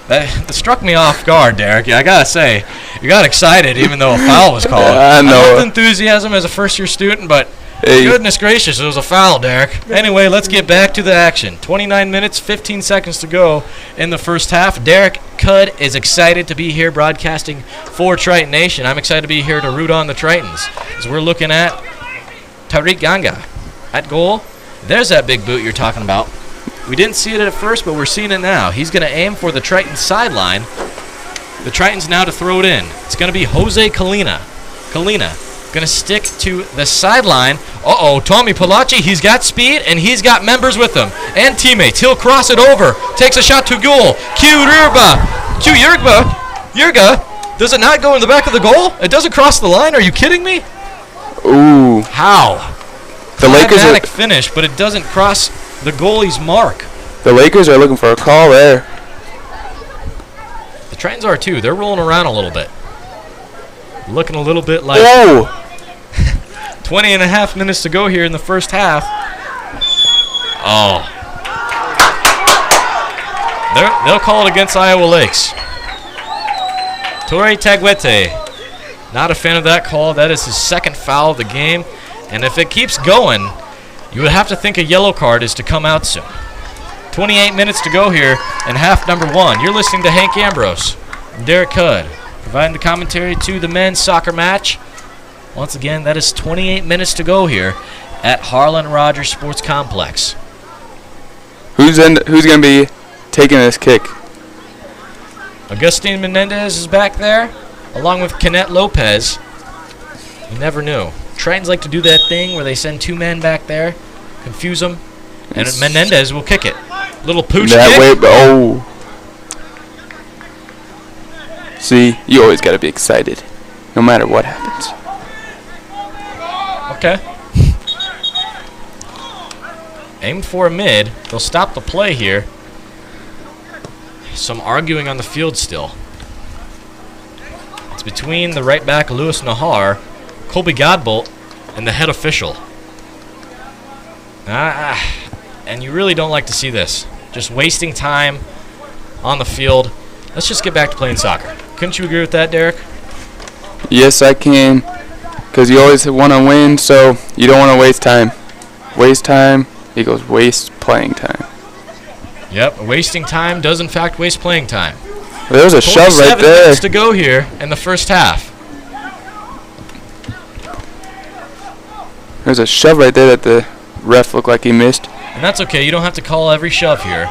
That struck me off guard, Derek. Yeah, I gotta say, you got excited even though a foul was called. I know. love the enthusiasm as a first-year student, but Hey. goodness gracious, it was a foul, Derek. Anyway, let's get back to the action. 29 minutes, 15 seconds to go in the first half. Derek Cudd is excited to be here broadcasting for Triton Nation. I'm excited to be here to root on the Tritons as we're looking at Tariq Ganga at goal. There's that big boot you're talking about. We didn't see it at first, but we're seeing it now. He's going to aim for the Tritons sideline. The Tritons now to throw it in. It's going to be Jose Kalina. Kalina going to stick to the sideline. Uh-oh, Tommy Palaci, he's got speed, and he's got members with him and teammates. He'll cross it over. Takes a shot to goal. Q Yerga, does it not go in the back of the goal? It doesn't cross the line? Are you kidding me? Ooh. How? The Lakers Automatic finish, but it doesn't cross the goalie's mark. The Lakers are looking for a call there. The Tritons are too. They're rolling around a little bit. Looking a little bit like Whoa! 20 and a half minutes to go here in the first half. Oh. They'll call it against Iowa Lakes. Torrey Taguete. Not a fan of that call. That is his second foul of the game. And if it keeps going, you would have to think a yellow card is to come out soon. 28 minutes to go here in half number 1. You're listening to Hank Ambrose and Derek Cudd, providing the commentary to the men's soccer match. Once again, that is 28 minutes to go here at Harlan Rogers Sports Complex. Who's going to be taking this kick? Agustin Menendez is back there, along with Kenneth Lopez. You never knew. Tritons like to do that thing where they send 2 men back there, confuse them, and Menendez will kick it. Little pooch That kick. way, oh. See, you always got to be excited, no matter what happens. Okay. Aim for a mid. They'll stop the play here. Some arguing on the field still. It's between the right back, Louis Nahar, Colby Godbolt, and the head official. And you really don't like to see this. Just wasting time on the field. Let's just get back to playing soccer. Couldn't you agree with that, Derek? Yes, I can, because you always want to win, so you don't want to waste time. Waste time equals waste playing time. Yep, wasting time does in fact waste playing time. There was a shove right 47 there. minutes to go here in the first half. There's a shove right there that the ref looked like he missed. And that's okay. You don't have to call every shove here.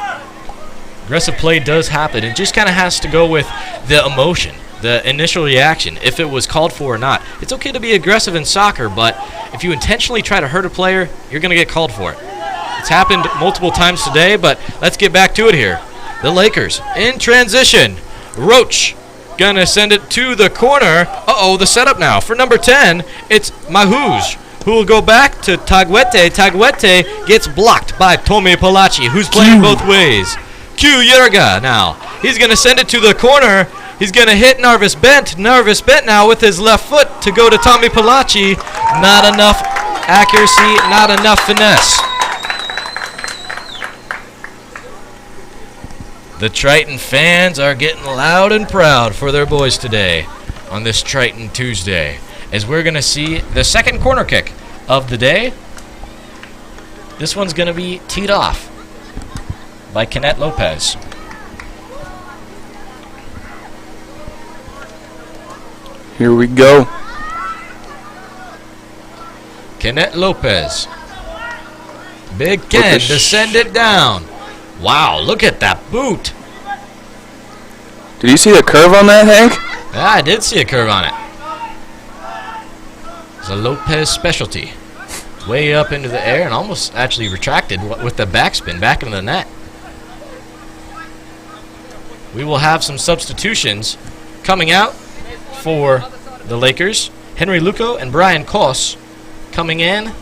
Aggressive play does happen. It just kind of has to go with the emotion, the initial reaction, if it was called for or not. It's okay to be aggressive in soccer, but if you intentionally try to hurt a player, you're going to get called for it. It's happened multiple times today, but let's get back to it here. The Lakers in transition. Roach Gonna send it to the corner. Uh-oh, the setup now. For number 10, it's Mahuj, who will go back to Taguete. Taguete gets blocked by Tommy Palaci, who's playing both ways. Q Yerga now. He's gonna send it to the corner. He's gonna hit Narvis Bent. Narvis Bent now with his left foot to go to Tommy Palaci. Not enough accuracy, not enough finesse. The Triton fans are getting loud and proud for their boys today on this Triton Tuesday, as we're going to see the second corner kick of the day. This one's going to be teed off by Kenneth Lopez. Here we go. Kenneth Lopez. Big Ken to send it down. Wow, look at that boot. Did you see the curve on that, Hank? Yeah, I did see a curve on it. It's a Lopez specialty. Way up into the air and almost actually retracted with the backspin back into the net. We will have some substitutions coming out for the Lakers. Henry Luco and Brian Koss coming in.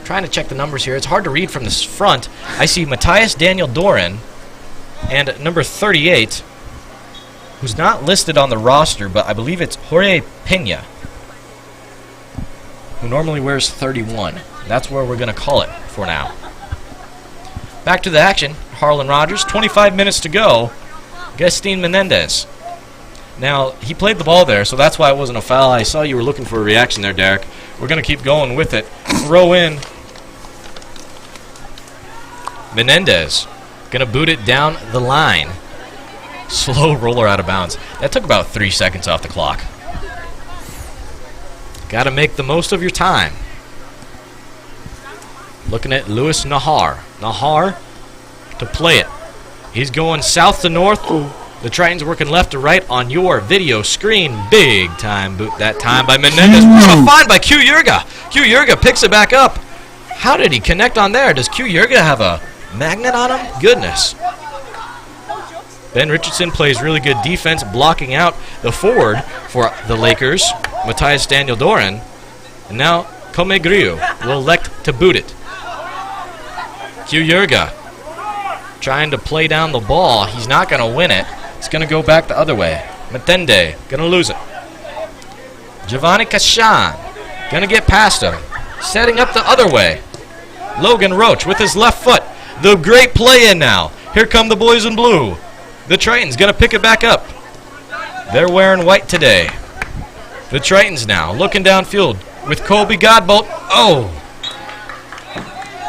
Trying to check the numbers here. It's hard to read from this front. I see Matthias Daniel Doran and number 38, who's not listed on the roster, but I believe it's Jorge Pena, who normally wears 31. That's where we're going to call it for now. Back to the action. Harlan Rogers, 25 minutes to go. Gustin Menendez. Now, he played the ball there, so that's why it wasn't a foul. I saw you were looking for a reaction there, Derek. We're going to keep going with it. Throw in. Menendez going to boot it down the line. Slow roller out of bounds. That took about 3 seconds off the clock. Got to make the most of your time. Looking at Louis Nahar. Nahar to play it. He's going south to north. The Tritons working left to right on your video screen. Big time boot that time by Menendez. What a find by Q Yerga. Q Yerga picks it back up. How did he connect on there? Does Q Yerga have a magnet on him? Goodness. Ben Richardson plays really good defense, blocking out the forward for the Lakers, Matthias Daniel Doran. And now Come Grillo will elect to boot it. Q Yerga trying to play down the ball. He's not going to win it. It's going to go back the other way. Matende going to lose it. Giovanni Cashan going to get past him. Setting up the other way. Logan Roach with his left foot. The great play in now. Here come the boys in blue. The Tritons going to pick it back up. They're wearing white today. The Tritons now looking downfield with Colby Godbolt. Oh!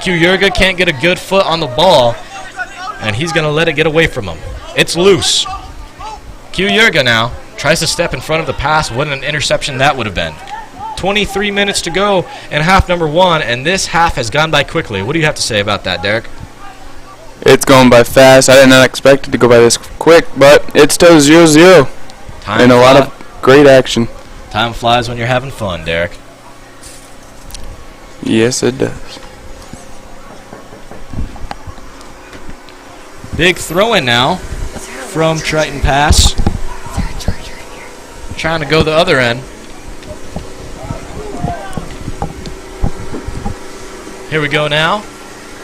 Q Yerga can't get a good foot on the ball, and he's going to let it get away from him. It's loose. Q Yerga now tries to step in front of the pass. What an interception that would have been. 23 minutes to go in half number one, and this half has gone by quickly. What do you have to say about that, Derek? It's going by fast. I did not expect it to go by this quick, but it's still 0-0. And a lot of great action. Time flies when you're having fun, Derek. Yes, it does. Big throw in now from Triton Pass. Trying to go the other end. Here we go now.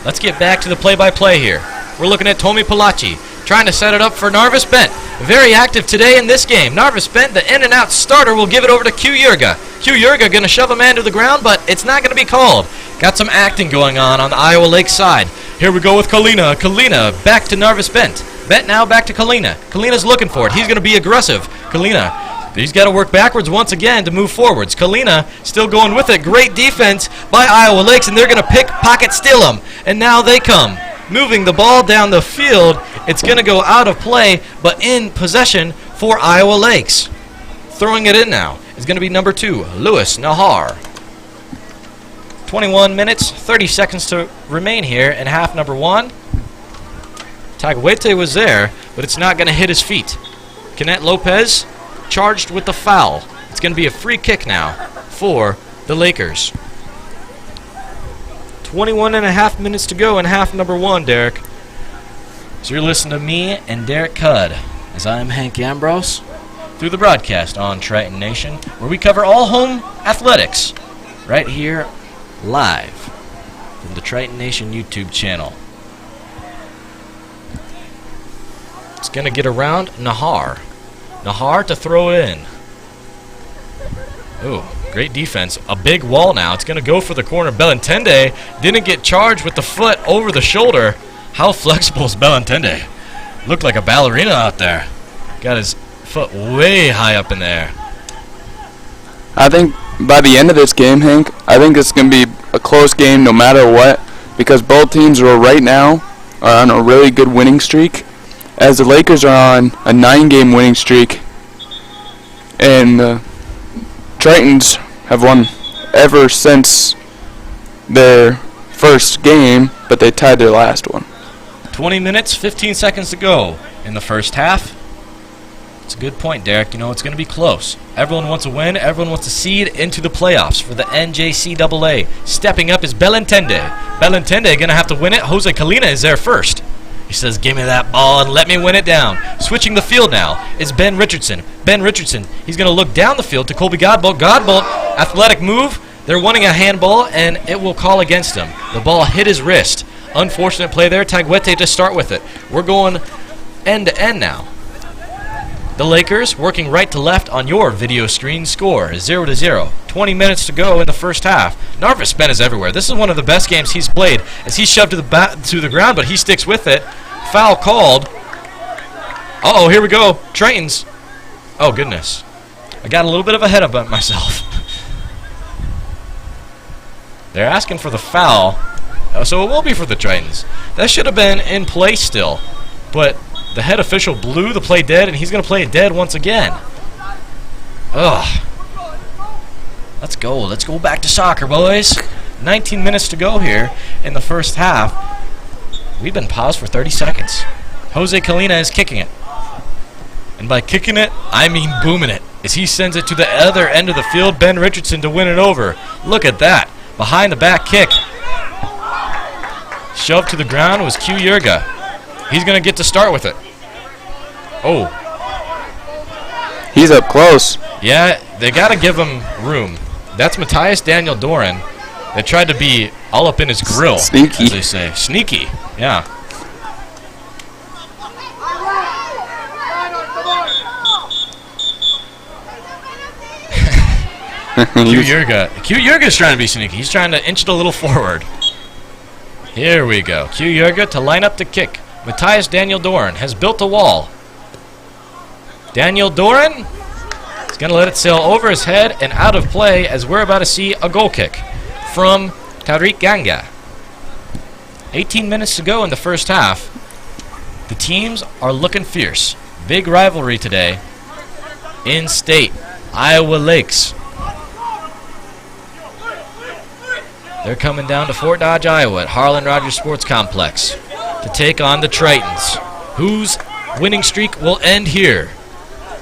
Let's get back to the play-by-play here. We're looking at Tommy Palaci trying to set it up for Narvis Bent. Very active today in this game. Narvis Bent, the in-and-out starter, will give it over to Q Yerga. Q Yerga going to shove a man to the ground, but it's not going to be called. Got some acting going on the Iowa Lake side. Here we go with Kalina. Kalina back to Narvis Bent. Bent now back to Kalina. Kalina's looking for it. He's going to be aggressive. Kalina, he's got to work backwards once again to move forwards. Kalina still going with it. Great defense by Iowa Lakes, and they're going to pick pocket steal him. And now they come. Moving the ball down the field. It's going to go out of play, but in possession for Iowa Lakes. Throwing it in now is going to be number 2, Louis Nahar. 21 minutes, 30 seconds to remain here in half number one. Taguete was there, but it's not going to hit his feet. Kenneth Lopez charged with the foul. It's going to be a free kick now for the Lakers. 21 and a half minutes to go in half number one, Derek. So you're listening to me and Derek Cudd, as I am Hank Ambrose. through the broadcast on Triton Nation, where we cover all home athletics right here live from the Triton Nation YouTube channel. It's going to get around Nahar. Nahar to throw it in. Ooh, great defense. A big wall now. It's going to go for the corner. Belintende didn't get charged with the foot over the shoulder. How flexible is Belintende? Looked like a ballerina out there. Got his foot way high up in there. I think by the end of this game, Hank, I think it's going to be a close game no matter what, because both teams are right now on a really good winning streak, as the Lakers are on a 9-game winning streak, and the Tritons have won ever since their first game, but they tied their last one. 20 minutes, 15 seconds to go in the first half. It's a good point, Derek. You know, it's going to be close. Everyone wants a win. Everyone wants to seed into the playoffs for the NJCAA. Stepping up is Belintende. Belintende going to have to win it. Jose Kalina is there first. He says, give me that ball and let me win it down. Switching the field now is Ben Richardson. Ben Richardson, he's going to look down the field to Colby Godbolt. Godbolt, athletic move. They're wanting a handball, and it will call against him. The ball hit his wrist. Unfortunate play there. Taguete to start with it. We're going end to end now. The Lakers working right to left on your video screen. Score is 0-0. 20 minutes to go in the first half. Narvis Ben is everywhere. This is one of the best games he's played, as he's shoved to the ground, but he sticks with it. Foul called. Uh-oh, here we go. Tritons. Oh, goodness. I got a little bit of ahead of myself. They're asking for the foul, so it will be for the Tritons. That should have been in play still, but the head official blew the play dead, and he's going to play it dead once again. Ugh. Let's go. Let's go back to soccer, boys. 19 minutes to go here in the first half. We've been paused for 30 seconds. Jose Kalina is kicking it. And by kicking it, I mean booming it, as he sends it to the other end of the field. Ben Richardson to win it over. Look at that. Behind the back kick. Shoved to the ground was Q Yurga. He's going to get to start with it. Oh. He's up close. Yeah, they got to give him room. That's Matthias Daniel Doran. They tried to be all up in his grill, Sneaky. as they say. Sneaky, yeah. Q Yurga's trying to be sneaky. He's trying to inch it a little forward. Here we go. Q Yurga to line up the kick. Matthias Daniel Doran has built a wall. Daniel Doran is going to let it sail over his head and out of play, as we're about to see a goal kick from Tariq Ganga. 18 minutes to go in the first half. The teams are looking fierce. Big rivalry today. In state, Iowa Lakes. They're coming down to Fort Dodge, Iowa at Harlan Rogers Sports Complex to take on the Tritons, whose winning streak will end here.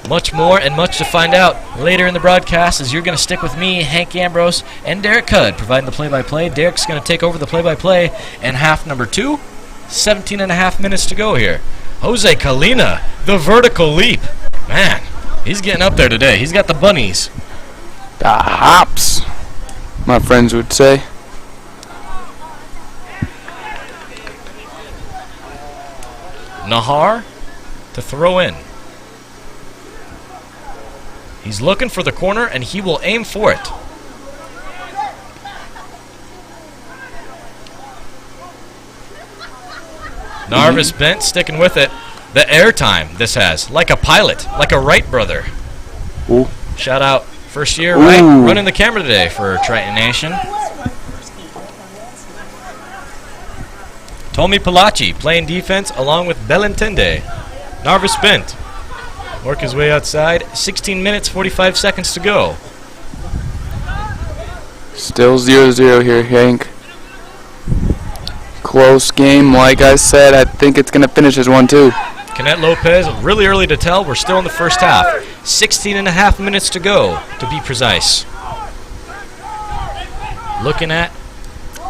Much more and much to find out later in the broadcast, as you're going to stick with me, Hank Ambrose, and Derek Cudd providing the play-by-play. Derek's going to take over the play-by-play in half number 2. 17 and a half minutes to go here. Jose Kalina, the vertical leap. Man, he's getting up there today. He's got the bunnies. The hops, my friends would say. Nahar to throw in. He's looking for the corner, and he will aim for it. Narvis Bent sticking with it. The airtime this has, like a pilot, like a Wright brother. Ooh. Shout out first year Wright running the camera today for Triton Nation. Tommy Palachi playing defense along with Belintende. Narvis Bent work his way outside. 16 minutes, 45 seconds to go. Still 0-0 here, Hank. Close game, like I said. I think it's going to finish as 1-2. Canet Lopez, really early to tell. We're still in the first half. 16 and a half minutes to go, to be precise. Looking at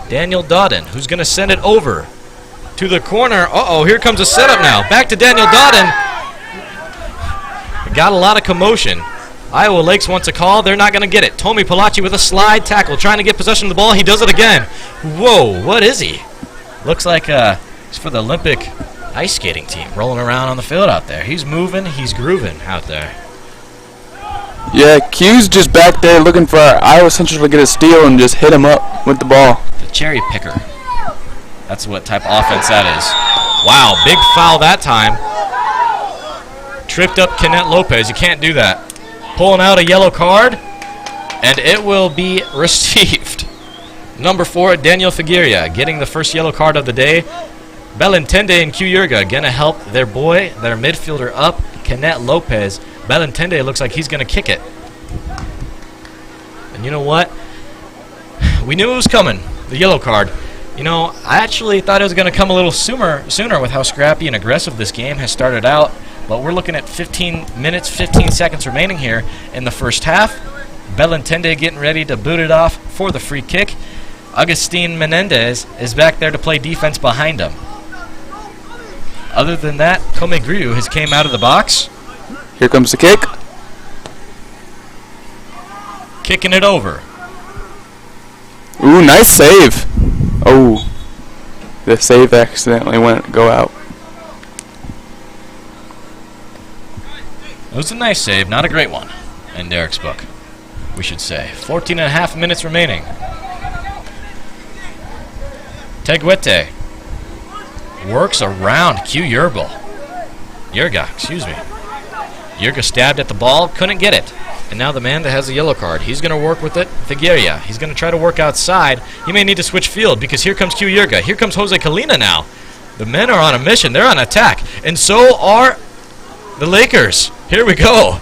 Daniel Dodden, who's going to send it over to the corner. Uh-oh, here comes a setup now. Back to Daniel Dodden. got a lot of commotion. Iowa Lakes wants a call. They're not going to get it. Tomi Palaci with a slide tackle, trying to get possession of the ball. He does it again. Whoa, what is he? Looks like he's for the Olympic ice skating team, rolling around on the field out there. He's moving, he's grooving out there. Yeah, Q's just back there looking for Iowa Central to get a steal and just hit him up with the ball. The cherry picker. That's what type of offense that is. Wow, big foul that time. Tripped up Kenneth Lopez. You can't do that. Pulling out a yellow card, and it will be received. Number 4, Daniel Figueria, getting the first yellow card of the day. Belintende and Q Yurga going to help their midfielder up, Kenneth Lopez. Belintende looks like he's going to kick it. And you know what? We knew it was coming, the yellow card. You know, I actually thought it was going to come a little sooner with how scrappy and aggressive this game has started out. But we're looking at 15 minutes, 15 seconds remaining here in the first half. Belintende getting ready to boot it off for the free kick. Agustin Menendez is back there to play defense behind him. Other than that, Komegriu has came out of the box. Here comes the kick. Kicking it over. Ooh, nice save. Oh, the save accidentally go out. It was a nice save, not a great one in Derek's book, we should say. 14 and a half minutes remaining. Teguete works around Q Yurga, excuse me. Yurga stabbed at the ball, couldn't get it. And now the man that has the yellow card, he's going to work with it. Figueria, he's going to try to work outside. He may need to switch field because here comes Q Yurga. Here comes Jose Kalina now. The men are on a mission. They're on attack. And so are the Lakers. Here we go.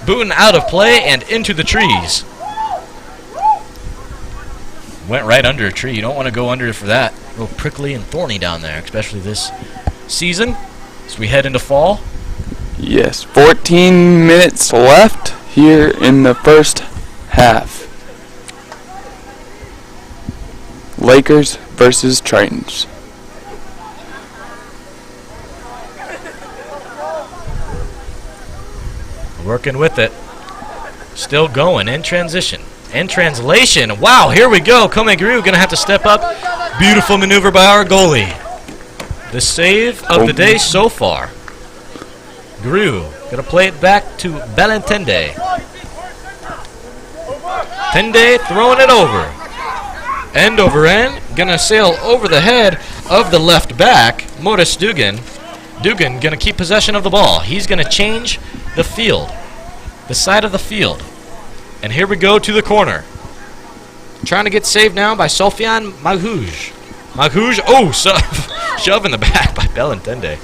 Booting out of play and into the trees. Went right under a tree. You don't want to go under it for that. A little prickly and thorny down there, especially this season as we head into fall. Yes, 14 minutes left here in the first half. Lakers versus Tritons. Working with it. Still going in transition. In translation. Wow, here we go. Komegriu going to have to step up. Beautiful maneuver by our goalie. The save of the day so far. Griu going to play it back to Belintende. Tende throwing it over. End over end. Going to sail over the head of the left back, Morris Dugan. Dugan going to keep possession of the ball. He's going to change the field, the side of the field. And here we go to the corner. Trying to get saved now by Sofian Maghuj. Maghuj, oh, shove in the back by Belintende.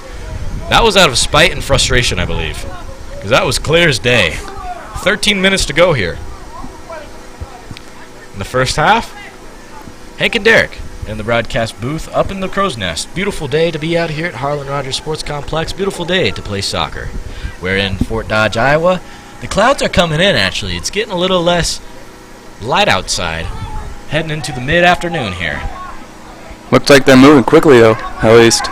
That was out of spite and frustration, I believe, because that was clear as day. 13 minutes to go here. In the first half, Hank and Derek in the broadcast booth up in the Crow's Nest. Beautiful day to be out here at Harlan Rogers Sports Complex. Beautiful day to play soccer. We're in Fort Dodge, Iowa. The clouds are coming in, actually. It's getting a little less light outside. Heading into the mid-afternoon here. Looks like they're moving quickly, though, at least.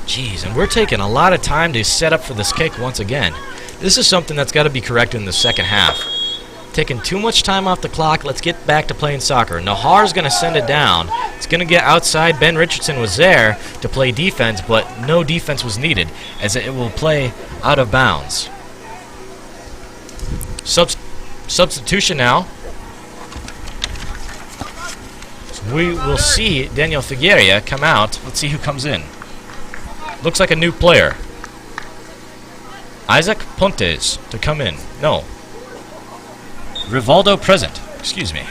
Jeez, and we're taking a lot of time to set up for this kick once again. This is something that's got to be corrected in the second half. Taking too much time off the clock. Let's get back to playing soccer. Nahar's going to send it down. It's going to get outside. Ben Richardson was there to play defense, but no defense was needed as it will play out of bounds. Substitution now. So we will see Daniel Figueria come out. Let's see who comes in. Looks like a new player. Isaac Pontes to come in. No. Rivaldo present. Excuse me.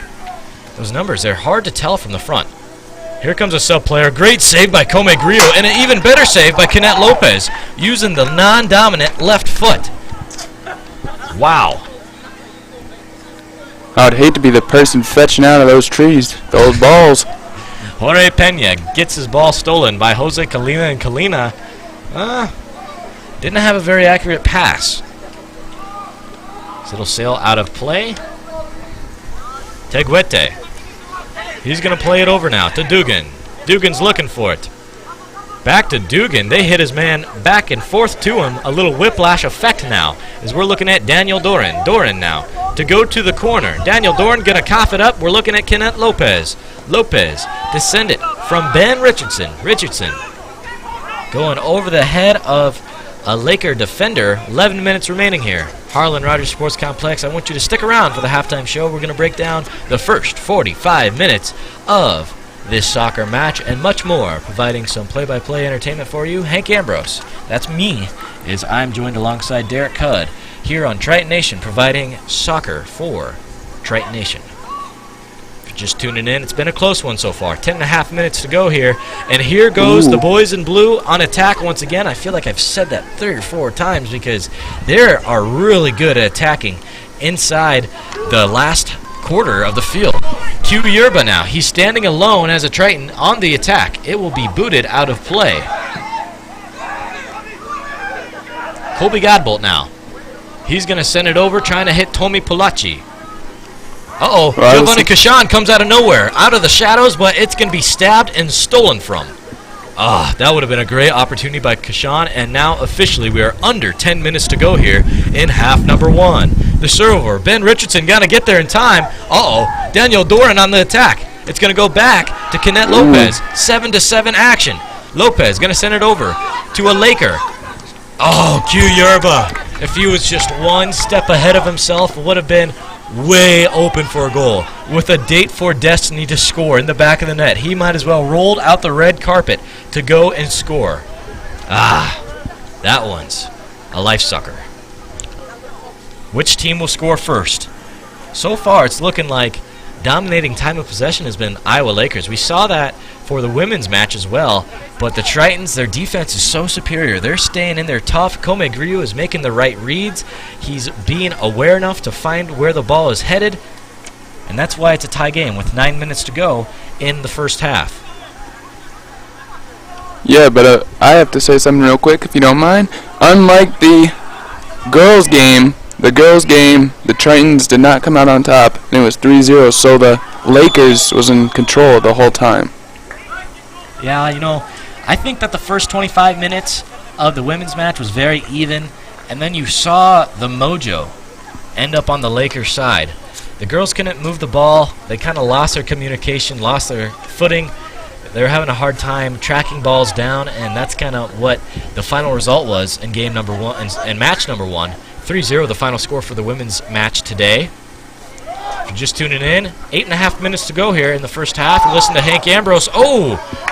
Those numbers, they're hard to tell from the front. Here comes a sub player. Great save by Komegriu, and an even better save by Kenneth Lopez, using the non-dominant left foot. Wow. I'd hate to be the person fetching out of those trees, those balls. Jorge Pena gets his ball stolen by Jose Kalina, and Kalina didn't have a very accurate pass. So it'll sail out of play. Teguete. He's going to play it over now to Dugan. Dugan's looking for it. Back to Dugan. They hit his man back and forth to him. A little whiplash effect now as we're looking at Daniel Doran. Doran now to go to the corner. Daniel Doran going to cough it up. We're looking at Kenneth Lopez. Lopez to send it from Ben Richardson. Richardson going over the head of a Laker defender. 11 minutes remaining here. Harlan Rogers Sports Complex. I want you to stick around for the halftime show. We're going to break down the first 45 minutes of this soccer match and much more, providing some play-by-play entertainment for you. Hank Ambrose, that's me, as I'm joined alongside Derek Cudd here on Triton Nation, providing soccer for Triton Nation. If you're just tuning in, it's been a close one so far. 10.5 minutes to go here, and here goes the boys in blue on attack once again. I feel like I've said that 3 or 4 times because they are really good at attacking inside the last quarter of the field. Q Yerba now. He's standing alone as a Triton on the attack. It will be booted out of play. Colby Godbolt now. He's going to send it over, trying to hit Tommy Polacci. Uh-oh. Giovanni Kashan comes out of nowhere, out of the shadows, but it's going to be stabbed and stolen from. That would have been a great opportunity by Kashan, and now officially we are under 10 minutes to go here in half number 1. The server, Ben Richardson, got to get there in time. Daniel Doran on the attack. It's going to go back to Kenneth Lopez. 7-7 action. Lopez going to send it over to a Laker. Q Yerba. If he was just one step ahead of himself, it would have been way open for a goal. With a date for destiny to score in the back of the net, he might as well rolled out the red carpet to go and score. That one's a life sucker. Which team will score first? So far, it's looking like dominating time of possession has been Iowa Lakers. We saw that for the women's match as well, but the Tritons, their defense is so superior. They're staying in there tough. Kome Griu is making the right reads. He's being aware enough to find where the ball is headed, and that's why it's a tie game with 9 minutes to go in the first half. Yeah, but I have to say something real quick, if you don't mind. Unlike the girls' game, the Tritons did not come out on top, and it was 3-0, so the Lakers was in control the whole time. Yeah, I think that the first 25 minutes of the women's match was very even, and then you saw the mojo end up on the Lakers side. The girls couldn't move the ball. They kind of lost their communication, lost their footing. They were having a hard time tracking balls down, and that's kind of what the final result was in game number 1 and match number 1. 3-0, the final score for the women's match today. If you're just tuning in, 8.5 minutes to go here in the first half. And listen to Hank Ambrose.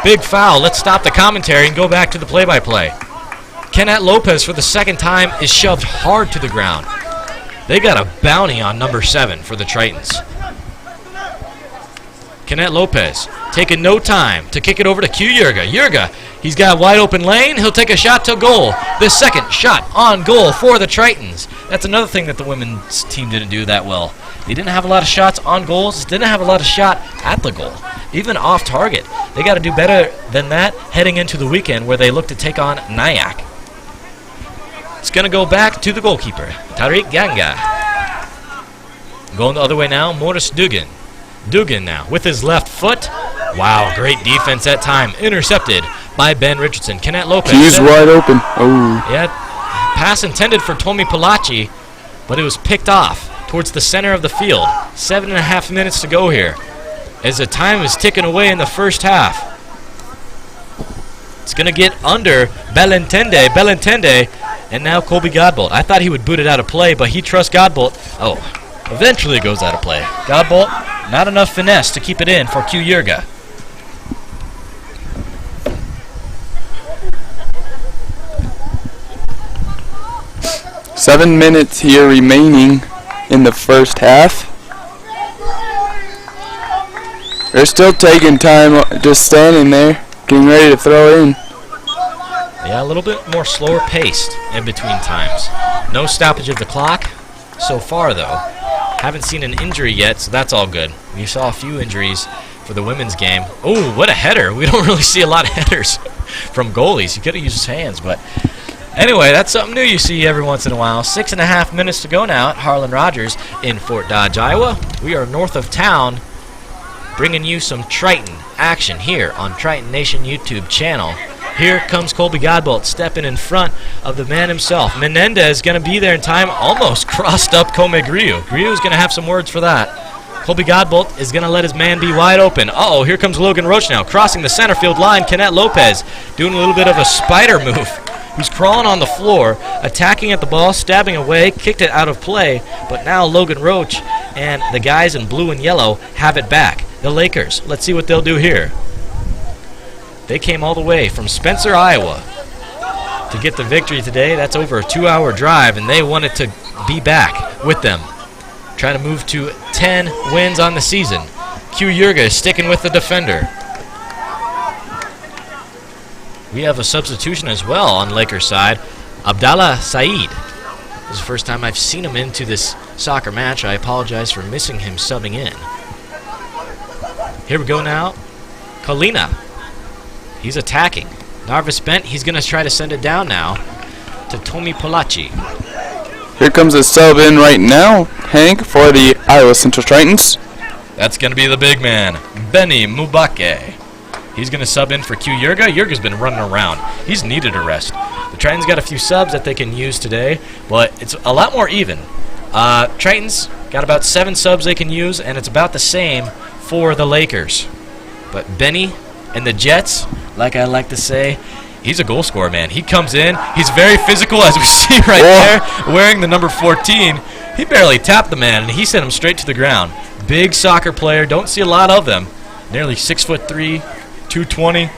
Big foul. Let's stop the commentary and go back to the play-by-play. Kenneth Lopez, for the second time, is shoved hard to the ground. They got a bounty on number 7 for the Tritons. Kenneth Lopez taking no time to kick it over to Q Yerga. Yerga, he's got a wide open lane. He'll take a shot to goal. The second shot on goal for the Tritons. That's another thing that the women's team didn't do that well. They didn't have a lot of shots on goals. Didn't have a lot of shot at the goal. Even off target. They got to do better than that heading into the weekend where they look to take on Nyack. It's going to go back to the goalkeeper, Tariq Ganga. Going the other way now, Morris Dugan. Dugan now with his left foot. Wow, great defense that time. Intercepted by Ben Richardson. Kenneth Lopez. He's wide open. Yeah, pass intended for Tommy Polacci, but it was picked off towards the center of the field. 7.5 minutes to go here as the time is ticking away in the first half. It's going to get under Belentende, and now Colby Godbolt. I thought he would boot it out of play, but he trusts Godbolt. Eventually it goes out of play. Godbolt, not enough finesse to keep it in for Q Yerga. Seven minutes here remaining in the first half. They're still taking time, just standing there, getting ready to throw it in. Yeah, a little bit more slower paced in between times. No stoppage of the clock so far, though. Haven't seen an injury yet, so that's all good. We saw a few injuries for the women's game. Oh, what a header. We don't really see a lot of headers from goalies. He could have used his hands, but anyway, that's something new you see every once in a while. 6.5 minutes to go now at Harlan Rogers in Fort Dodge, Iowa. We are north of town, bringing you some Triton action here on Triton Nation YouTube channel. Here comes Colby Godbolt stepping in front of the man himself. Menendez going to be there in time, almost crossed up Come Griu. Griu's going to have some words for that. Colby Godbolt is going to let his man be wide open. Uh-oh, here comes Logan Roach now, crossing the center field line. Kenneth Lopez doing a little bit of a spider move. He's crawling on the floor, attacking at the ball, stabbing away, kicked it out of play, but now Logan Roach and the guys in blue and yellow have it back. The Lakers, let's see what they'll do here. They came all the way from Spencer, Iowa to get the victory today. That's over a 2-hour drive, and they wanted to be back with them. Trying to move to 10 wins on the season. Q Yurga is sticking with the defender. We have a substitution as well on Lakers side. Abdallah Saeed. This is the first time I've seen him into this soccer match. I apologize for missing him subbing in. Here we go now. Colina. He's attacking. Narvis Bent, he's going to try to send it down now to Tomi Polacci. Here comes a sub in right now, Hank, for the Iowa Central Tritons. That's going to be the big man, Benny Mubake. He's going to sub in for Q Yurga. Yurga's been running around. He's needed a rest. The Tritons got a few subs that they can use today, but it's a lot more even. Tritons got about 7 subs they can use, and it's about the same for the Lakers. But Benny and the Jets, like I like to say, he's a goal scorer, man. He comes in. He's very physical, as we see right there, wearing the number 14. He barely tapped the man, and he sent him straight to the ground. Big soccer player. Don't see a lot of them. Nearly 6'3", 220.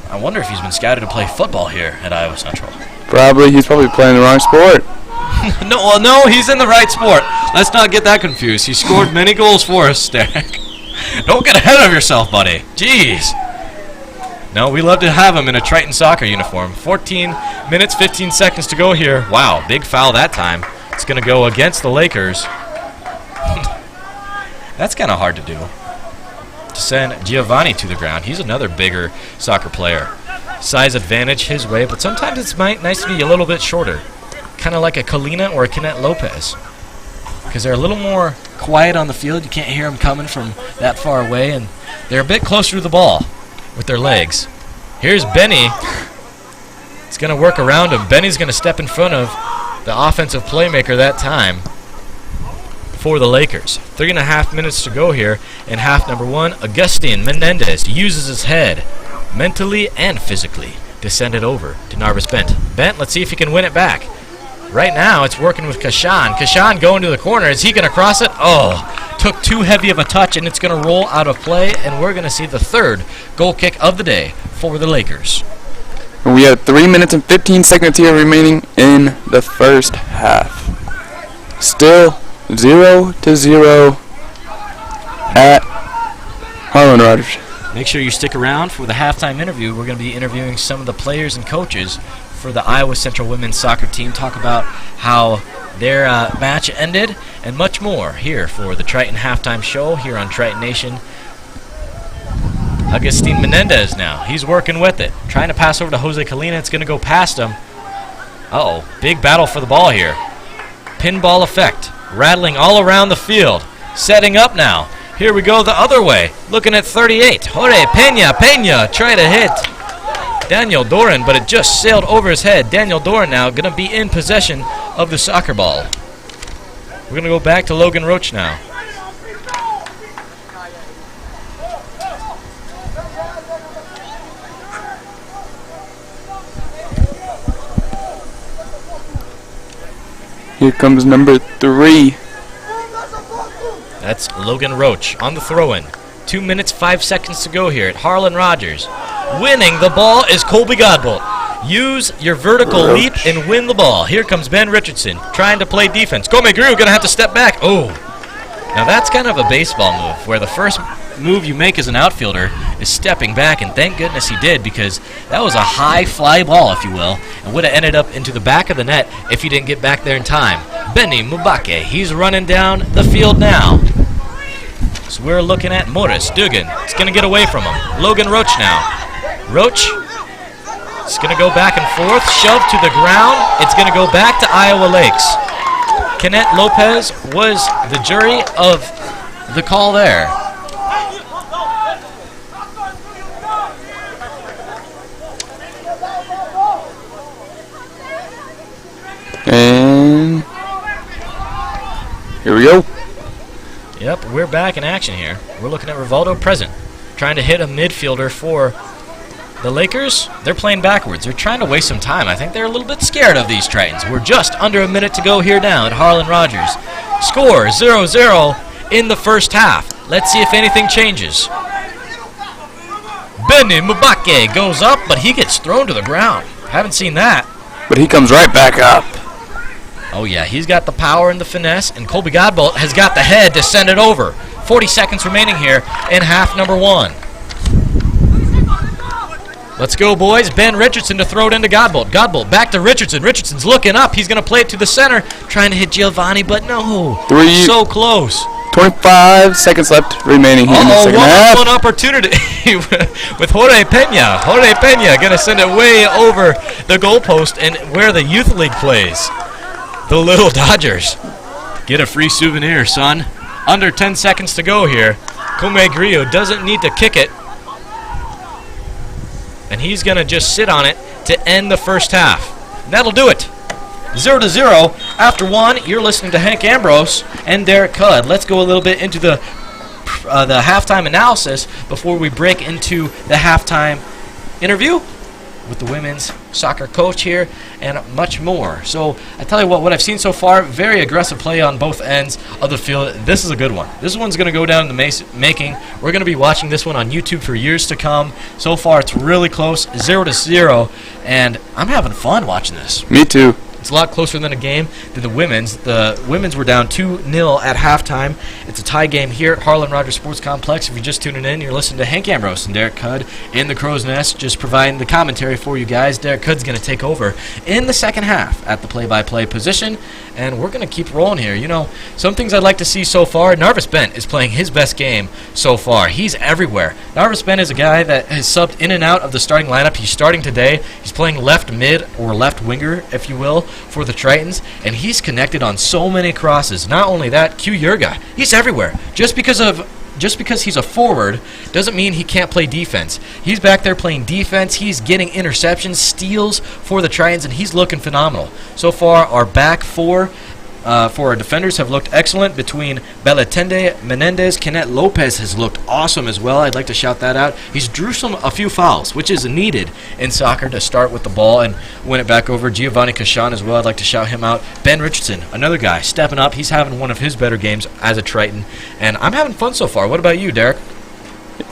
I wonder if he's been scouted to play football here at Iowa Central. He's probably playing the wrong sport. No, he's in the right sport. Let's not get that confused. He scored many goals for us, Derek. Don't get ahead of yourself, buddy. Jeez. No, we love to have him in a Triton soccer uniform. 14 minutes, 15 seconds to go here. Wow, big foul that time. It's going to go against the Lakers. That's kind of hard to do. To send Giovanni to the ground. He's another bigger soccer player. Size advantage his way, but sometimes it's nice to be a little bit shorter. Kind of like a Colina or a Kenneth Lopez. Because they're a little more quiet on the field. You can't hear them coming from that far away, and they're a bit closer to the ball with their legs. Here's Benny. It's going to work around him. Benny's going to step in front of the offensive playmaker that time for the Lakers. 3.5 minutes to go here in half number 1. Augustin Menendez uses his head mentally and physically to send it over to Narvis Bent. Bent, let's see if he can win it back. Right now, it's working with Kashan. Kashan going to the corner. Is he going to cross it? Oh, took too heavy of a touch, and it's going to roll out of play, and we're going to see the 3rd goal kick of the day for the Lakers. We have 3 minutes and 15 seconds here remaining in the first half. Still 0-0 at Harlan Rogers. Make sure you stick around for the halftime interview. We're going to be interviewing some of the players and coaches for the Iowa Central women's soccer team, talk about how their match ended, and much more here for the Triton halftime show here on Triton Nation. Augustin Menendez now. He's working with it. Trying to pass over to Jose Colina. It's going to go past him. Uh-oh. Big battle for the ball here. Pinball effect. Rattling all around the field. Setting up now. Here we go the other way. Looking at 38. Jorge Peña. Try to hit Daniel Doran, but it just sailed over his head. Daniel Doran now going to be in possession of the soccer ball. We're going to go back to Logan Roach now. Here comes number 3. That's Logan Roach on the throw-in. 2 minutes, 5 seconds to go here at Harlan Rogers. Winning the ball is Colby Godbolt. Use your vertical leap and win the ball. Here comes Ben Richardson trying to play defense. Come Griu going to have to step back. Oh, now that's kind of a baseball move where the first move you make as an outfielder is stepping back, and thank goodness he did, because that was a high fly ball, if you will, and would have ended up into the back of the net if he didn't get back there in time. Benny Mubake, he's running down the field now. So we're looking at Morris Dugan. It's going to get away from him. Logan Roach now. Roach is going to go back and forth, shove to the ground. It's going to go back to Iowa Lakes. Kenneth Lopez was the jury of the call there. Here we go. Yep, we're back in action here. We're looking at Rivaldo present, trying to hit a midfielder for the Lakers. They're playing backwards. They're trying to waste some time. I think they're a little bit scared of these Tritons. We're just under a minute to go here now at Harlan Rogers. Score 0-0 in the first half. Let's see if anything changes. Benny Mubake goes up, but he gets thrown to the ground. Haven't seen that. But he comes right back up. Oh, yeah, he's got the power and the finesse, and Colby Godbolt has got the head to send it over. 40 seconds remaining here in half number 1. Let's go, boys. Ben Richardson to throw it into Godbolt. Godbolt back to Richardson. Richardson's looking up. He's going to play it to the center, trying to hit Giovanni, but no. 3. So close. 25 seconds left remaining here in the second half. One opportunity with Jorge Pena. Jorge Pena going to send it way over the goalpost and where the youth league plays. The little Dodgers. Get a free souvenir, son. Under 10 seconds to go here. Come Grillo doesn't need to kick it. And he's going to just sit on it to end the first half. And that'll do it. 0-0 after 1. You're listening to Hank Ambrose and Derek Cudd. Let's go a little bit into the halftime analysis before we break into the halftime interview with the women's soccer coach here and much more. So I tell you what I've seen so far, very aggressive play on both ends of the field. This is a good one. This one's going to go down in the making. We're going to be watching this one on YouTube for years to come. So far it's really close, 0-0, and I'm having fun watching this. Me too. It's a lot closer than a game than the women's. The women's were down 2-0 at halftime. It's a tie game here at Harlan Rogers Sports Complex. If you're just tuning in, you're listening to Hank Ambrose and Derek Cudd in the Crow's Nest, just providing the commentary for you guys. Derek Cudd's going to take over in the second half at the play-by-play position, and we're going to keep rolling here. You know, some things I'd like to see so far. Narvis Bent is playing his best game so far. He's everywhere. Narvis Bent is a guy that has subbed in and out of the starting lineup. He's starting today. He's playing left mid or left winger, if you will, for the Tritons, and he's connected on so many crosses. Not only that, Q Yurga, he's everywhere. Just because he's a forward doesn't mean he can't play defense. He's back there playing defense. He's getting interceptions, steals for the Tritons, and he's looking phenomenal. So far, our back four for our defenders have looked excellent. Between Belatende, Menendez, Kenneth Lopez has looked awesome as well. I'd like to shout that out. He's drew a few fouls, which is needed in soccer to start with the ball and win it back over. Giovanni Cashan as well. I'd like to shout him out. Ben Richardson, another guy, stepping up. He's having one of his better games as a Triton, and I'm having fun so far. What about you, Derek?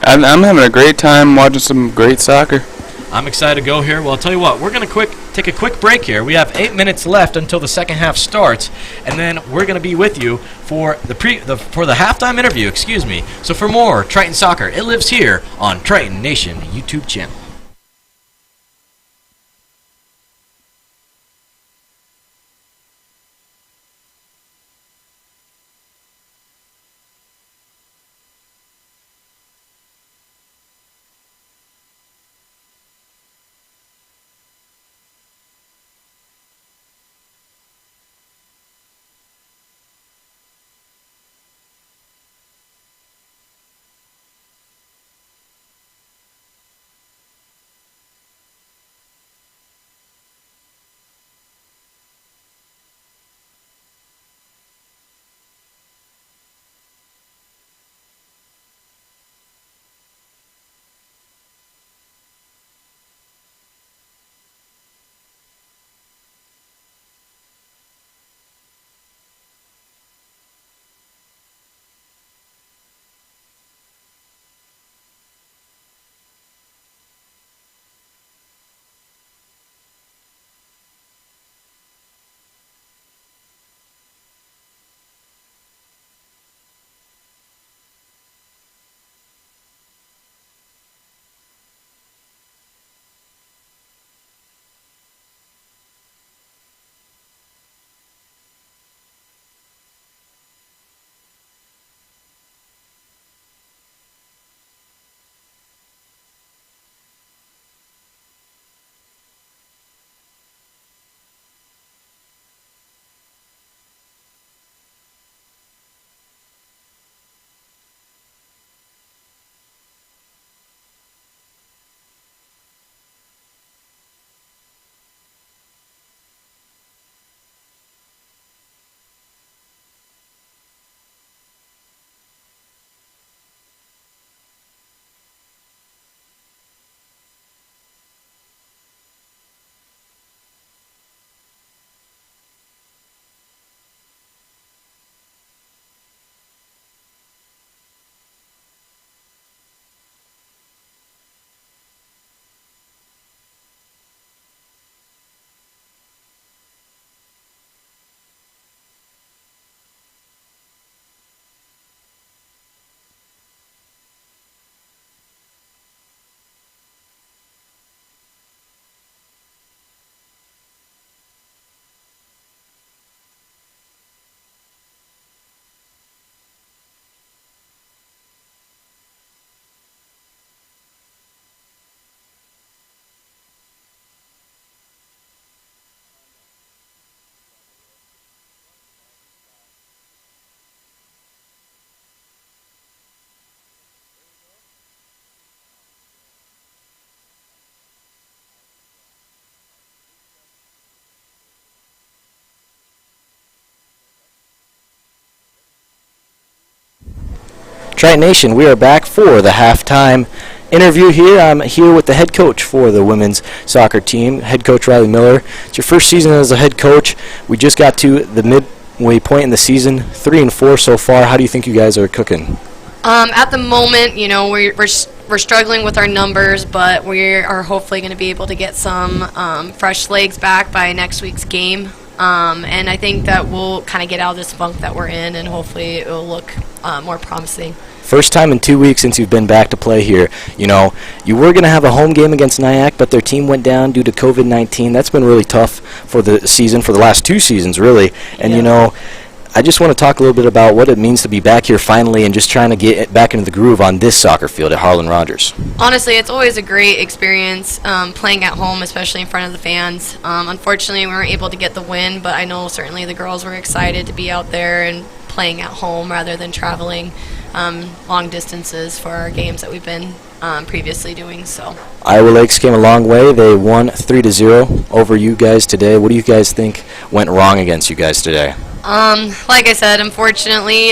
I'm having a great time watching some great soccer. I'm excited to go here. Well, I'll tell you what, we're going to take a quick break here. We have 8 minutes left until the second half starts, and then we're going to be with you for the halftime interview, excuse me. So for more Triton Soccer, it lives here on Triton Nation YouTube channel. Triton Nation, we are back for the halftime interview here. I'm here with the head coach for the women's soccer team, head coach Riley Miller. It's your first season as a head coach. We just got to the midway point in the season, 3-4 so far. How do you think you guys are cooking? At the moment, you know, we're struggling with our numbers, but we are hopefully going to be able to get some fresh legs back by next week's game. And I think that we'll kind of get out of this funk that we're in, and hopefully it will look more promising. First time in 2 weeks since you've been back to play here. You know, you were going to have a home game against Nyack, but their team went down due to COVID-19. That's been really tough for the season, for the last 2 seasons, really. And, Yeah. you know, I just want to talk a little bit about what it means to be back here finally and just trying to get back into the groove on this soccer field at Harlan Rogers. Honestly, it's always a great experience playing at home, especially in front of the fans. Unfortunately, we weren't able to get the win, but I know certainly the girls were excited to be out there and playing at home rather than traveling long distances for our games that we've been previously doing. So Iowa Lakes came a long way. They won 3-0 over you guys today. What do you guys think went wrong against you guys today? like I said, unfortunately,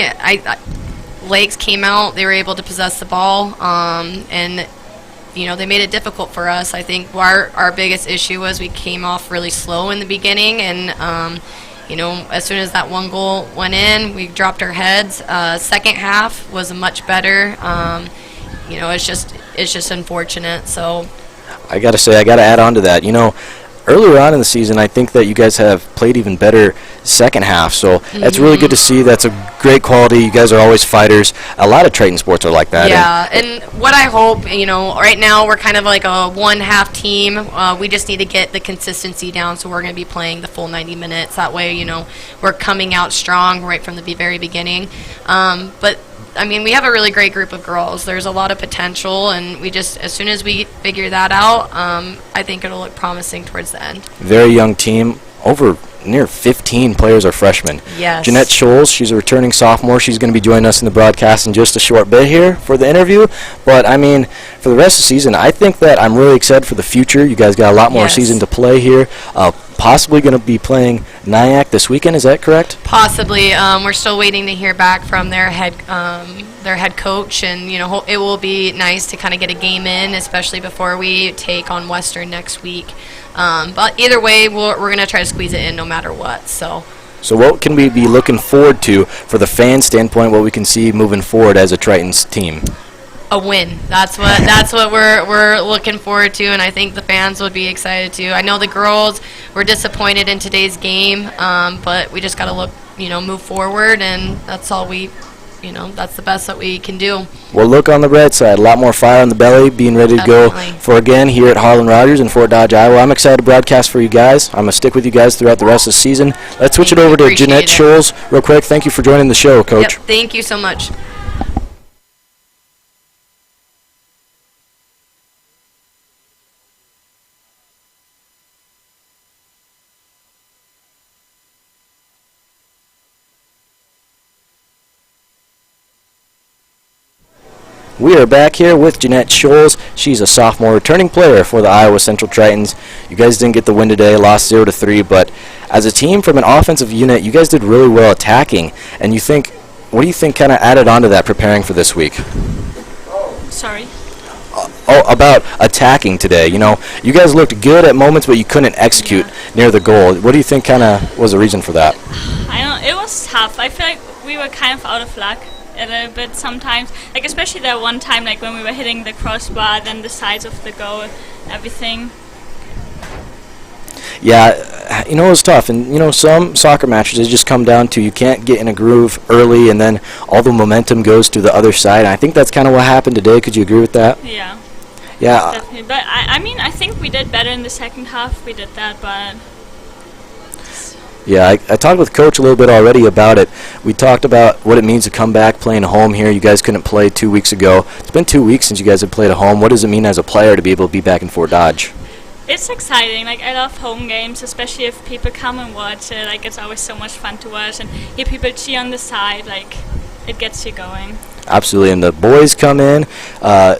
Lakes came out. They were able to possess the ball, and you know, they made it difficult for us. I think our biggest issue was we came off really slow in the beginning, and you know, as soon as that one goal went in, we dropped our heads. Second half was much better. You know, it's just unfortunate. So I got to say, I got to add on to that. You know, earlier on in the season, I think that you guys have played even better second half. So that's really good to see. That's a great quality. You guys are always fighters. A lot of Triton sports are like that. yeah, and what I hope, you know, right now we're kind of like a one-half team. We just need to get the consistency down, so we're going to be playing the full 90 minutes. That way, you know, we're coming out strong right from the very beginning. But I mean, we have a really great group of girls. There's a lot of potential, and we just, as soon as we figure that out, I think it'll look promising towards the end. Very young team. Over near 15 players are freshmen. Yes. Jeanette Scholes, she's a returning sophomore. She's going to be joining us in the broadcast in just a short bit here for the interview. But, I mean, for the rest of the season, I think that I'm really excited for the future. You guys got a lot more Yes. season to play here. Possibly going to be playing Nyack this weekend. Is that correct? Possibly. We're still waiting to hear back from their head coach, and you know, it will be nice to kind of get a game in, especially before we take on Western next week. But either way, we're going to try to squeeze it in no matter what. So what can we be looking forward to for the fan standpoint, what we can see moving forward as a Tritons team? a win. That's what we're looking forward to, and I think the fans would be excited too. I know the girls were disappointed in today's game, but we just got to move forward, and that's all that's the best that we can do. Well, look on the red side. A lot more fire on the belly, being ready to Definitely. go for again here at Harlan Rogers in Fort Dodge, Iowa. I'm excited to broadcast for you guys. I'm going to stick with you guys throughout the rest of the season. Let's switch it over to Appreciate Jeanette it. Scholes real quick. Thank you for joining the show, Coach. Yep, thank you so much. We are back here with Jeanette Scholes. She's a sophomore returning player for the Iowa Central Tritons. You guys didn't get the win today, lost 0-3, but as a team from an offensive unit, you guys did really well attacking. And what do you think kind of added on to that preparing for this week? Sorry. About attacking today. You you guys looked good at moments, but you couldn't execute near the goal. What do you think kind of was the reason for that? I don't know. It was tough. I feel like we were kind of out of luck a little bit sometimes. Like especially that one time, like when we were hitting the crossbar, then the sides of the goal, everything. Yeah, it was tough. And, some soccer matches, they just come down to you can't get in a groove early, and then all the momentum goes to the other side. And I think that's kind of what happened today. Could you agree with that? Yeah. Yeah. Definitely. But I think we did better in the second half. We did that, but Yeah, I talked with Coach a little bit already about it. We talked about what it means to come back playing home here. You guys couldn't play 2 weeks ago. It's been 2 weeks since you guys have played at home. What does it mean as a player to be able to be back in Fort Dodge? it's exciting. Like I love home games, especially if people come and watch it. Like it's always so much fun to watch and hear people cheer on the side. Like it gets you going. Absolutely, and the boys come in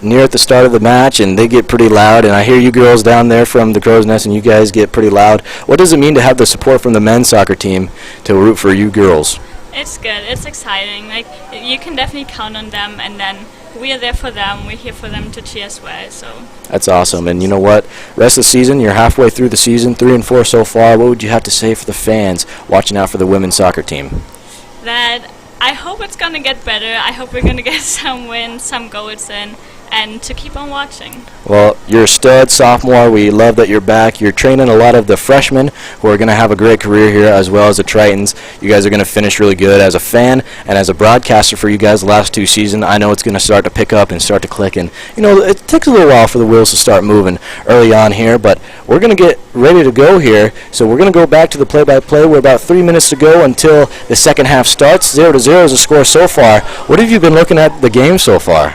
near at the start of the match, and they get pretty loud, and I hear you girls down there from the Crow's Nest, and you guys get pretty loud. What does it mean to have the support from the men's soccer team to root for you girls? It's good. It's exciting. Like, you can definitely count on them, and then we are there for them. We're here for them to cheer as well. So That's awesome. And you know what? Rest of the season, you're halfway through the season, 3-4 so far. What would you have to say for the fans watching out for the women's soccer team? that I hope it's gonna get better. I hope we're gonna get some wins, some goals in, and to keep on watching. Well, you're a stud sophomore. We love that you're back. You're training a lot of the freshmen who are going to have a great career here, as well as the Tritons. You guys are going to finish really good. As a fan and as a broadcaster for you guys the last 2 seasons, I know it's going to start to pick up and start to click. And, you know, it takes a little while for the wheels to start moving early on here, but we're going to get ready to go here. So we're going to go back to the play-by-play. We're about 3 minutes to go until the second half starts. 0-0 is the score so far. What have you been looking at the game so far?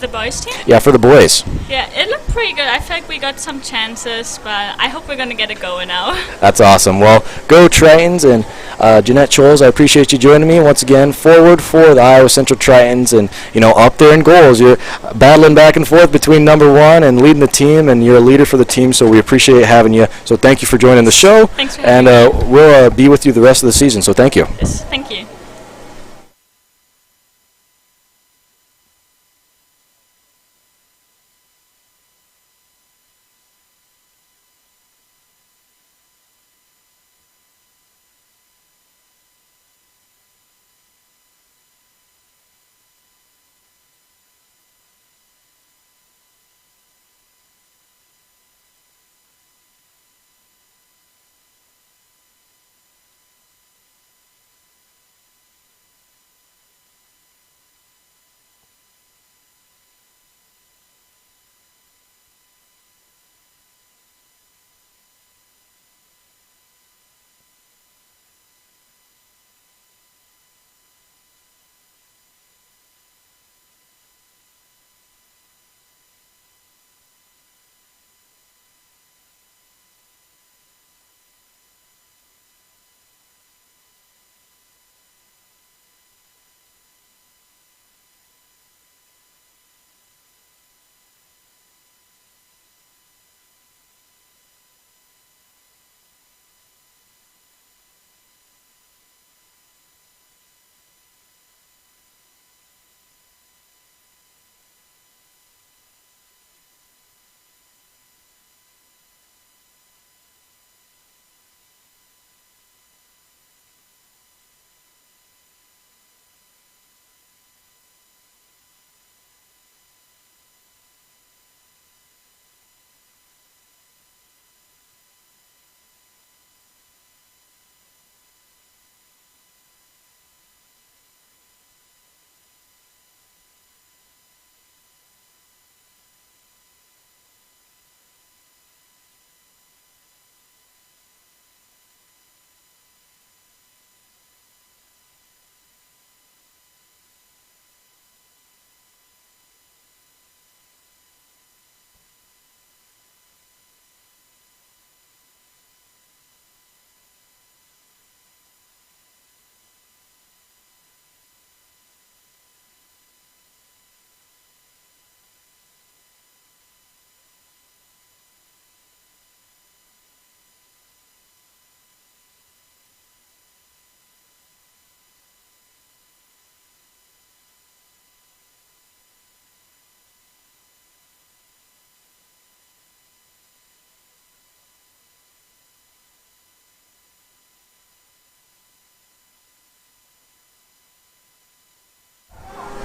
The boys team? Yeah, for the boys. Yeah, it looked pretty good. I feel like we got some chances, but I hope we're going to get it going now. That's awesome. Well, go Tritons, and Jeanette Scholes, I appreciate you joining me once again. Forward for the Iowa Central Tritons, and, you know, up there in goals. You're battling back and forth between number 1 and leading the team, and you're a leader for the team, so we appreciate having you. So thank you for joining the show. Thanks for and having me. we'll be with you the rest of the season, so thank you. Yes, thank you.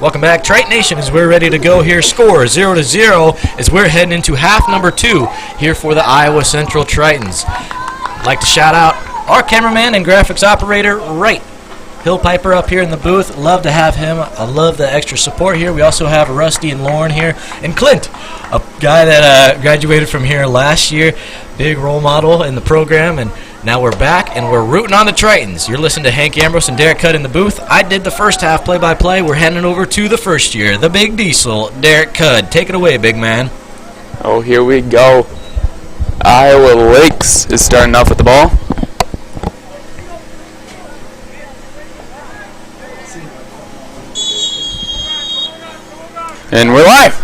Welcome back, Triton Nation, as we're ready to go here. Score 0-0 as we're heading into half number 2 here for the Iowa Central Tritons. I'd like to shout out our cameraman and graphics operator, Wright Hill Piper, up here in the booth. Love to have him. I love the extra support here. We also have Rusty and Lauren here, and Clint, a guy that graduated from here last year, big role model in the program, and now we're back, and we're rooting on the Tritons. You're listening to Hank Ambrose and Derek Cudd in the booth. I did the first half play-by-play. We're heading over to the first year, the Big Diesel, Derek Cudd. Take it away, big man. Oh, here we go. Iowa Lakes is starting off with the ball. And we're live.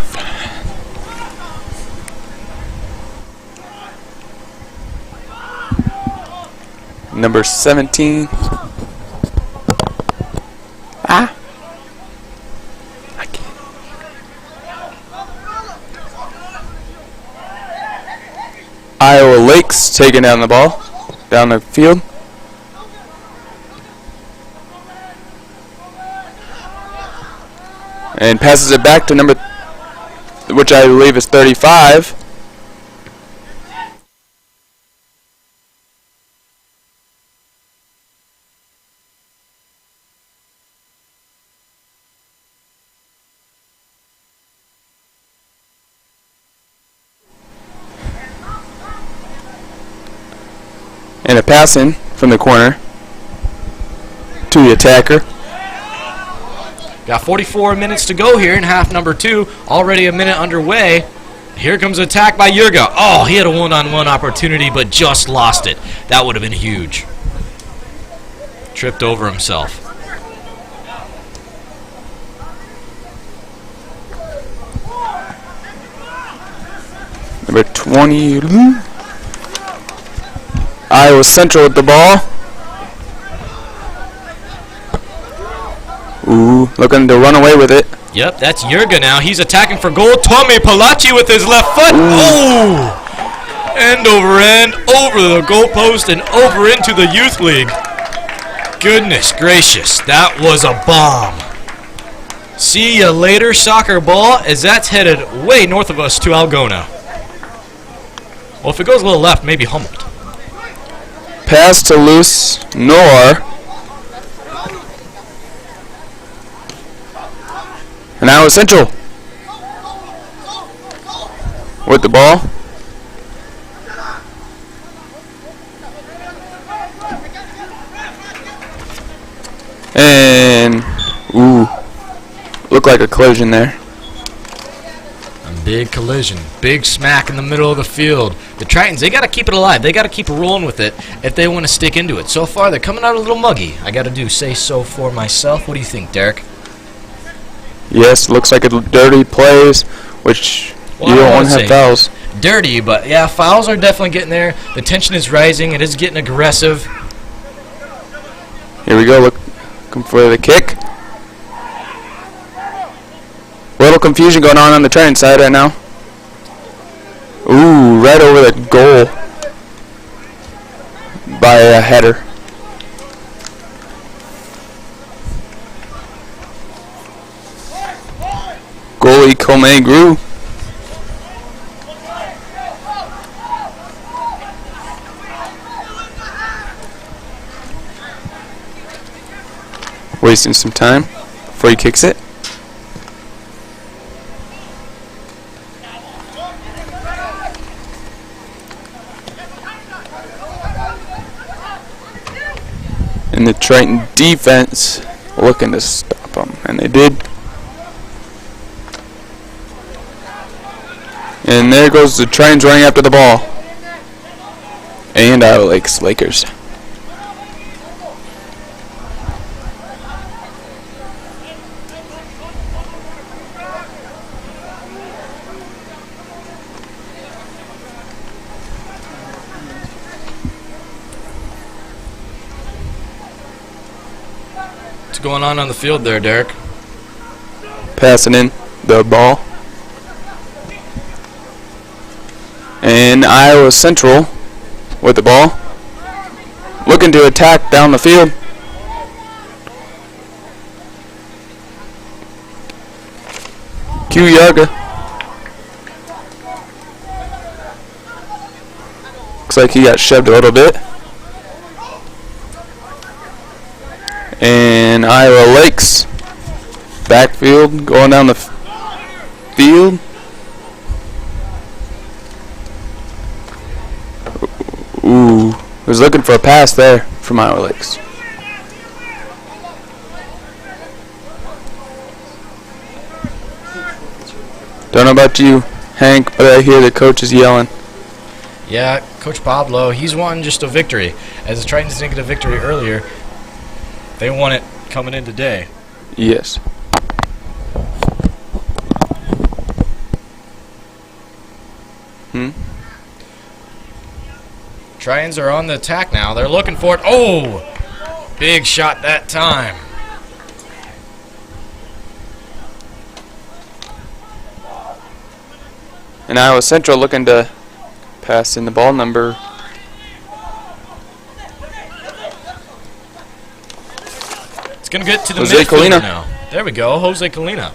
Number 17. Iowa Lakes taking down the ball down the field. And passes it back to number, which I believe is 35. And a pass in from the corner to the attacker. Got 44 minutes to go here in half number 2. Already a minute underway. Here comes an attack by Jurga. Oh, he had a one-on-one opportunity, but just lost it. That would have been huge. Tripped over himself. Number 20. Iowa Central with the ball. Ooh, looking to run away with it. Yep, that's Jurga now. He's attacking for goal. Tommy Palaci with his left foot. Oh! End over the goalpost and over into the youth league. Goodness gracious, that was a bomb. See ya later, soccer ball, as that's headed way north of us to Algona. Well, if it goes a little left, maybe Humboldt. Pass to Luce Nor. And Iowa Central with the ball. And, ooh, looked like a collision there. A big collision, big smack in the middle of the field. The Tritons, they got to keep it alive. They got to keep rolling with it if they want to stick into it. So far, they're coming out a little muggy. I got to say so for myself. What do you think, Derek? Yes, looks like a dirty plays, which you don't want to have fouls. Dirty, but yeah, fouls are definitely getting there. The tension is rising. It is getting aggressive. Here we go, looking for the kick. A little confusion going on the Triton side right now. Ooh, right over the goal by a header. Goalie Comey Grew. Wasting some time before he kicks it. And the Triton defense looking to stop them, and they did. And there goes the Tritons running after the ball. And Iowa Lakes Lakers. What's going on the field there, Derek? Passing in the ball. And Iowa Central with the ball. Looking to attack down the field. Q Yarga. Looks like he got shoved a little bit. And Iowa Lakes backfield going down the field. Ooh, was looking for a pass there from Iowa Lakes. Don't know about you, Hank, but I hear the coach is yelling. Yeah, Coach Pablo, he's wanting just a victory. As the Tritons didn't get a victory earlier, they want it coming in today. Yes. Tritons are on the attack now. They're looking for it. Oh! Big shot that time. And Iowa Central looking to Passing the ball, number. It's going to get to the Jose midfielder Colina. now. There we go, Jose Colina.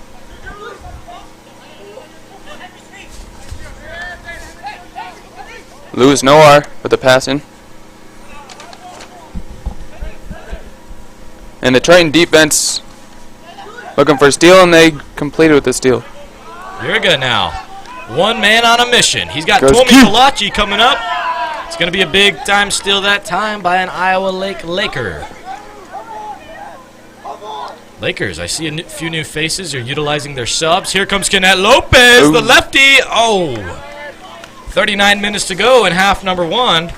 Luis Noir with the passing. And the Triton defense looking for a steal, and they completed with the steal. Yurga now. One man on a mission. He's got Goes Tomi Q. Palachi coming up. It's going to be a big time steal that time by an Iowa Lake Laker. Lakers, I see a few new faces. They're utilizing their subs. Here comes Kenneth Lopez, the lefty. Oh, 39 minutes to go in half number 1.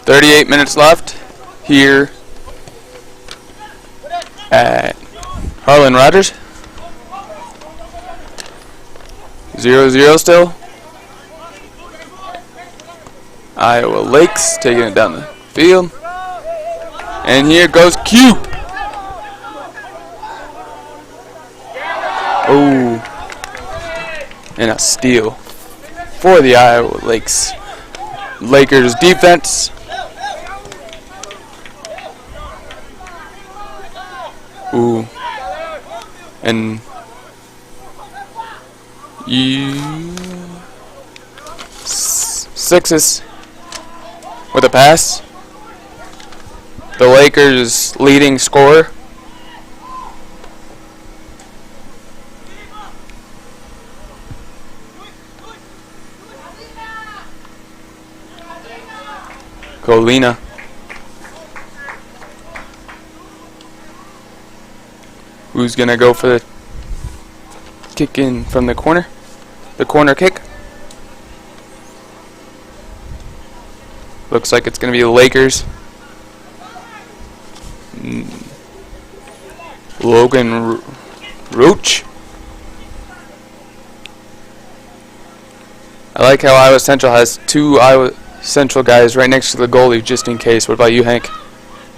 .38 minutes left here at Harlan Rogers. 0-0 still. Iowa Lakes taking it down the field. And here goes Q. Oh. And a steal for the Iowa Lakes. Lakers defense. Ooh. And Sixes with a pass. The Lakers leading scorer. Colina. Who's going to go for the kick in from the corner? The corner kick. Looks like it's going to be the Lakers. Logan Roach. I like how Iowa Central has 2 Iowa Central guys right next to the goalie just in case. What about you, Hank?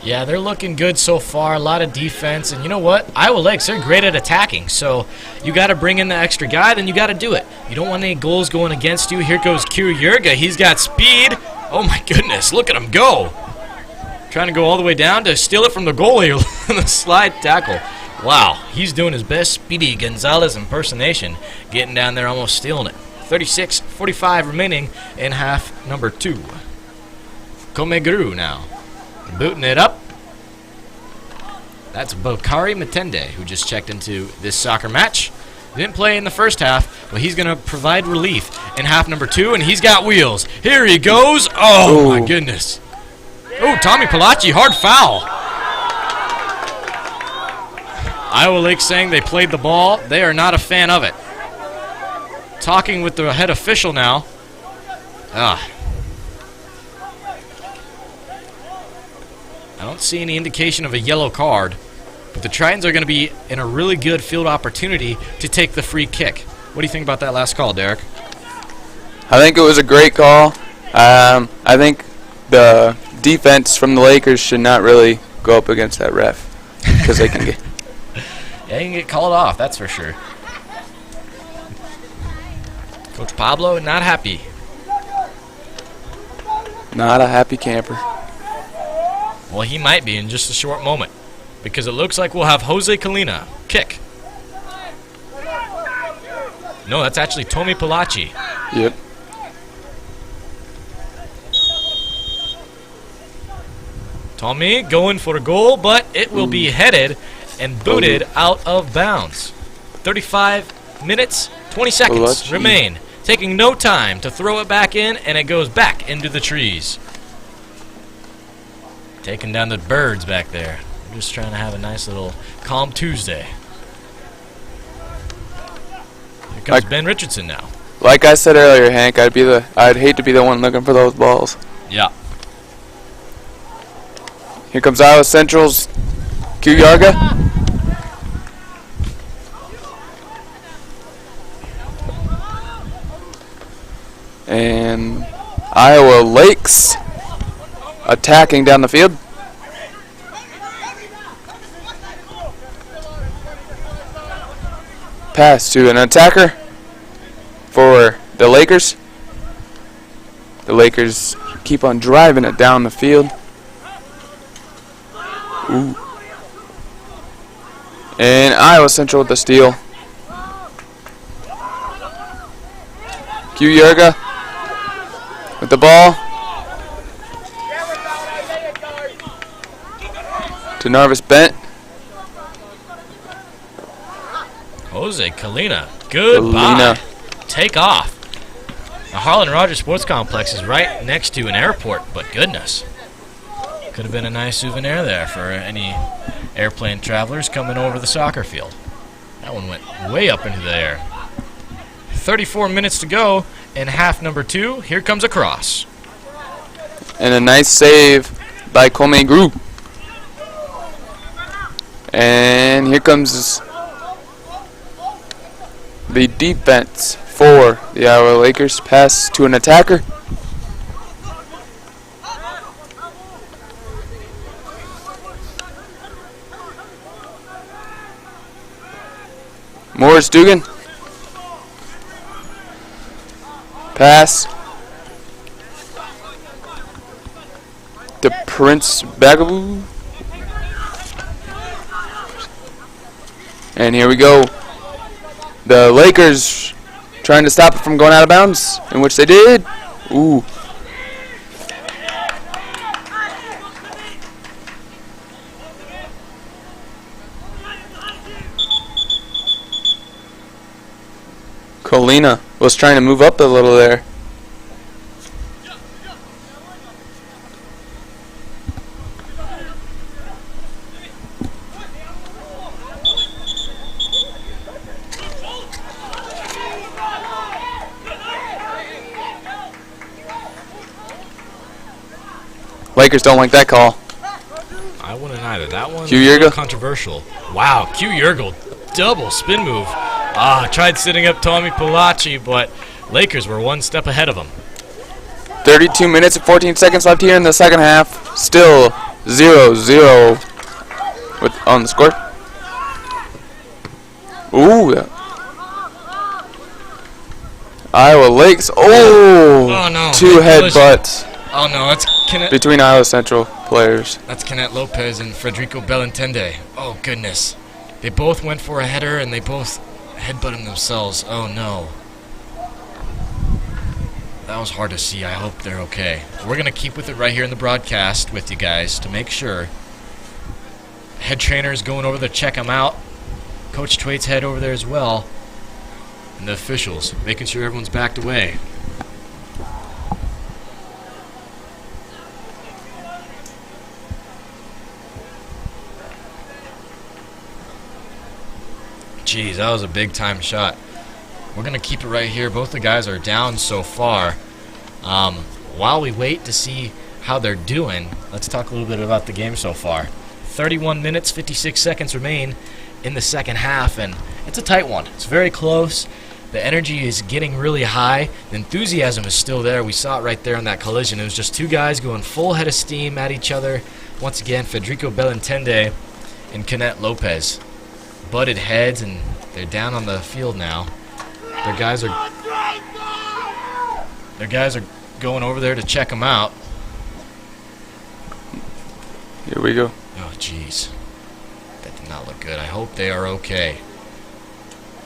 Yeah, they're looking good so far. A lot of defense. And you know what? Iowa Lakes, they're great at attacking. So you got to bring in the extra guy, then you got to do it. You don't want any goals going against you. Here goes Q Yurga. He's got speed. Oh, my goodness. Look at him go. Trying to go all the way down to steal it from the goalie on the slide tackle. Wow, he's doing his best Speedy Gonzalez impersonation, getting down there almost stealing it. 36:45 remaining in half number 2. Komeguru now. Booting it up. That's Bokari Matende, who just checked into this soccer match. Didn't play in the first half, but he's going to provide relief in half number 2, and he's got wheels. Here he goes. Oh, my goodness. Oh, Tommy Palachi, hard foul. Iowa Lake saying they played the ball. They are not a fan of it. Talking with the head official now. I don't see any indication of a yellow card, but the Tritons are going to be in a really good field opportunity to take the free kick. What do you think about that last call, Derek? I think it was a great call. I think the defense from the Lakers should not really go up against that ref because they can get... Yeah, you can get called off, that's for sure. Coach Pablo, not happy. Not a happy camper. Well, he might be in just a short moment, because it looks like we'll have Jose Colina kick. No, that's actually Tomi Palachi. Yep. Tommy going for a goal, but it will be headed and booted out of bounds. 35 minutes, 20 seconds remain. Taking no time to throw it back in, and it goes back into the trees. Taking down the birds back there. We're just trying to have a nice little calm Tuesday. Here comes Ben Richardson now. Like I said earlier, Hank, I'd hate to be the one looking for those balls. Yeah. Here comes Iowa Central's Q Yarga. And Iowa Lakes attacking down the field. pass to an attacker for the Lakers. The Lakers keep on driving it down the field. Ooh. And Iowa Central with the steal. Q Yerga with the ball. To Narvis Bent. Jose Kalina. Goodbye. Kalina. Take off. The Harlan Rogers Sports Complex is right next to an airport, but goodness. Could have been a nice souvenir there for any airplane travelers coming over the soccer field. That one went way up into the air. 34 minutes to go in half number 2. Here comes a cross. And a nice save by Colme Gru. And here comes the defense for the Iowa Lakers. Pass to an attacker. Morris Dugan. Pass to Prince Bagaboo. And here we go. The Lakers trying to stop it from going out of bounds, in which they did. Ooh. Colina was trying to move up a little there. Lakers don't like that call. I wouldn't either. That one Q was Yerga. controversial. Wow, Q Yergel, double spin move. Tried sitting up Tommy Polacci, but Lakers were one step ahead of him. 32 minutes and 14 seconds left here in the second half. Still 0-0 on the score. Ooh. Iowa Lakes. Oh, no. Two Collision. headbutts Oh no, that's between Iowa Central players. That's Kenneth Lopez and Federico Belintende. Oh goodness. They both went for a header and they both headbutted themselves. Oh no. That was hard to see. I hope they're okay. We're going to keep with it right here in the broadcast with you guys to make sure. Head trainer is going over there to check them out. Coach Twait's head over there as well. And the officials making sure everyone's backed away. Jeez, that was a big time shot. We're going to keep it right here. Both the guys are down so far. While we wait to see how they're doing, let's talk a little bit about the game so far. 31 minutes, 56 seconds remain in the second half, and it's a tight one. It's very close. The energy is getting really high. The enthusiasm is still there. We saw it right there in that collision. It was just two guys going full head of steam at each other. Once again, Federico Belintende and Kenneth Lopez butted heads, and they're down on the field now. Their guys are going over there to check them out. Here we go. Oh, jeez. That did not look good. I hope they are okay.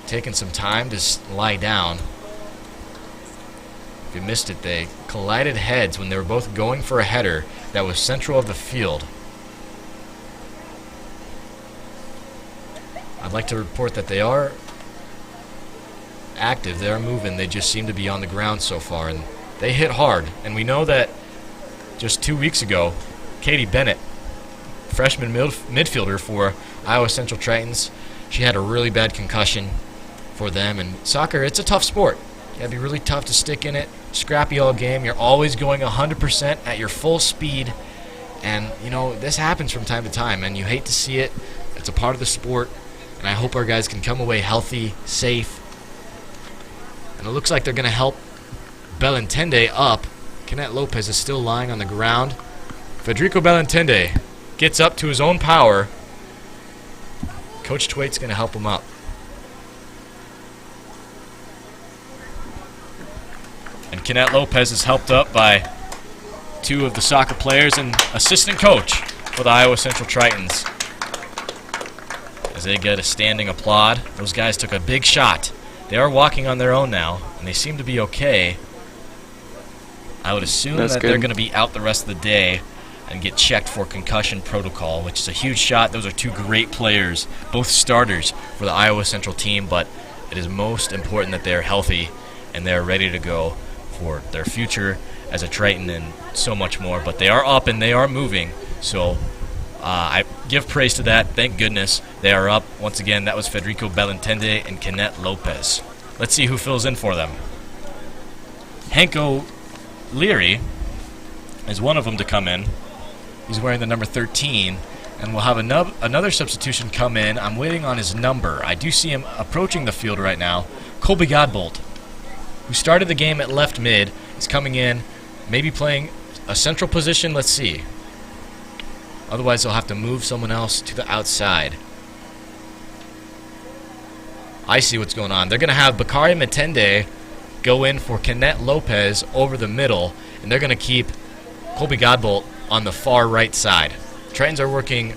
Taking some time to lie down. If you missed it, they collided heads when they were both going for a header that was central of the field. I'd like to report that they are active, they are moving, they just seem to be on the ground so far, and they hit hard. And we know that just 2 weeks ago, Katie Bennett, freshman midfielder for Iowa Central Tritons, she had a really bad concussion for them. And soccer, it's a tough sport. You gotta be really tough to stick in it, scrappy all game. You're always going 100% at your full speed, and you know this happens from time to time, and you hate to see it. It's a part of the sport. And I hope our guys can come away healthy, safe. And it looks like they're going to help Belintende up. Kenneth Lopez is still lying on the ground. Federico Belintende gets up to his own power. Coach Twait's going to help him up. And Kenneth Lopez is helped up by two of the soccer players and assistant coach for the Iowa Central Tritons. As they get a standing applaud, those guys took a big shot. They are walking on their own now, and they seem to be okay. I would assume that they're going to be out the rest of the day and get checked for concussion protocol, which is a huge shot. Those are two great players, both starters for the Iowa Central team, but it is most important that they're healthy and they're ready to go for their future as a Triton and so much more. But they are up and they are moving, so I give praise to that. Thank goodness they are up. Once again, that was Federico Belintende and Kenneth Lopez. Let's see who fills in for them. Hanko Leary is one of them to come in. He's wearing the number 13, and we'll have another substitution come in. I'm waiting on his number. I do see him approaching the field right now. Colby Godbolt, who started the game at left mid, is coming in, maybe playing a central position. Let's see. Otherwise, they'll have to move someone else to the outside. I see what's going on. They're going to have Bakari Matende go in for Kenneth Lopez over the middle, and they're going to keep Colby Godbolt on the far right side. Tritons are working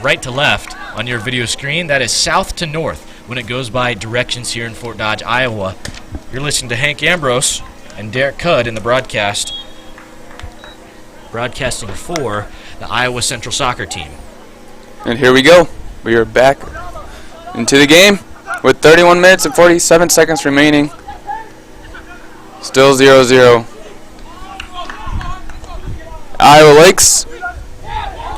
right to left on your video screen. That is south to north when it goes by directions here in Fort Dodge, Iowa. You're listening to Hank Ambrose and Derek Cudd in the broadcast, broadcasting for the Iowa Central soccer team. And here we go. We are back into the game with 31 minutes and 47 seconds remaining. Still 0-0. Iowa Lakes.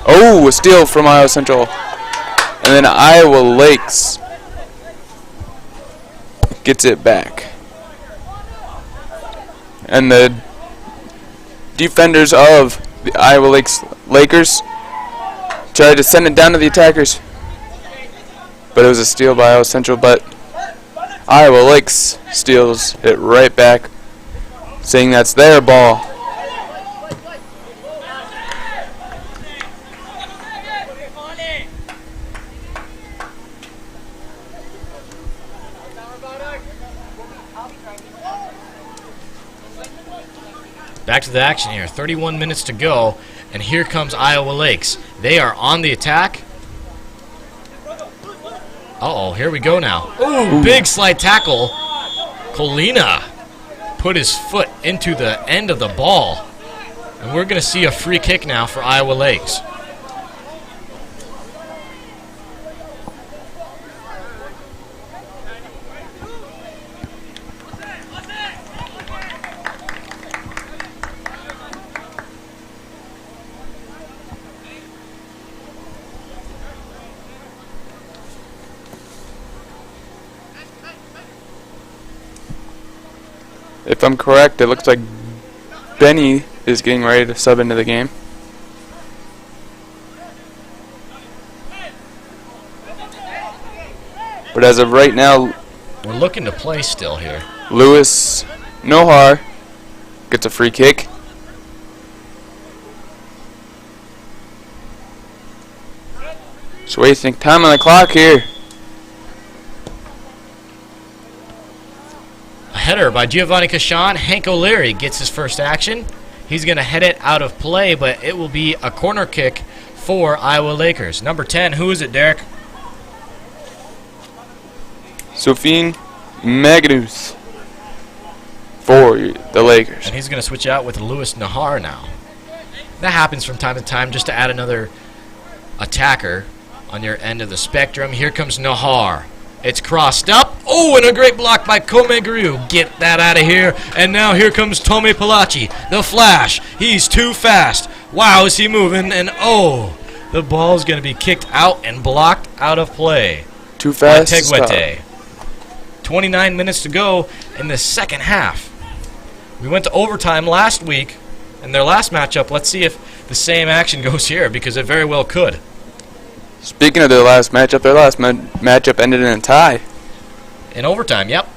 Oh, a steal from Iowa Central. And then Iowa Lakes gets it back. And the defenders of the Iowa Lakers tried to send it down to the attackers. But it was a steal by Iowa Central, but Iowa Lakes steals it right back, saying that's their ball. Back to the action here. 31 minutes to go, and here comes Iowa Lakes. They are on the attack. Uh-oh, here we go now. Ooh, big slide tackle. Colina put his foot into the end of the ball. And we're going to see a free kick now for Iowa Lakes. If I'm correct, it looks like Benny is getting ready to sub into the game. But as of right now, we're looking to play still here. Lewis Nohar gets a free kick. Just wasting time on the clock here. A header by Giovanni Cashan. Hank O'Leary gets his first action. He's going to head it out of play, but it will be a corner kick for Iowa Lakers. Number 10, who is it, Derek? Sophine Magnus for the Lakers. And he's going to switch out with Lewis Nahar now. That happens from time to time just to add another attacker on your end of the spectrum. Here comes Nahar. It's crossed up. Oh, and a great block by Komegru. Get that out of here. And now here comes Tommy Palaci, the Flash. He's too fast. Wow, is he moving? And oh, the ball's going to be kicked out and blocked out of play. Too fast. Tegwete. 29 minutes to go in the second half. We went to overtime last week in their last matchup. Let's see if the same action goes here, because it very well could. Speaking of their last matchup, matchup ended in a tie. In overtime, yep.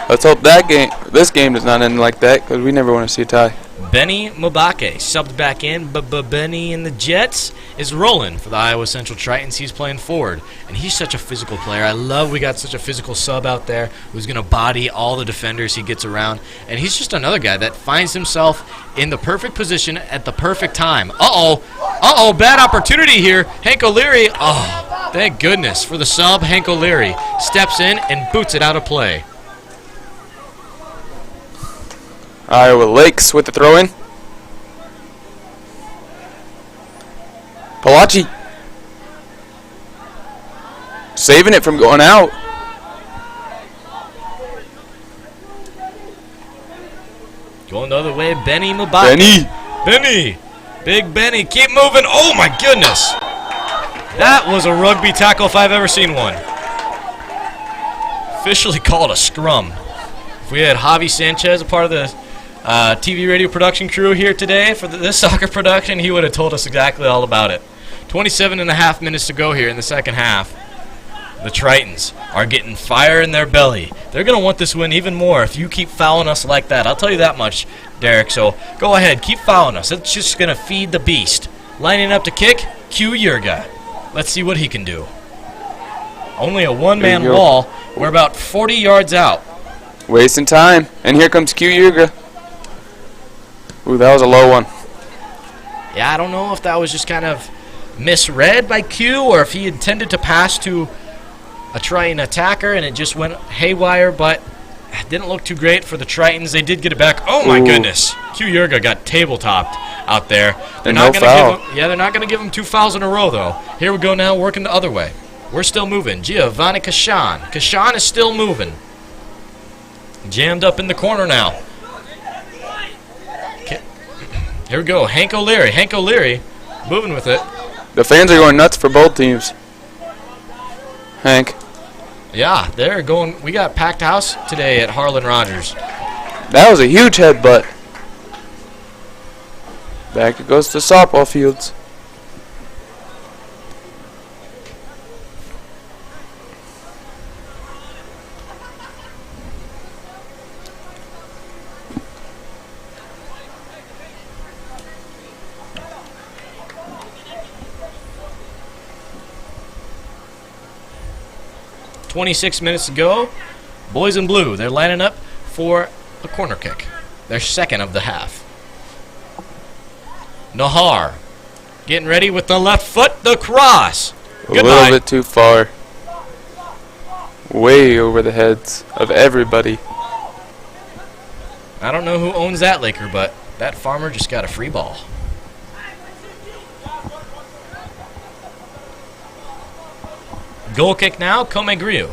Let's hope this game does not end like that, because we never want to see a tie. Benny Mabake subbed back in, but Benny in the Jets is rolling for the Iowa Central Tritons. He's playing forward, and he's such a physical player. I love we got such a physical sub out there who's going to body all the defenders he gets around, and he's just another guy that finds himself in the perfect position at the perfect time. Uh-oh, bad opportunity here. Hank O'Leary, oh, thank goodness for the sub. Hank O'Leary steps in and boots it out of play. Iowa Lakes with the throw-in. Palachi. Saving it from going out. Going the other way, Benny Mabake. Benny. Big Benny. Keep moving. Oh, my goodness. That was a rugby tackle if I've ever seen one. Officially called a scrum. If we had Javi Sanchez, a part of the TV radio production crew here today for this soccer production, he would have told us exactly all about it. 27 and a half minutes to go here in the second half. The Tritons are getting fire in their belly. They're going to want this win even more if you keep fouling us like that. I'll tell you that much, Derek. So go ahead, keep fouling us. It's just going to feed the beast. Lining up to kick, Q Yurga. Let's see what he can do. Only a one-man wall. We're about 40 yards out. Wasting time. And here comes Q Yurga. Ooh, that was a low one. Yeah, I don't know if that was just kind of misread by Q or if he intended to pass to a Triton attacker and it just went haywire, but it didn't look too great for the Tritons. They did get it back. Oh, my goodness. Q Yurga got tabletopped out there. They're not going to give him, they're not going to give him 2 fouls in a row, though. Here we go now, working the other way. We're still moving. Giovanni Kashan. Kashan is still moving. Jammed up in the corner now. Here we go, Hank O'Leary. Hank O'Leary moving with it. The fans are going nuts for both teams. Hank. Yeah, they're going. We got packed house today at Harlan Rogers. That was a huge headbutt. Back it goes to softball fields. .26 minutes to go. Boys in blue, they're lining up for a corner kick. Their second of the half. Nahar getting ready with the left foot, the cross. A little bit too far. Way over the heads of everybody. I don't know who owns that Laker, but that farmer just got a free ball. Goal kick now, Comegriu.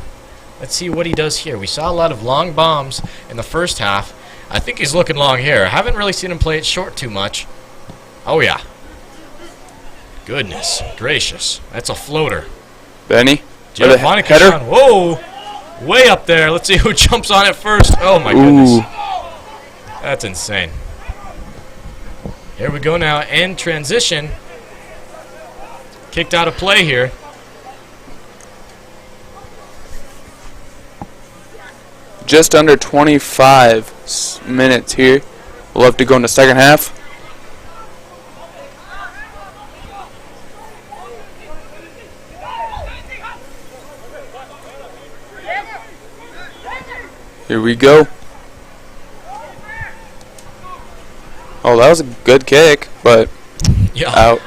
Let's see what he does here. We saw a lot of long bombs in the first half. I think he's looking long here. I haven't really seen him play it short too much. Oh, yeah. Goodness gracious. That's a floater. Benny. Giovanni Kashan. Whoa. Way up there. Let's see who jumps on it first. Oh, my goodness. That's insane. Here we go now. In transition. Kicked out of play here. Just under 25 minutes here. We'll have to go in the second half. Here we go. Oh, that was a good kick, but out.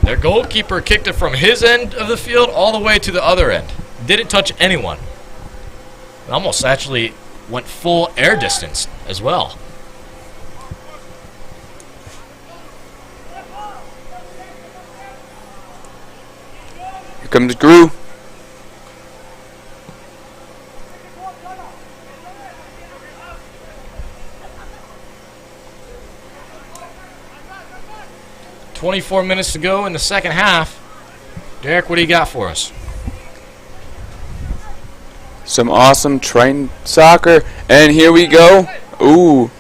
Their goalkeeper kicked it from his end of the field all the way to the other end. Didn't touch anyone. It almost actually went full air distance as well. Here comes Grew. .24 minutes to go in the second half. Derek, what do you got for us? Some awesome Triton soccer. And here we go. Ooh.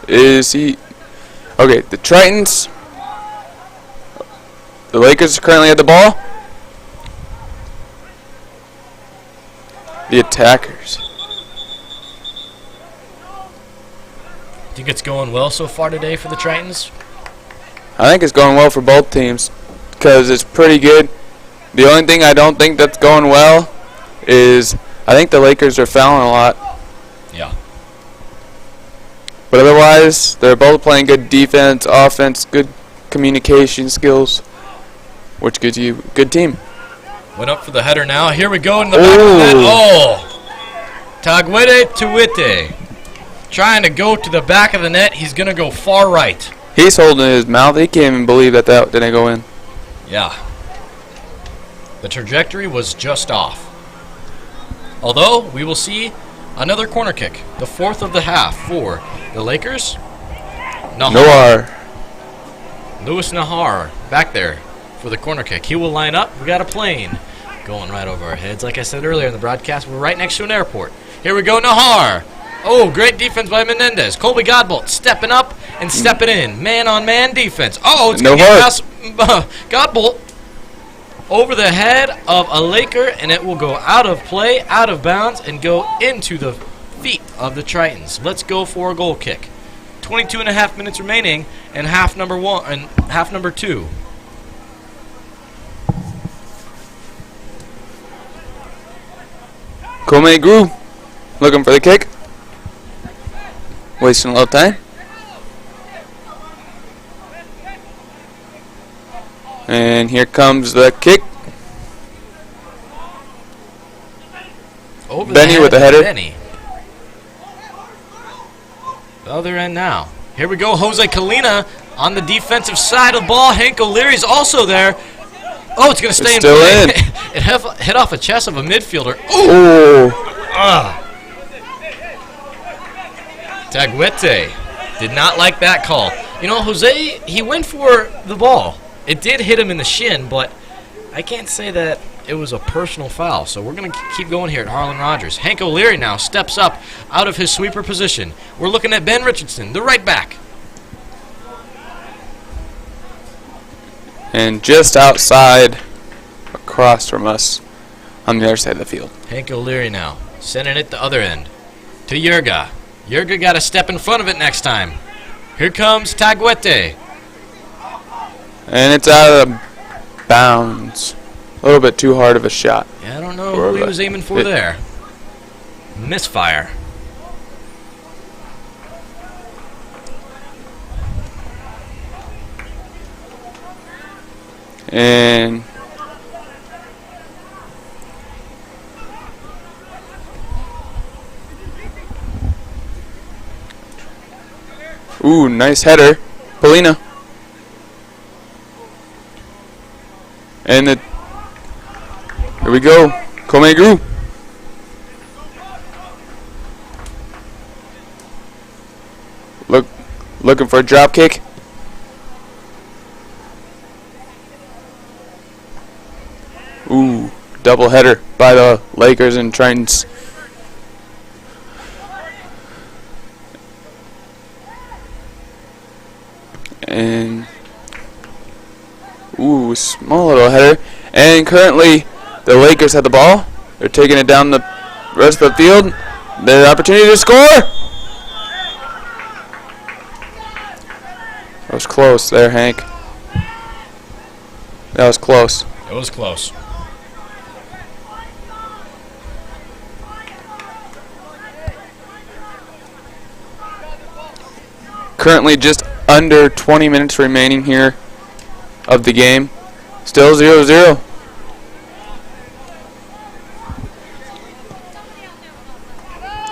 Is he... Okay, the Tritons. The Lakers currently have the ball. The attackers. Think it's going well so far today for the Tritons? I think it's going well for both teams because it's pretty good. The only thing I don't think that's going well is I think the Lakers are fouling a lot. Yeah. But otherwise, they're both playing good defense, offense, good communication skills, which gives you a good team. Went up for the header now. Here we go in the back of the net. Oh! Taguete Tuite. Trying to go to the back of the net. He's going to go far right. He's holding his mouth. He can't even believe that didn't go in. Yeah. The trajectory was just off. Although, we will see another corner kick. The fourth of the half for the Lakers. Noir. Louis Nahar back there for the corner kick. He will line up. We got a plane going right over our heads. Like I said earlier in the broadcast, we're right next to an airport. Here we go, Nahar. Oh, great defense by Menendez. Colby Godbolt stepping up and stepping in. Man-on-man defense. Oh, it's going to get past Godbolt over the head of a Laker, and it will go out of play, out of bounds, and go into the feet of the Tritons. Let's go for a goal kick. 22 and a half minutes remaining, and half number two. Kome Gru looking for the kick. Wasting a little time. And here comes the kick. Over Benny with the header. Benny. The other end now. Here we go, Jose Kalina on the defensive side of the ball. Hank O'Leary's also there. Oh, it's going to stay in play. It hit off the chest of a midfielder. Ooh. Taguete did not like that call. You know, Jose, he went for the ball. It did hit him in the shin, but I can't say that it was a personal foul. So we're going to keep going here at Harlan Rogers. Hank O'Leary now steps up out of his sweeper position. We're looking at Ben Richardson, the right back. And just outside, across from us, on the other side of the field. Hank O'Leary now, sending it the other end to Yerga. Yerga got to step in front of it next time. Here comes Taguete. And it's out of bounds. A little bit too hard of a shot. Yeah, I don't know who he was aiming for there. Misfire. And ooh, nice header. Polina. And here we go. Komegru. Looking for a drop kick. Ooh, double header by the Lakers and Tritons. And ooh, small little header. And currently the Lakers have the ball. They're taking it down the rest of the field. Their opportunity to score. That was close there, Hank. That was close. It was close. Currently just under 20 minutes remaining here of the game. Still 0-0.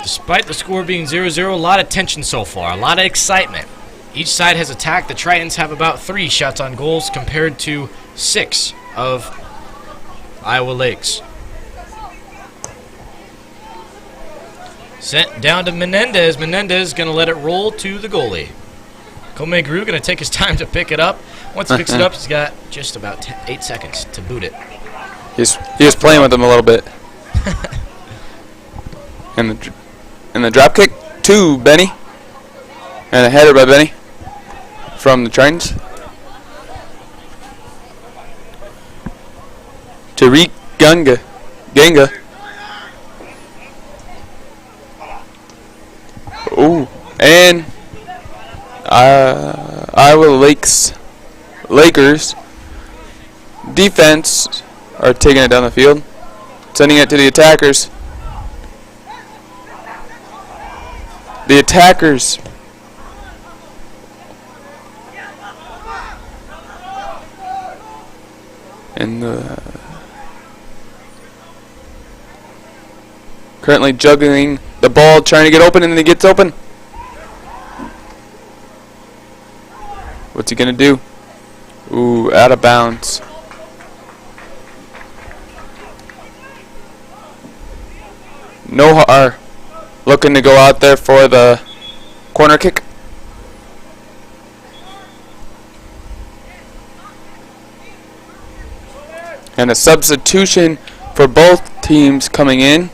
Despite the score being 0-0, a lot of tension so far, a lot of excitement. Each side has attacked. The Tritons have about 3 shots on goals compared to 6 of Iowa Lakes. Sent down to Menendez. Menendez going to let it roll to the goalie. Komegru going to take his time to pick it up. Once he picks it up, he's got just about 8 seconds to boot it. He was playing with him a little bit. and the drop kick to Benny. And a header by Benny from the Tritons. Tariq Ganga. Ooh, and Iowa Lakers defense are taking it down the field, sending it to the attackers. The attackers. And currently juggling the ball, trying to get open, and then he gets open. What's he gonna do? Ooh, out of bounds. Nohar looking to go out there for the corner kick. And a substitution for both teams coming in.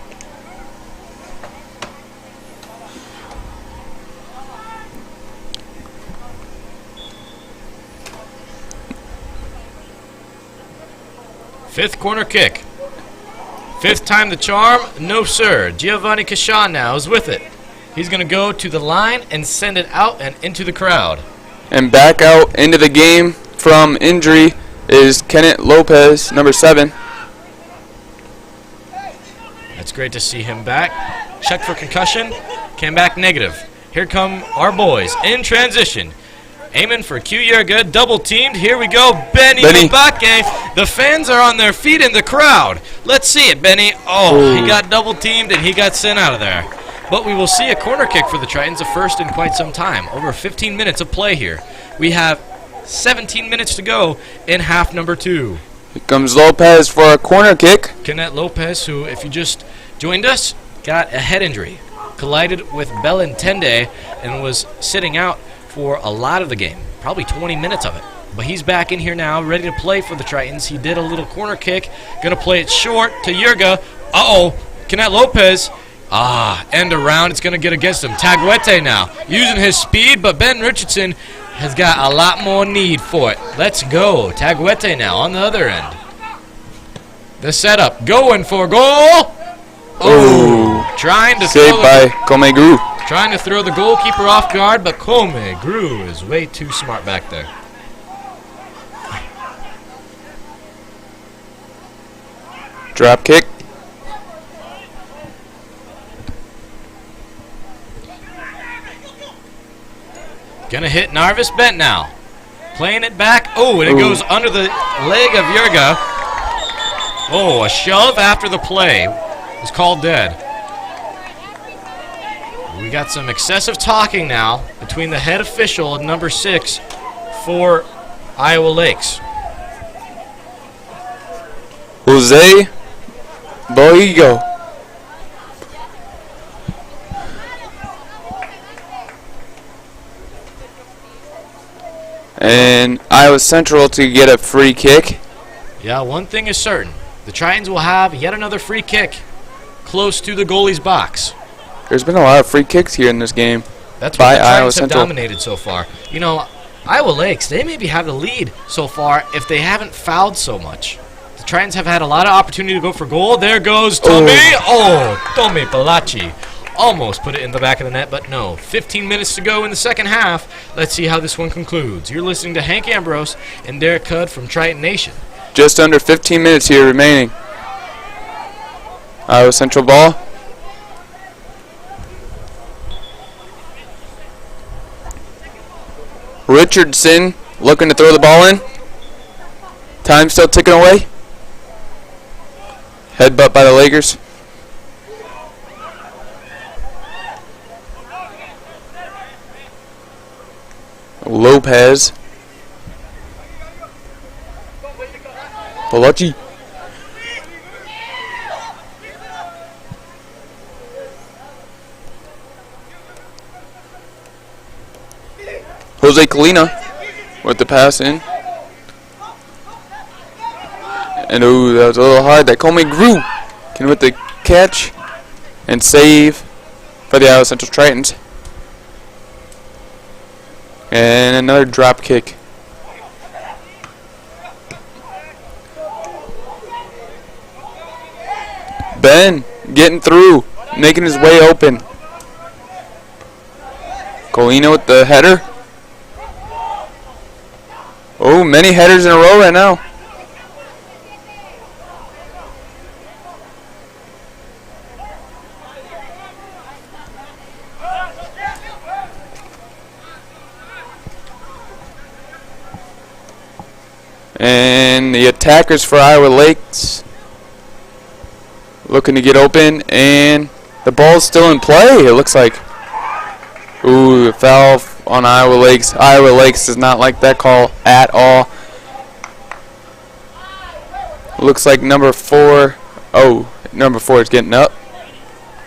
Fifth corner kick. Fifth time the charm? No, sir. Giovanni Kashan now is with it. He's going to go to the line and send it out and into the crowd. And back out into the game from injury is Kenneth Lopez, number 7. That's great to see him back. Check for concussion. Came back negative. Here come our boys in transition. Aiming for Q Yerga, double teamed. Here we go, Benny Mbake. The fans are on their feet in the crowd. Let's see it, Benny. Oh, he got double teamed and he got sent out of there. But we will see a corner kick for the Tritons, the first in quite some time. Over 15 minutes of play here. We have 17 minutes to go in half number 2. Here comes Lopez for a corner kick. Kenneth Lopez, who, if you just joined us, got a head injury. Collided with Belintende and was sitting out for a lot of the game, probably 20 minutes of it. But he's back in here now, ready to play for the Tritons. He did a little corner kick, gonna play it short to Yerga. Uh-oh, Kenneth Lopez. End around, it's gonna get against him. Taguete now, using his speed, but Ben Richardson has got a lot more need for it. Let's go, Taguete now on the other end. The setup, going for goal. Oh, trying to saved by Komegru. Trying to throw the goalkeeper off guard, but Komegru is way too smart back there. Drop kick. Gonna hit Narvis Bent now. Playing it back. Oh, and it goes under the leg of Yerga. Oh, a shove after the play. Was called dead. We got some excessive talking now between the head official and number 6 for Iowa Lakes. Jose Boigo. And Iowa Central to get a free kick. Yeah, one thing is certain. The Tritons will have yet another free kick close to the goalie's box. There's been a lot of free kicks here in this game. That's by what the Iowa Tritons have Central. dominated so far. You know, Iowa Lakes, they maybe have the lead so far if they haven't fouled so much. The Tritons have had a lot of opportunity to go for goal. There goes Tommy. Tommy Palaci. Almost put it in the back of the net, but no. 15 minutes to go in the second half. Let's see how this one concludes. You're listening to Hank Ambrose and Derek Cudd from Triton Nation. Just under 15 minutes here remaining. Iowa Central ball. Richardson looking to throw the ball in. Time still ticking away. Headbutt by the Lakers. Lopez. Palachi. Jose Colina with the pass in. And ooh, that was a little hard. That Komegru can with the catch and save for the Iowa Central Tritons. And another drop kick. Ben getting through, making his way open. Colina with the header. Oh, many headers in a row right now. And the attackers for Iowa Lakes looking to get open, and the ball's still in play, it looks like. Ooh, a foul on Iowa Lakes. Iowa Lakes does not like that call at all. Looks like number 4. Oh, number 4 is getting up.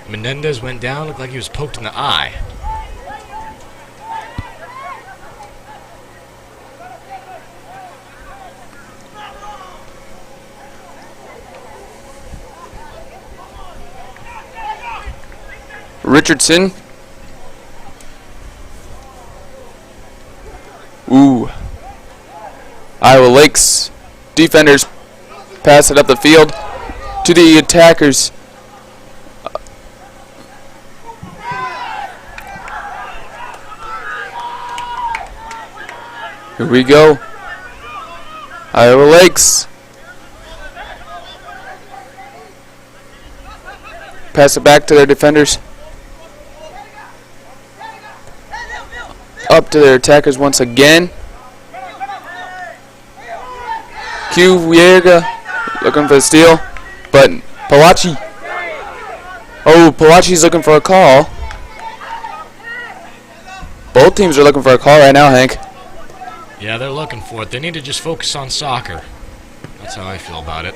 Menendez went down, looked like he was poked in the eye. Richardson. Ooh. Iowa Lakes defenders pass it up the field to the attackers. Here we go. Iowa Lakes. Pass it back to their defenders. Up to their attackers once again. Q Viega looking for the steal, but Palachi. Oh, Palachi's looking for a call. Both teams are looking for a call right now, Hank. Yeah, they're looking for it. They need to just focus on soccer. That's how I feel about it.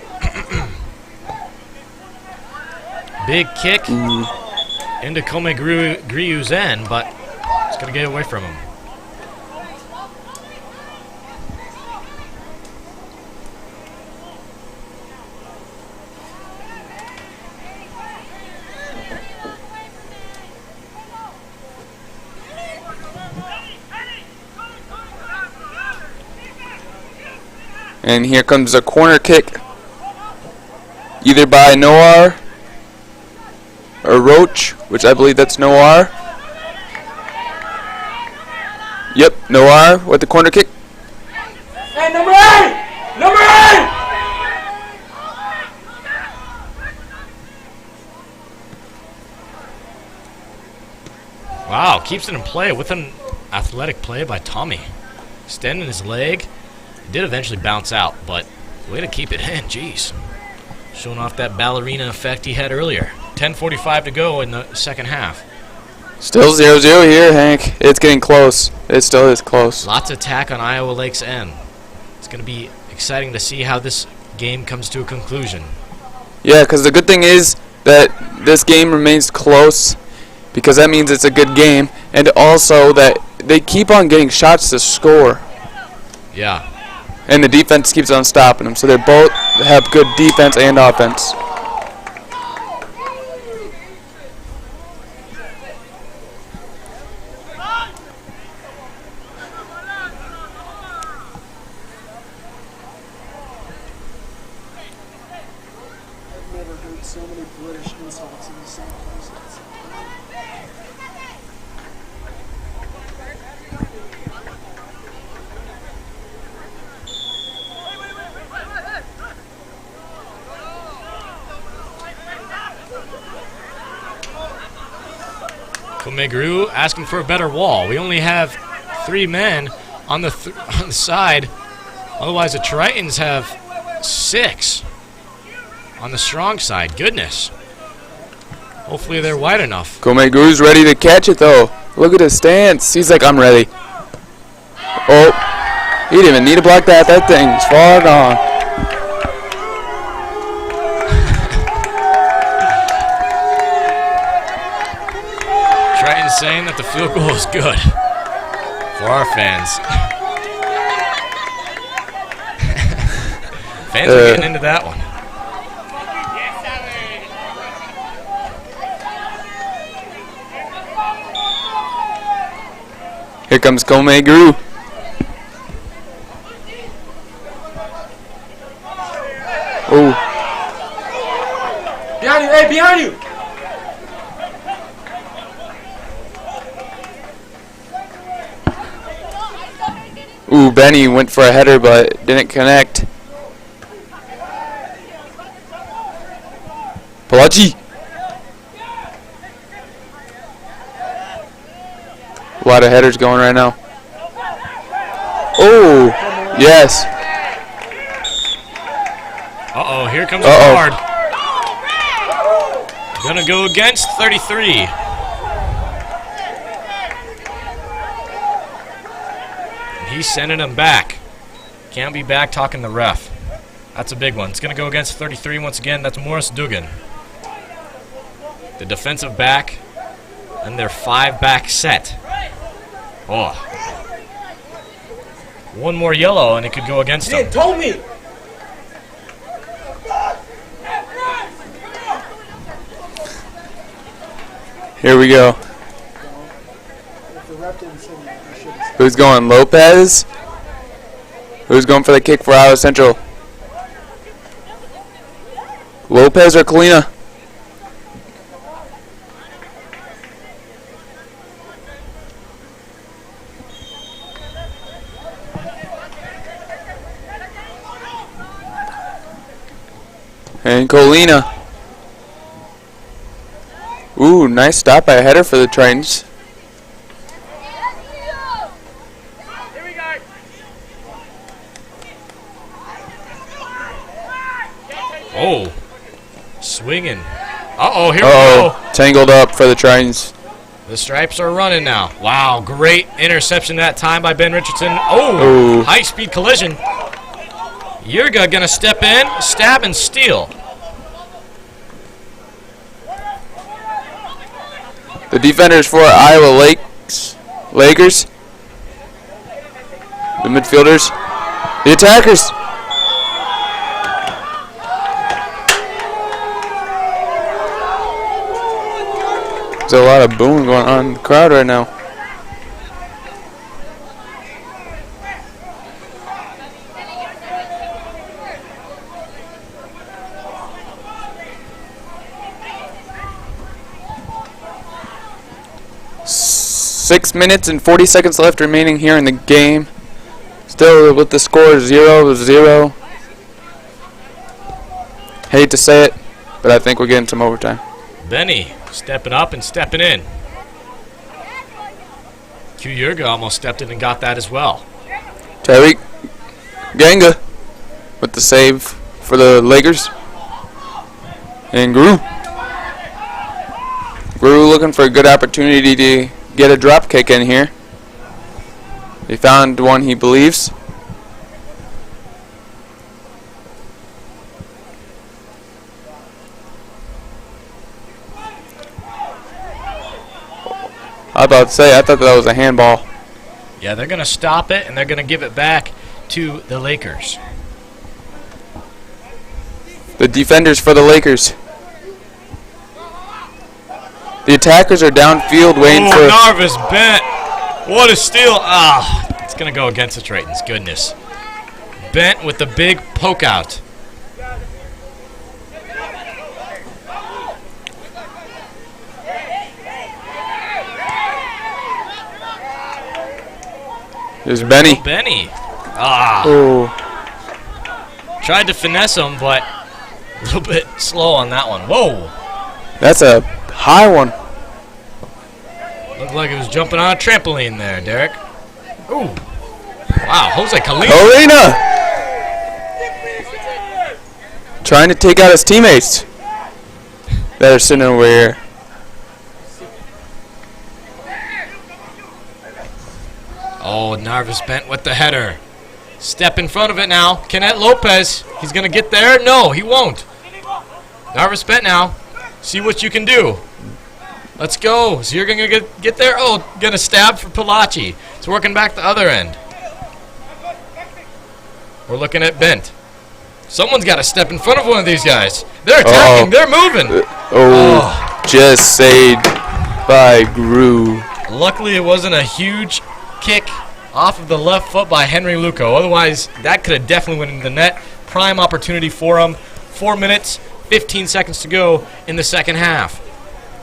Big kick into Kome Griu's end, but it's going to get away from him. And here comes a corner kick, either by Noir or Roach, which I believe that's Noir. Yep, Noir with the corner kick. Hey, number 8! Number 8! Wow, keeps it in play with an athletic play by Tommy. Extending his leg. It did eventually bounce out, but way to keep it in, jeez. Showing off that ballerina effect he had earlier. 10:45 to go in the second half. Still 0-0 here, Hank. It's getting close. It still is close. Lots of attack on Iowa Lake's end. It's going to be exciting to see how this game comes to a conclusion. Yeah, because the good thing is that this game remains close, because that means it's a good game, and also that they keep on getting shots to score. Yeah. And the defense keeps on stopping them, so they both have good defense and offense. I've never heard so many British insults in the same place. Komeguru asking for a better wall. We only have 3 men on the on the side. Otherwise, the Tritons have 6 on the strong side. Goodness. Hopefully, they're wide enough. Komeguru's ready to catch it, though. Look at his stance. He's like, I'm ready. Oh, he didn't even need to block that. That thing's far gone. Tritons saying that the field goal is good for our fans. Fans are getting into that one. Here comes Komeguru. Oh. Behind you! Hey, behind you! Ooh, Ooh, Benny went for a header but didn't connect. Palachi. A lot of headers going right now. Oh, yes. Uh-oh, here comes a card. Gonna go against 33. He's sending him back. Can't be back talking the ref. That's a big one. It's gonna go against 33 once again. That's Morris Dugan. The defensive back and their 5-back set. Oh. One more yellow and it could go against them. Told me. Here we go. Who's going? Lopez? Who's going for the kick for Iowa Central? Lopez or Kalina? And Colina. Ooh, nice stop by a header for the Tritons. Oh, swinging. Uh-oh, here we go. Tangled up for the Tritons. The Stripes are running now. Wow, great interception that time by Ben Richardson. Oh, high-speed collision. Yurga gonna step in, stab, and steal. The defenders for Iowa Lakers. The midfielders. The attackers. There's a lot of booing going on in the crowd right now. Six minutes and 40 seconds left remaining here in the game. Still with the score 0-0. Hate to say it, but I think we're getting some overtime. Benny stepping up and stepping in. Q Yurga almost stepped in and got that as well. Tyreek Ganga with the save for the Lakers. And Gru looking for a good opportunity to get a drop kick in here. He found one, he believes. I was about to say, I thought that was a handball. Yeah, they're going to stop it, and they're going to give it back to the Lakers. The defenders for the Lakers. The attackers are downfield waiting for... Narvis bent. What a steal. Ah, it's going to go against the Tritons. Goodness. Bent with the big poke out. There's Benny. Oh, Benny. Ah. Oh. Tried to finesse him, but a little bit slow on that one. Whoa. That's a high one. Looked like it was jumping on a trampoline there, Derek. Ooh. Wow, Jose Kalina. Trying to take out his teammates that are sitting over here. Oh, Narvis bent with the header. Step in front of it now. Kenneth Lopez. He's going to get there. No, he won't. Narvis bent now. See what you can do. Let's go. So you're going to get there. Oh, going to stab for Palachi. It's working back the other end. We're looking at Bent. Someone's got to step in front of one of these guys. They're attacking. They're moving. Just saved by Gru. Luckily, it wasn't a huge kick off of the left foot by Henry Luco. Otherwise, that could have definitely went into the net. Prime opportunity for him. 4 minutes, 15 seconds to go in the second half.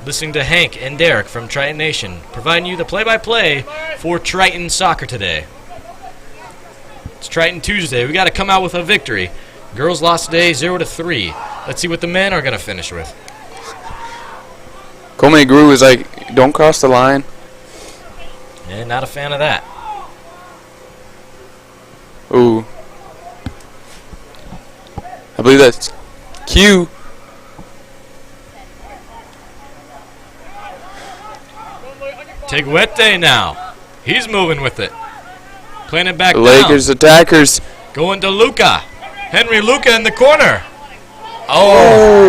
Listening to Hank and Derek from Triton Nation, providing you the play-by-play for Triton soccer today. It's Triton Tuesday. We got to come out with a victory. Girls lost today 0-3. Let's see what the men are going to finish with. Comey Gru is like, don't cross the line. Yeah, not a fan of that. Ooh. I believe that's Q. Teguete now. He's moving with it. Playing it back The down. Lakers attackers. Going to Luca. Henry Luca in the corner. Oh.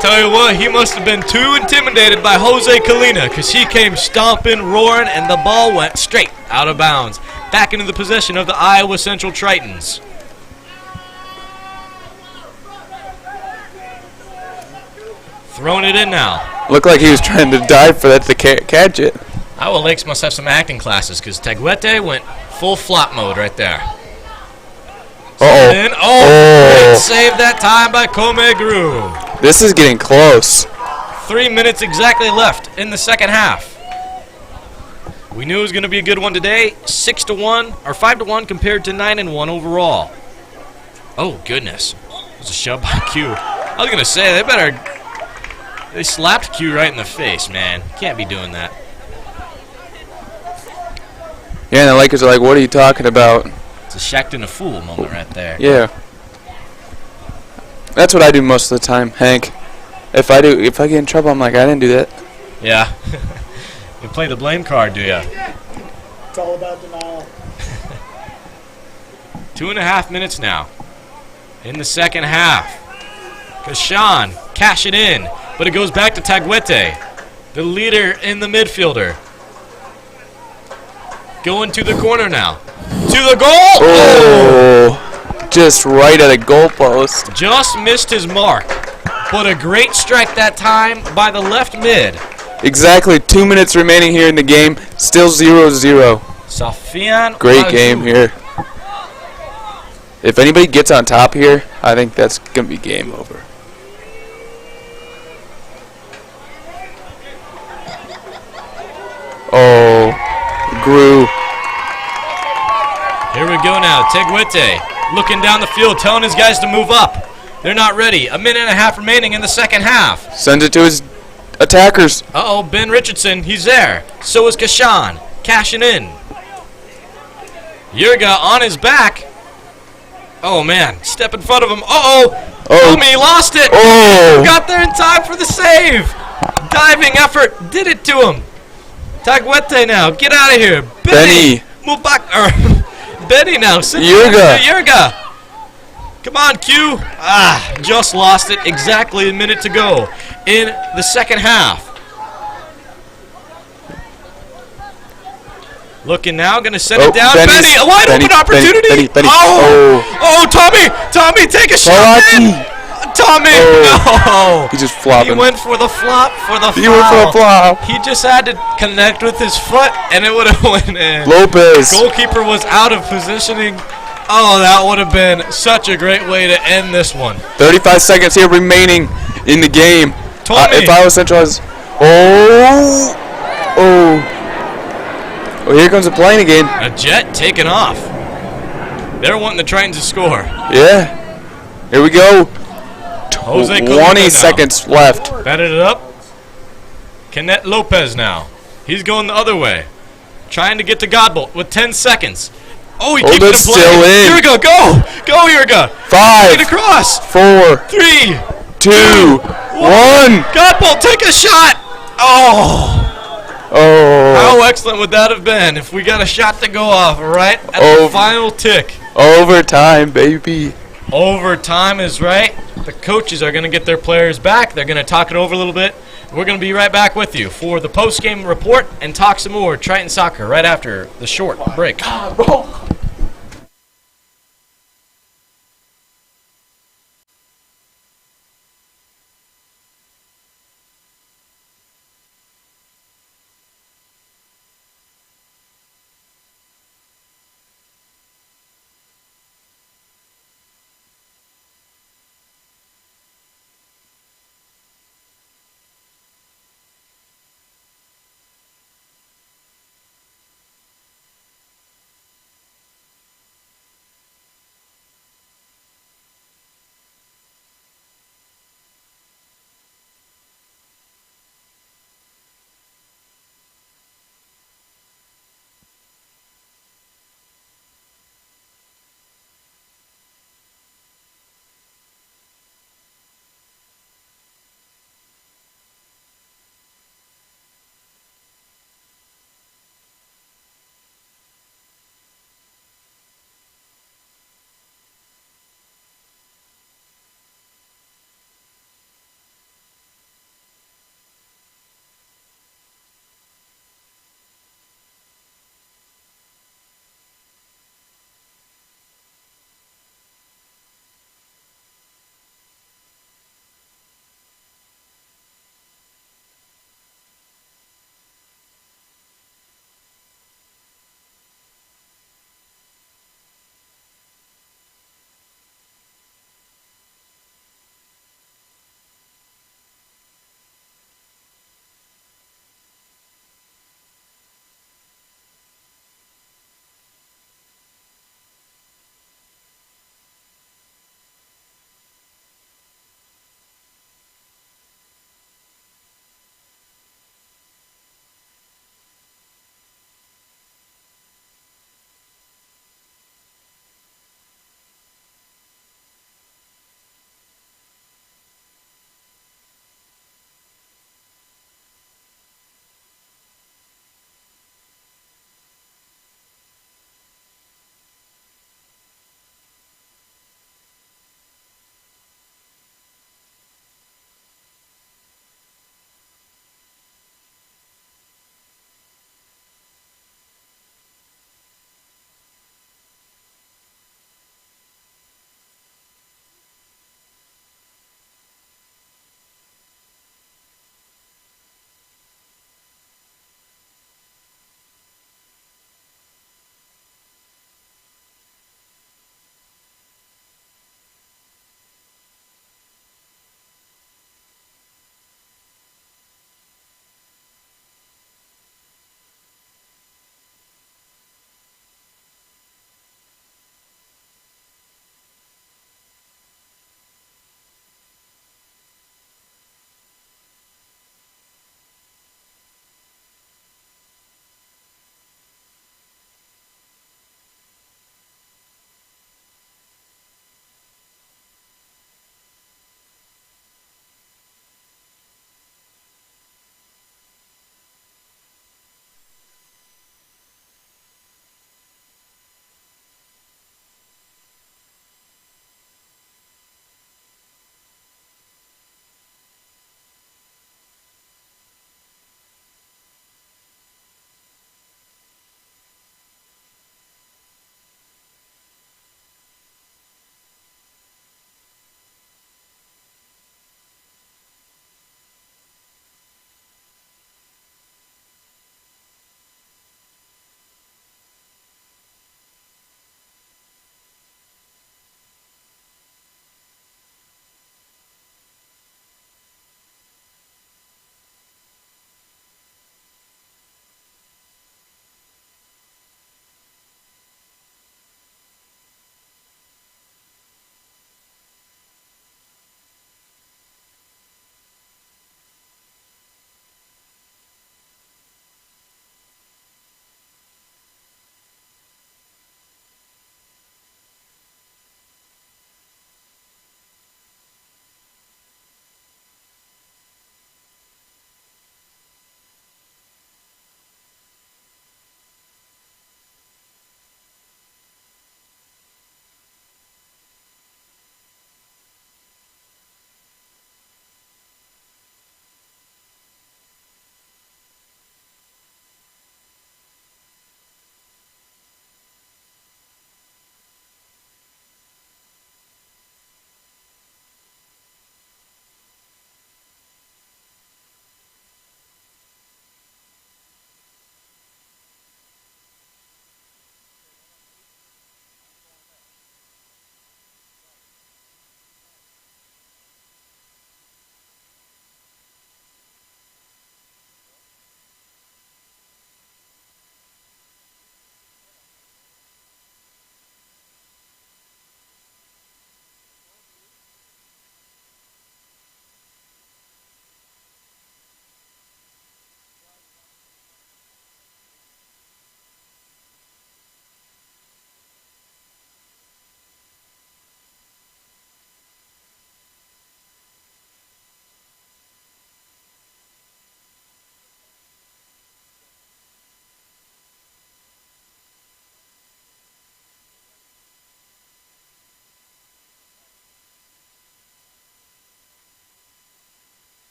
Tell you what, he must have been too intimidated by Jose Kalina because he came stomping, roaring, and the ball went straight out of bounds. Back into the possession of the Iowa Central Tritons. Throwing it in now. Looked like he was trying to dive for that to catch it. Iowa Lakes must have some acting classes because Teguete went full flop mode right there. Uh-oh. Great save that time by Comegru. This is getting close. 3 minutes exactly left in the second half. We knew it was going to be a good one today. 6-1 or 5-1 compared to 9-1 overall. Oh goodness, it was a shove by Q. I was going to say they slapped Q right in the face, man. Can't be doing that. Yeah, and the Lakers are like, what are you talking about? It's a Shaqtin' a fool moment right there. Yeah. That's what I do most of the time, Hank. If I get in trouble, I'm like, I didn't do that. Yeah. You play the blame card, do ya? It's all about denial. 2.5 minutes now in the second half. Kashan cash it in, but it goes back to Teguete, the leader in the midfielder. Going to the corner now. To the goal! Oh, just right at a goalpost. Just missed his mark, but a great strike that time by the left mid. Exactly 2 minutes remaining here in the game. Still 0-0. Safian Great Mazou. game here. If anybody gets on top here, I think that's going to be game over. Oh, Gru. Here we go now. Teguete looking down the field, telling his guys to move up. They're not ready. 1.5 minutes remaining in the second half. Sends it to his attackers. Uh-oh, Ben Richardson, he's there. So is Kashan, cashing in. Yurga on his back. Oh, man, step in front of him. Uh-oh, Tommy lost it. Oh. Got there in time for the save. Diving effort, did it to him. Teguete now, get out of here. Benny. Move back. Benny now, Yurga. Yurga. Come on, Q. Just lost it. Exactly a minute to go in the second half. Looking now, going to send it down. Benny, a wide open opportunity. Benny. Oh, Tommy, take a shot. Tommy, no. He just flopped. He went for the flop for the foul. He went for a flop. He just had to connect with his foot, and it would have went in. Lopez. Goalkeeper was out of positioning. Oh, that would have been such a great way to end this one. 35 seconds here remaining in the game. If Iowa Central has... Oh, here comes the plane again. A jet taking off. They're wanting the Tritons to score. Yeah. Here we go. Jose 20 seconds left. Batted it up. Kenneth Lopez now. He's going the other way. Trying to get to Godbolt with 10 seconds. Oh, he keeps it in play. Still in. Here we go. Go, Yurga. 5, Get across. 4, 3, 2, 1. Godbolt, take a shot. Oh. Oh. How excellent would that have been if we got a shot to go off right at the final tick. Overtime, baby. Overtime is right. The coaches are going to get their players back. They're going to talk it over a little bit. We're going to be right back with you for the post-game report and talk some more Triton soccer right after the short break.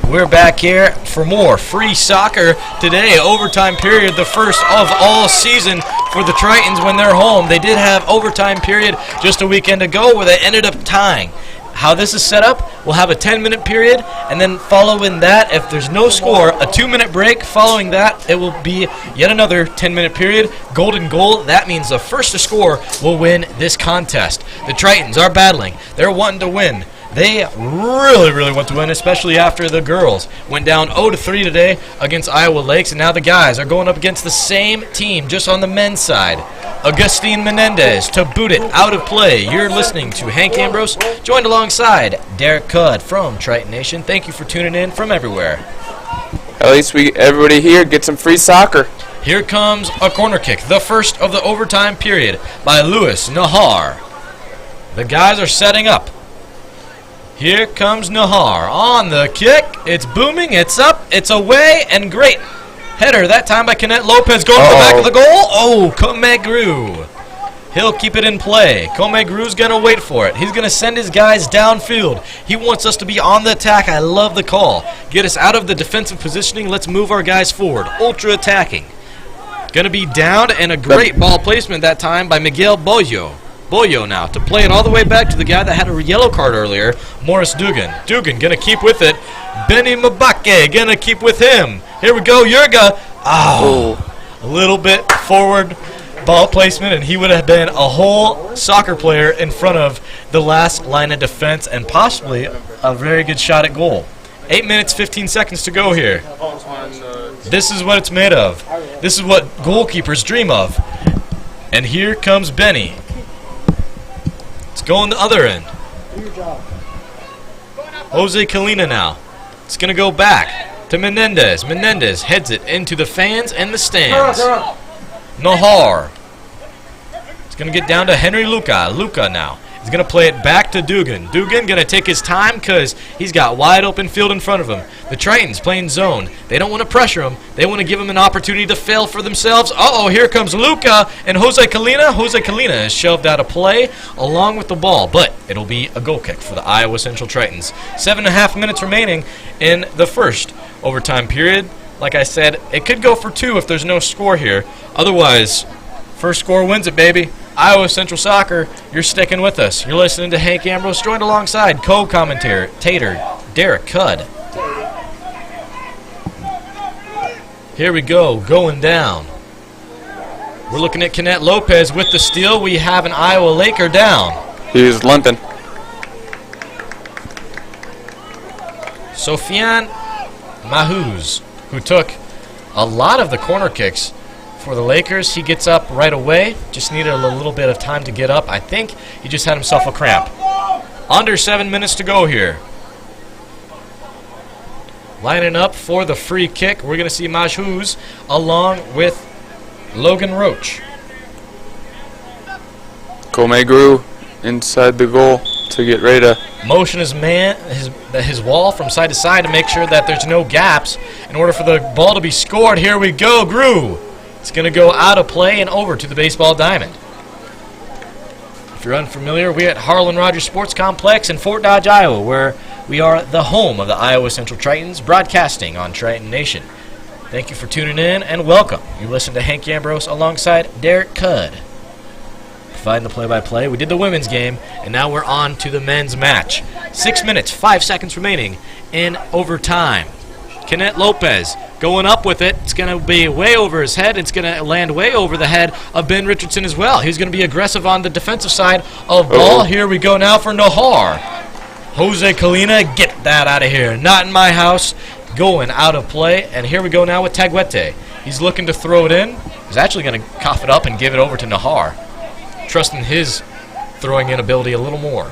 We're back here for more free soccer today. Overtime period, the first of all season for the Tritons when they're home. They did have overtime period just a weekend ago where they ended up tying. How this is set up, we'll have a 10-minute period, and then following that, if there's no score, a 2-minute break. Following that, it will be yet another 10-minute period. Golden goal, that means the first to score will win this contest. The Tritons are battling. They're wanting to win. They really want to win, especially after the girls went down 0-3 today against Iowa Lakes, and now the guys are going up against the same team just on the men's side. Agustin Menendez to boot it out of play. You're listening to Hank Ambrose, joined alongside Derek Cudd from Triton Nation. Thank you for tuning in from everywhere. At least everybody here gets some free soccer. Here comes a corner kick, the first of the overtime period by Louis Nahar. The guys are setting up. Here comes Nahar on the kick. It's booming, it's up, it's away, and great header that time by Kenneth Lopez going to the back of the goal. Oh, Comegru. He'll keep it in play. Comegru's going to wait for it. He's going to send his guys downfield. He wants us to be on the attack. I love the call. Get us out of the defensive positioning. Let's move our guys forward. Ultra attacking. Going to be downed, and a great ball placement that time by Miguel Boyo. Boyo now to play it all the way back to the guy that had a yellow card earlier, Morris Dugan. Dugan going to keep with it. Benny Mabake going to keep with him. Here we go, Yurga. Oh, a little bit forward ball placement, and he would have been a whole soccer player in front of the last line of defense and possibly a very good shot at goal. 8 minutes, 15 seconds to go here. This is what it's made of. This is what goalkeepers dream of. And here comes Benny. It's going the other end. Jose Kalina now. It's going to go back to Menendez. Menendez heads it into the fans and the stands. Nahar. It's going to get down to Henry Luca. Luca now. He's going to play it back to Dugan. Dugan going to take his time because he's got wide open field in front of him. The Tritons playing zone. They don't want to pressure him. They want to give him an opportunity to fail for themselves. Uh-oh, here comes Luca and Jose Kalina. Jose Kalina is shoved out of play along with the ball, but it'll be a goal kick for the Iowa Central Tritons. 7.5 minutes remaining in the first overtime period. Like I said, it could go for 2 if there's no score here. Otherwise, first score wins it, baby. Iowa Central Soccer, you're sticking with us. You're listening to Hank Ambrose, joined alongside co-commentator Derek Cudd. Here we go, going down. We're looking at Kenneth Lopez with the steal. We have an Iowa Laker down. He's limping. Sofian Mahuz, who took a lot of the corner kicks for the Lakers. He gets up right away. Just needed a little bit of time to get up. I think he just had himself a cramp. Under 7 minutes to go here. Lining up for the free kick. We're going to see Mahuz along with Logan Roach. Comegru inside the goal to get ready to Motion his wall from side to side to make sure that there's no gaps in order for the ball to be scored. Here we go, Gru. It's going to go out of play and over to the baseball diamond. If you're unfamiliar, we're at Harlan Rogers Sports Complex in Fort Dodge, Iowa, where we are the home of the Iowa Central Tritons, broadcasting on Triton Nation. Thank you for tuning in and welcome. You listen to Hank Ambrose alongside Derek Cudd, providing the play-by-play. We did the women's game, and now we're on to the men's match. 6 minutes, 5 seconds remaining in overtime. Kenneth Lopez going up with it. It's going to be way over his head. It's going to land way over the head of Ben Richardson as well. He's going to be aggressive on the defensive side of ball. Here we go now for Nahar. Jose Kalina, get that out of here. Not in my house. Going out of play. And here we go now with Taguete. He's looking to throw it in. He's actually going to cough it up and give it over to Nahar, trusting his throwing in ability a little more.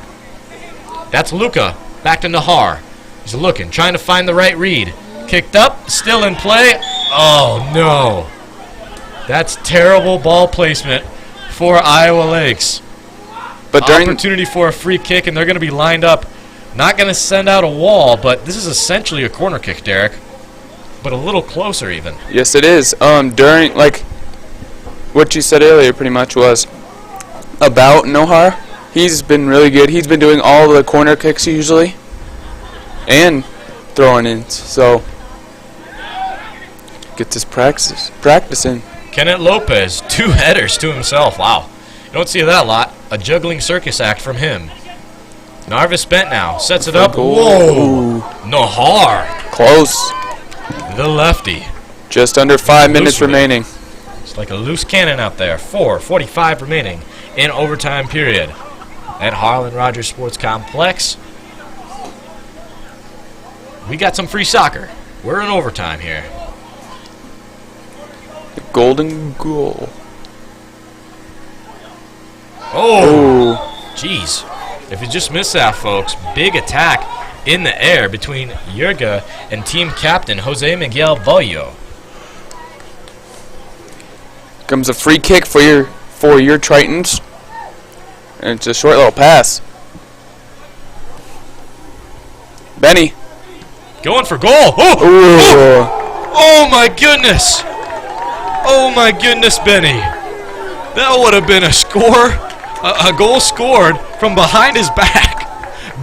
That's Luca. Back to Nahar. He's looking, trying to find the right read. Kicked up, still in play. Oh, no. That's terrible ball placement for Iowa Lakes. But during opportunity for a free kick, and they're going to be lined up. Not going to send out a wall, but this is essentially a corner kick, Derek. But a little closer even. Yes, it is. During, like, what you said earlier pretty much was about Nahar. He's been really good. He's been doing all the corner kicks usually. And throwing in. So get this practicing. Kenneth Lopez, 2 headers to himself. Wow. You don't see that a lot. A juggling circus act from him. Narvis Bent now sets it up. Whoa! Nahar. Close. The lefty. Just under 5 minutes remaining. It's like a loose cannon out there. 4:45 remaining in overtime period at Harlan Rogers Sports Complex. We got some free soccer. We're in overtime here. The golden goal. Oh, jeez. If you just missed that, folks, big attack in the air between Yurga and team captain Jose Miguel Bollo. Comes a free kick for your Tritons. And it's a short little pass. Benny. Going for goal. Oh my goodness. Oh my goodness, Benny. That would have been a score. A goal scored from behind his back.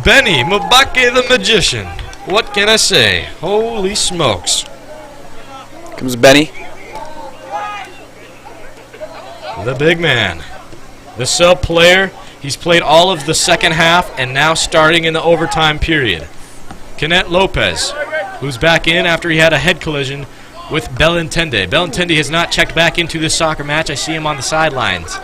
Benny Mbake the Magician. What can I say? Holy smokes. Comes Benny. The big man. The sub player. He's played all of the second half and now starting in the overtime period. Kenneth Lopez, who's back in after he had a head collision with Belintende. Belintende has not checked back into this soccer match. I see him on the sidelines.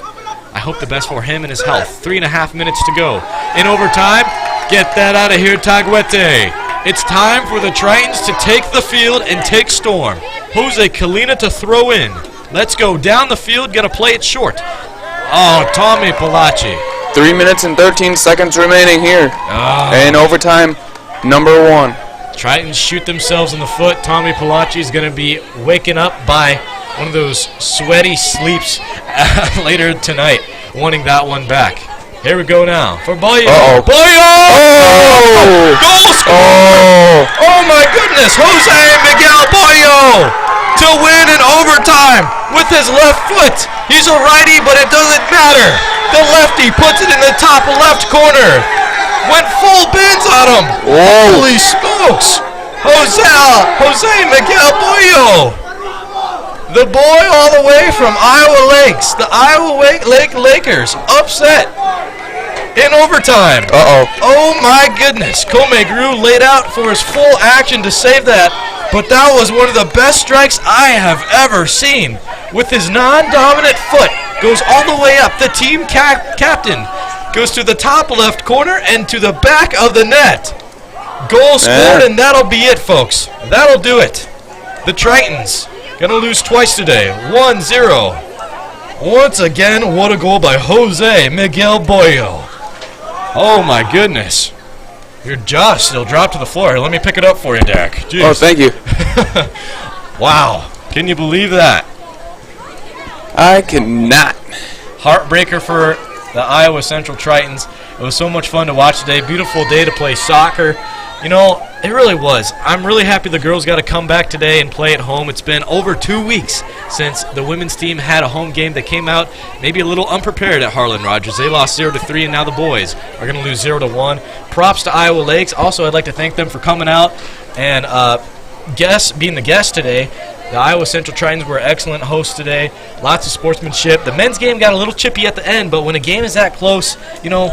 I hope the best for him and his health. 3.5 minutes to go. In overtime, get that out of here, Taguete. It's time for the Tritons to take the field and take storm. Jose Kalina to throw in. Let's go down the field, gonna play it short. Oh, Tommy Palaci. 3 minutes and 13 seconds remaining here. In overtime, number 1. Tritons shoot themselves in the foot. Tommy Palaci is going to be waking up by one of those sweaty sleeps later tonight, wanting that one back. Here we go now for Bollo. Bollo! Oh! Goal score! Oh my goodness! Jose Miguel Bollo to win in overtime with his left foot. He's a righty, but it doesn't matter. The lefty puts it in the top left corner. Went full bends on him. Whoa. Holy smokes! Jose Miguel Bollo. The boy all the way from Iowa Lakes. The Iowa Lake Lakers upset in overtime. Oh my goodness. Komegru laid out for his full action to save that, but that was one of the best strikes I have ever seen. With his non-dominant foot, goes all the way up. The team captain goes to the top left corner and to the back of the net. Goal scored, and that'll be it, folks. That'll do it. The Tritons gonna lose twice today. 1-0. Once again, what a goal by Jose Miguel Bollo. Oh my goodness. Your jaw still dropped to the floor. Let me pick it up for you, Derek. Jeez. Oh, thank you. Wow. Can you believe that? I cannot. Heartbreaker for the Iowa Central Tritons. It was so much fun to watch today. Beautiful day to play soccer. You know, it really was. I'm really happy the girls got to come back today and play at home. It's been over 2 weeks since the women's team had a home game. They came out maybe a little unprepared at Harlan Rogers. They lost 0-3, and now the boys are going to lose 0-1. Props to Iowa Lakes. Also, I'd like to thank them for coming out and being the guest today. The Iowa Central Tritons were excellent hosts today. Lots of sportsmanship. The men's game got a little chippy at the end, but when a game is that close, you know,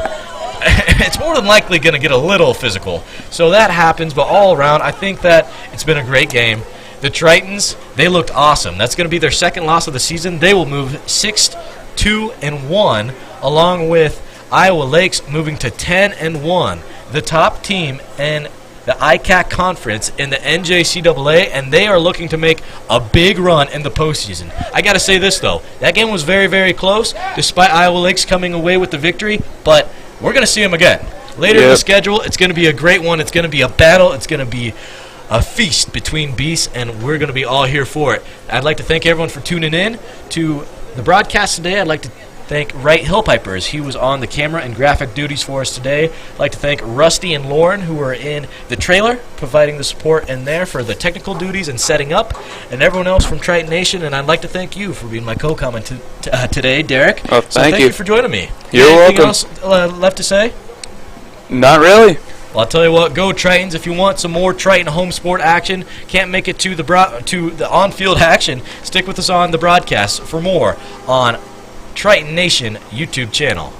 it's more than likely going to get a little physical. So that happens, but all around, I think that it's been a great game. The Tritons, they looked awesome. That's going to be their second loss of the season. They will move 6-2-1, along with Iowa Lakes moving to 10-1. The top team in the ICAC conference in the NJCAA, and they are looking to make a big run in the postseason. I got to say this, though. That game was very, very close, despite Iowa Lakes coming away with the victory, but we're going to see them again. Later in the schedule, it's going to be a great one. It's going to be a battle. It's going to be a feast between beasts, and we're going to be all here for it. I'd like to thank everyone for tuning in to the broadcast today. I'd like to thank Wright Hillpipers. He was on the camera and graphic duties for us today. I'd like to thank Rusty and Lauren, who were in the trailer, providing the support in there for the technical duties and setting up, and everyone else from Triton Nation. And I'd like to thank you for being my co-comment today, Derek. Oh, thank you for joining me. You're welcome. Anything else left to say? Not really. Well, I'll tell you what, go Tritons. If you want some more Triton home sport action, can't make it to the on-field action, stick with us on the broadcast for more on Triton Nation YouTube channel.